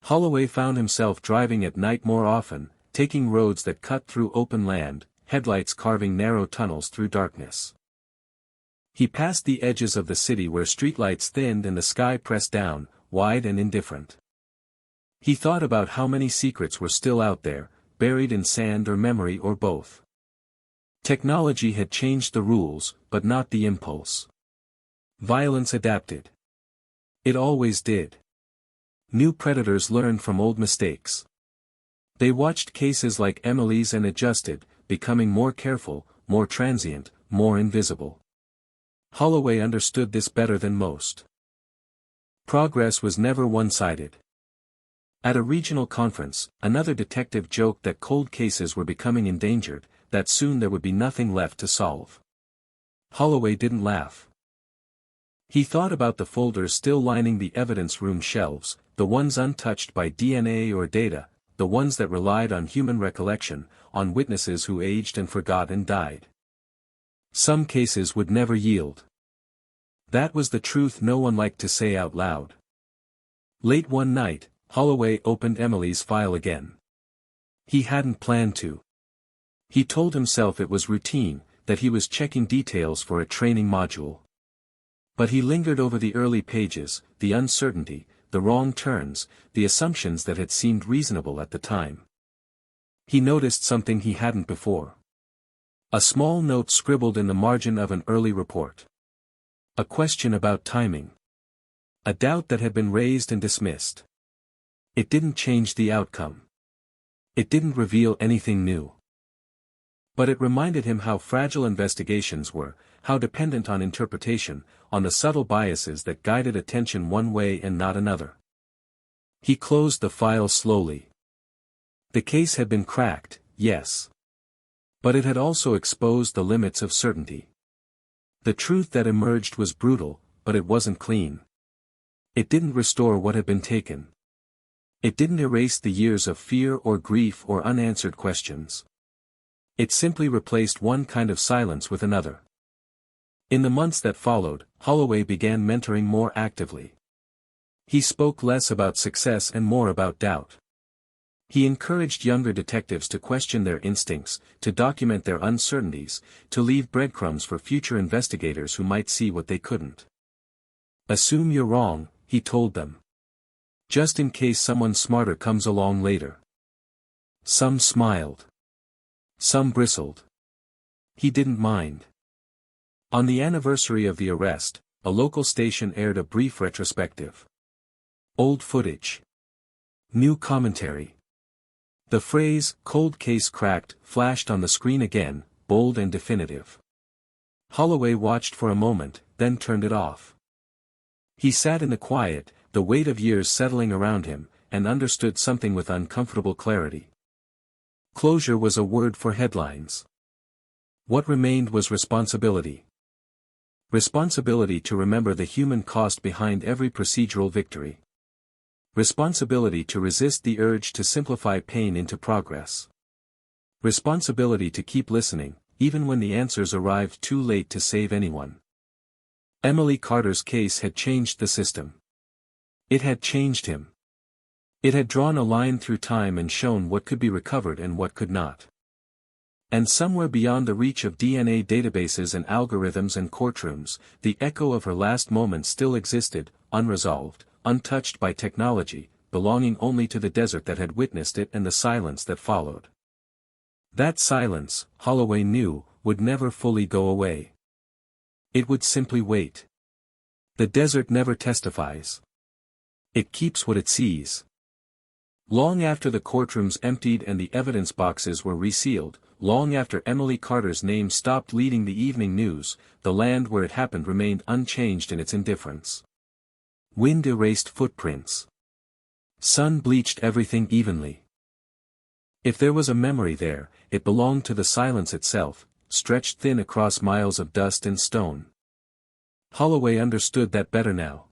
Speaker 17: Holloway found himself driving at night more often, taking roads that cut through open land, headlights carving narrow tunnels through darkness. He passed the edges of the city where streetlights thinned and the sky pressed down, wide and indifferent. He thought about how many secrets were still out there, buried in sand or memory or both. Technology had changed the rules, but not the impulse. Violence adapted. It always did. New predators learned from old mistakes. They watched cases like Emily's and adjusted, becoming more careful, more transient, more invisible. Holloway understood this better than most. Progress was never one-sided. At a regional conference, another detective joked that cold cases were becoming endangered, that soon there would be nothing left to solve. Holloway didn't laugh. He thought about the folders still lining the evidence room shelves, the ones untouched by DNA or data, the ones that relied on human recollection, on witnesses who aged and forgot and died. Some cases would never yield. That was the truth no one liked to say out loud. Late one night, Holloway opened Emily's file again. He hadn't planned to. He told himself it was routine, that he was checking details for a training module. But he lingered over the early pages, the uncertainty, the wrong turns, the assumptions that had seemed reasonable at the time. He noticed something he hadn't before. A small note scribbled in the margin of an early report. A question about timing. A doubt that had been raised and dismissed. It didn't change the outcome. It didn't reveal anything new. But it reminded him how fragile investigations were, how dependent on interpretation, on the subtle biases that guided attention one way and not another. He closed the file slowly. The case had been cracked, yes. But it had also exposed the limits of certainty. The truth that emerged was brutal, but it wasn't clean. It didn't restore what had been taken. It didn't erase the years of fear or grief or unanswered questions. It simply replaced one kind of silence with another. In the months that followed, Holloway began mentoring more actively. He spoke less about success and more about doubt. He encouraged younger detectives to question their instincts, to document their uncertainties, to leave breadcrumbs for future investigators who might see what they couldn't. Assume you're wrong, he told them. Just in case someone smarter comes along later. Some smiled. Some bristled. He didn't mind. On the anniversary of the arrest, a local station aired a brief retrospective. Old footage. New commentary. The phrase, "cold case cracked," flashed on the screen again, bold and definitive. Holloway watched for a moment, then turned it off. He sat in the quiet, the weight of years settling around him, and understood something with uncomfortable clarity. Closure was a word for headlines. What remained was responsibility. Responsibility to remember the human cost behind every procedural victory. Responsibility to resist the urge to simplify pain into progress. Responsibility to keep listening, even when the answers arrived too late to save anyone. Emily Carter's case had changed the system. It had changed him. It had drawn a line through time and shown what could be recovered and what could not. And somewhere beyond the reach of DNA databases and algorithms and courtrooms, the echo of her last moments still existed, unresolved, untouched by technology, belonging only to the desert that had witnessed it and the silence that followed. That silence, Holloway knew, would never fully go away. It would simply wait. The desert never testifies. It keeps what it sees. Long after the courtrooms emptied and the evidence boxes were resealed, long after Emily Carter's name stopped leading the evening news, the land where it happened remained unchanged in its indifference. Wind erased footprints. Sun bleached everything evenly. If there was a memory there, it belonged to the silence itself, stretched thin across miles of dust and stone. Holloway understood that better now.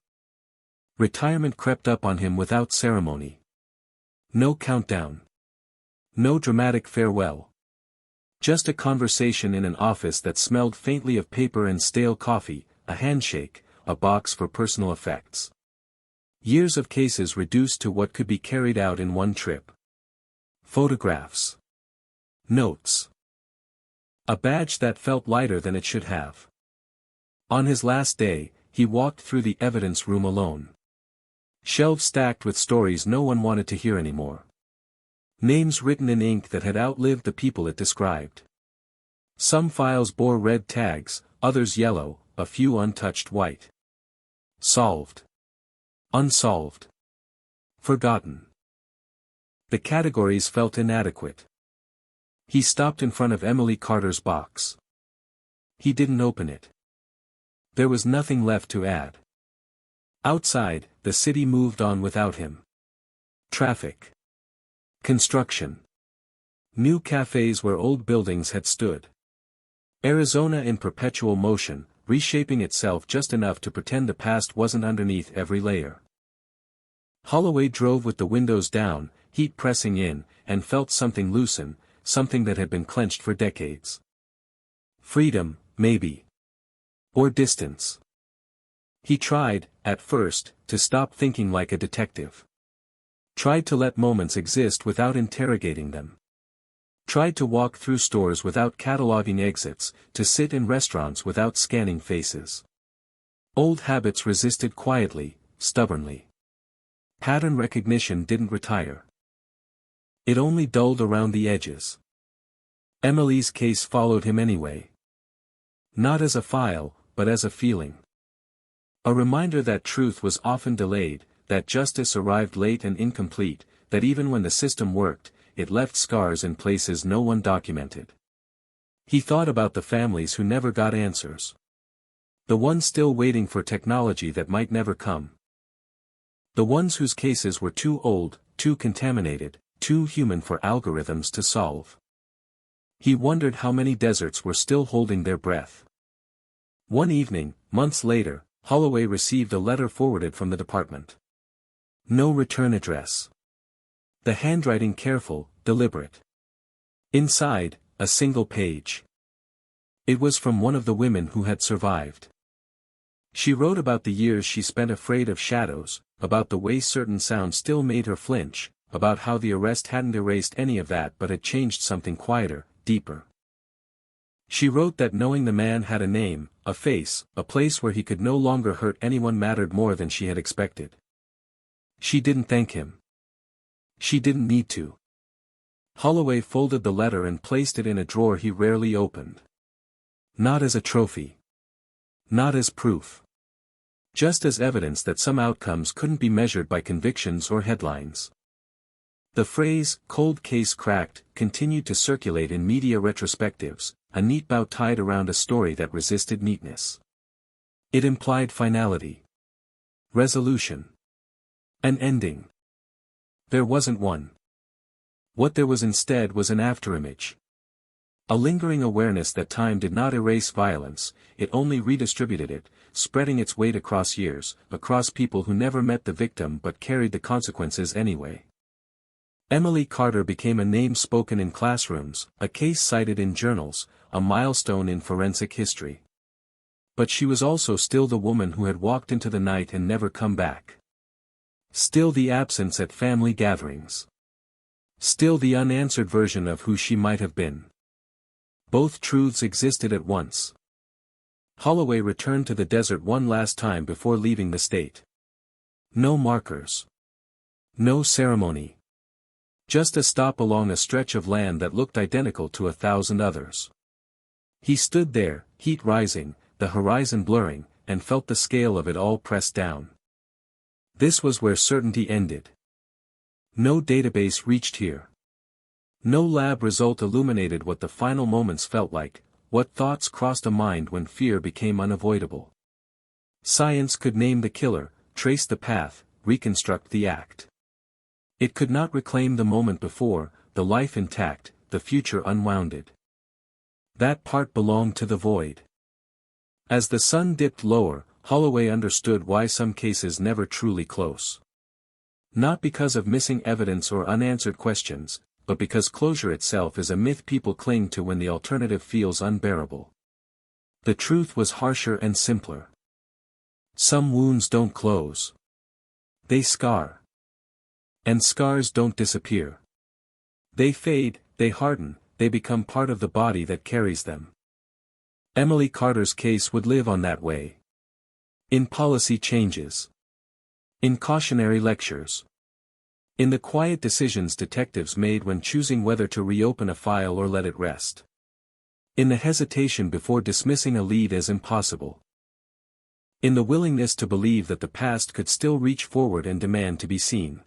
Speaker 17: Retirement crept up on him without ceremony. No countdown. No dramatic farewell. Just a conversation in an office that smelled faintly of paper and stale coffee, a handshake, a box for personal effects. Years of cases reduced to what could be carried out in one trip. Photographs. Notes. A badge that felt lighter than it should have. On his last day, he walked through the evidence room alone. Shelves stacked with stories no one wanted to hear anymore. Names written in ink that had outlived the people it described. Some files bore red tags, others yellow, a few untouched white. Solved. Unsolved. Forgotten. The categories felt inadequate. He stopped in front of Emily Carter's box. He didn't open it. There was nothing left to add. Outside, the city moved on without him. Traffic. Construction. New cafes where old buildings had stood. Arizona in perpetual motion, reshaping itself just enough to pretend the past wasn't underneath every layer. Holloway drove with the windows down, heat pressing in, and felt something loosen, something that had been clenched for decades. Freedom, maybe. Or distance. He tried, at first, to stop thinking like a detective. Tried to let moments exist without interrogating them. Tried to walk through stores without cataloging exits, to sit in restaurants without scanning faces. Old habits resisted quietly, stubbornly. Pattern recognition didn't retire. It only dulled around the edges. Emily's case followed him anyway. Not as a file, but as a feeling. A reminder that truth was often delayed, that justice arrived late and incomplete, that even when the system worked, it left scars in places no one documented. He thought about the families who never got answers. The ones still waiting for technology that might never come. The ones whose cases were too old, too contaminated, too human for algorithms to solve. He wondered how many deserts were still holding their breath. One evening, months later, Holloway received a letter forwarded from the department. No return address. The handwriting careful, deliberate. Inside, a single page. It was from one of the women who had survived. She wrote about the years she spent afraid of shadows, about the way certain sounds still made her flinch, about how the arrest hadn't erased any of that but had changed something quieter, deeper. She wrote that knowing the man had a name, a face, a place where he could no longer hurt anyone mattered more than she had expected. She didn't thank him. She didn't need to. Holloway folded the letter and placed it in a drawer he rarely opened. Not as a trophy. Not as proof. Just as evidence that some outcomes couldn't be measured by convictions or headlines. The phrase, "cold case cracked," continued to circulate in media retrospectives, a neat bow tied around a story that resisted neatness. It implied finality. Resolution. An ending. There wasn't one. What there was instead was an afterimage. A lingering awareness that time did not erase violence, it only redistributed it, spreading its weight across years, across people who never met the victim but carried the consequences anyway. Emily Carter became a name spoken in classrooms, a case cited in journals, a milestone in forensic history. But she was also still the woman who had walked into the night and never come back. Still the absence at family gatherings. Still the unanswered version of who she might have been. Both truths existed at once. Holloway returned to the desert one last time before leaving the state. No markers. No ceremony. Just a stop along a stretch of land that looked identical to 1,000 others. He stood there, heat rising, the horizon blurring, and felt the scale of it all pressed down. This was where certainty ended. No database reached here. No lab result illuminated what the final moments felt like, what thoughts crossed a mind when fear became unavoidable. Science could name the killer, trace the path, reconstruct the act. It could not reclaim the moment before, the life intact, the future unwounded. That part belonged to the void. As the sun dipped lower, Holloway understood why some cases never truly close. Not because of missing evidence or unanswered questions, but because closure itself is a myth people cling to when the alternative feels unbearable. The truth was harsher and simpler. Some wounds don't close. They scar. And scars don't disappear. They fade, they harden, they become part of the body that carries them. Emily Carter's case would live on that way. In policy changes. In cautionary lectures. In the quiet decisions detectives made when choosing whether to reopen a file or let it rest. In the hesitation before dismissing a lead as impossible. In the willingness to believe that the past could still reach forward and demand to be seen.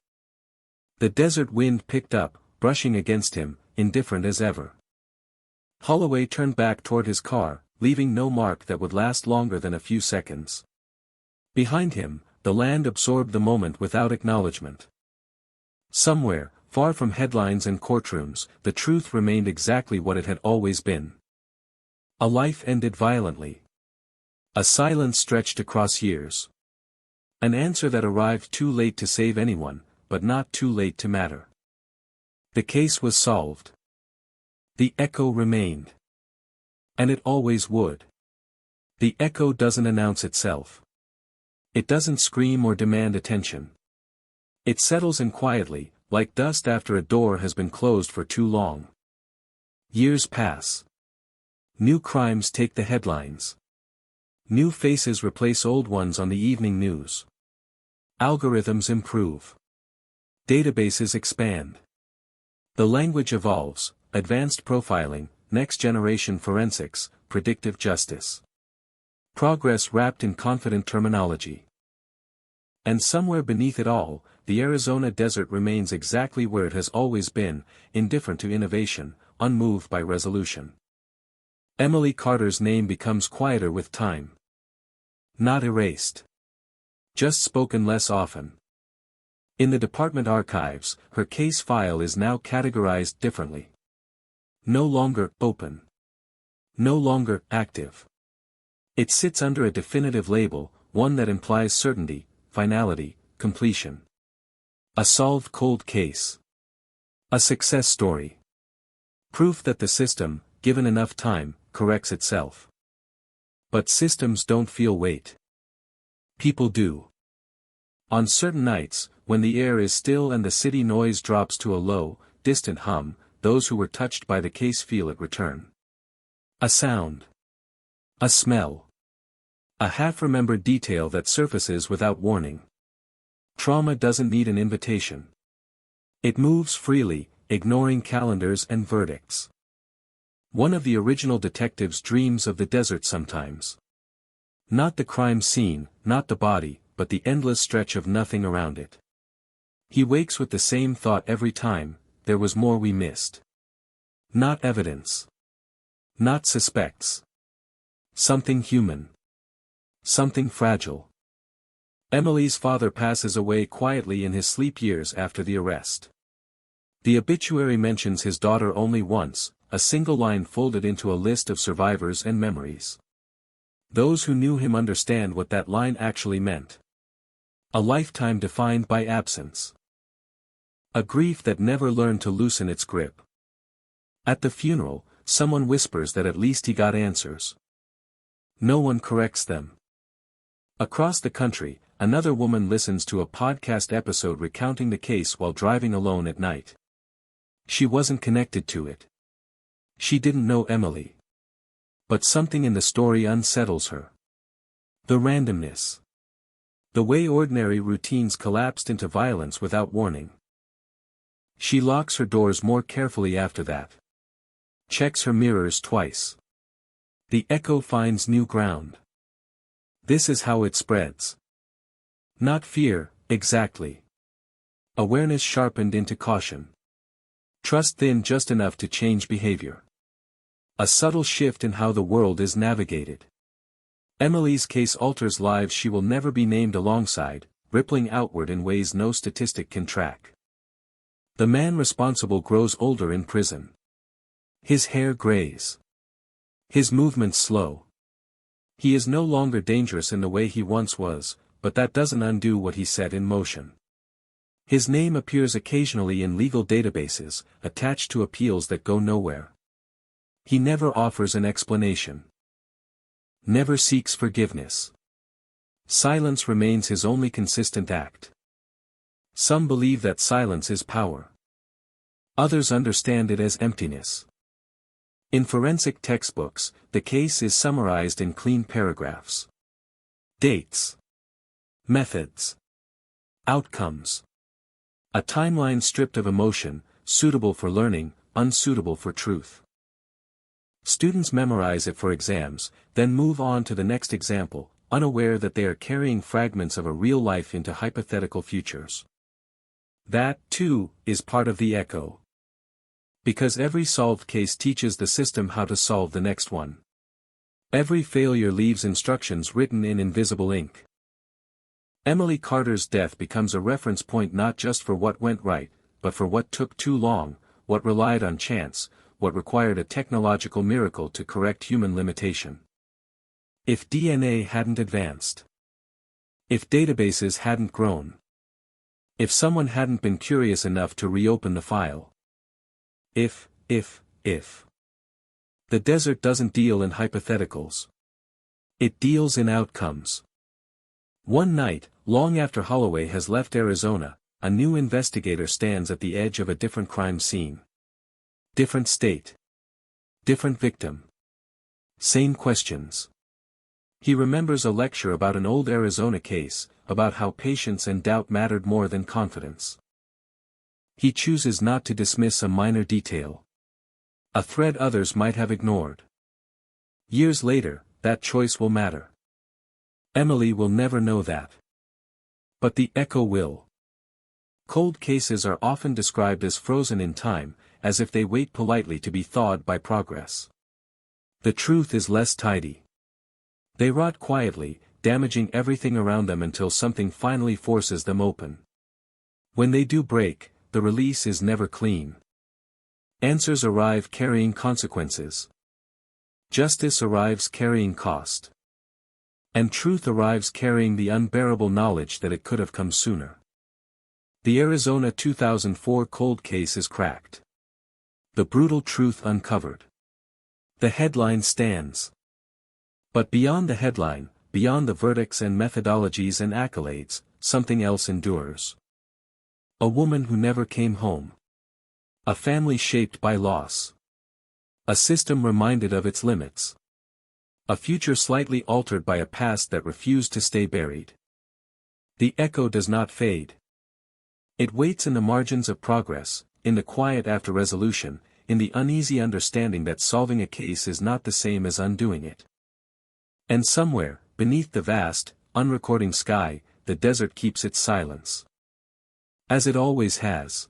Speaker 17: The desert wind picked up, brushing against him, indifferent as ever. Holloway turned back toward his car, leaving no mark that would last longer than a few seconds. Behind him, the land absorbed the moment without acknowledgement. Somewhere, far from headlines and courtrooms, the truth remained exactly what it had always been. A life ended violently. A silence stretched across years. An answer that arrived too late to save anyone, but not too late to matter. The case was solved. The echo remained. And it always would. The echo doesn't announce itself. It doesn't scream or demand attention. It settles in quietly, like dust after a door has been closed for too long. Years pass. New crimes take the headlines. New faces replace old ones on the evening news. Algorithms improve. Databases expand. The language evolves, advanced profiling, next-generation forensics, predictive justice. Progress wrapped in confident terminology. And somewhere beneath it all, the Arizona desert remains exactly where it has always been, indifferent to innovation, unmoved by resolution. Emily Carter's name becomes quieter with time. Not erased. Just spoken less often. In the department archives, her case file is now categorized differently. No longer open. No longer active. It sits under a definitive label, one that implies certainty, finality, completion. A solved cold case. A success story. Proof that the system, given enough time, corrects itself. But systems don't feel weight. People do. On certain nights, when the air is still and the city noise drops to a low, distant hum, those who were touched by the case feel it return. A sound. A smell. A half-remembered detail that surfaces without warning. Trauma doesn't need an invitation. It moves freely, ignoring calendars and verdicts. One of the original detectives dreams of the desert sometimes. Not the crime scene, not the body, but the endless stretch of nothing around it. He wakes with the same thought every time: there was more we missed. Not evidence. Not suspects. Something human. Something fragile. Emily's father passes away quietly in his sleep years after the arrest. The obituary mentions his daughter only once, a single line folded into a list of survivors and memories. Those who knew him understand what that line actually meant. A lifetime defined by absence. A grief that never learned to loosen its grip. At the funeral, someone whispers that at least he got answers. No one corrects them. Across the country, another woman listens to a podcast episode recounting the case while driving alone at night. She wasn't connected to it. She didn't know Emily. But something in the story unsettles her. The randomness. The way ordinary routines collapsed into violence without warning. She locks her doors more carefully after that. Checks her mirrors twice. The echo finds new ground. This is how it spreads. Not fear, exactly. Awareness sharpened into caution. Trust thin just enough to change behavior. A subtle shift in how the world is navigated. Emily's case alters lives she will never be named alongside, rippling outward in ways no statistic can track. The man responsible grows older in prison. His hair grays. His movements slow. He is no longer dangerous in the way he once was, but that doesn't undo what he set in motion. His name appears occasionally in legal databases, attached to appeals that go nowhere. He never offers an explanation. Never seeks forgiveness. Silence remains his only consistent act. Some believe that silence is power. Others understand it as emptiness. In forensic textbooks, the case is summarized in clean paragraphs. Dates. Methods. Outcomes. A timeline stripped of emotion, suitable for learning, unsuitable for truth. Students memorize it for exams, then move on to the next example, unaware that they are carrying fragments of a real life into hypothetical futures. That, too, is part of the echo. Because every solved case teaches the system how to solve the next one. Every failure leaves instructions written in invisible ink. Emily Carter's death becomes a reference point not just for what went right, but for what took too long, what relied on chance, what required a technological miracle to correct human limitation. If DNA hadn't advanced. If databases hadn't grown. If someone hadn't been curious enough to reopen the file. If. The desert doesn't deal in hypotheticals. It deals in outcomes. One night, long after Holloway has left Arizona, a new investigator stands at the edge of a different crime scene. Different state. Different victim. Same questions. He remembers a lecture about an old Arizona case, about how patience and doubt mattered more than confidence. He chooses not to dismiss a minor detail. A thread others might have ignored. Years later, that choice will matter. Emily will never know that. But the echo will. Cold cases are often described as frozen in time, as if they wait politely to be thawed by progress. The truth is less tidy. They rot quietly, damaging everything around them until something finally forces them open. When they do break, the release is never clean. Answers arrive carrying consequences. Justice arrives carrying cost. And truth arrives carrying the unbearable knowledge that it could have come sooner. The Arizona 2004 cold case is cracked. The brutal truth uncovered. The headline stands. But beyond the headline, beyond the verdicts and methodologies and accolades, something else endures. A woman who never came home. A family shaped by loss. A system reminded of its limits. A future slightly altered by a past that refused to stay buried. The echo does not fade. It waits in the margins of progress, in the quiet after resolution, in the uneasy understanding that solving a case is not the same as undoing it. And somewhere, beneath the vast, unrecording sky, the desert keeps its silence. As it always has.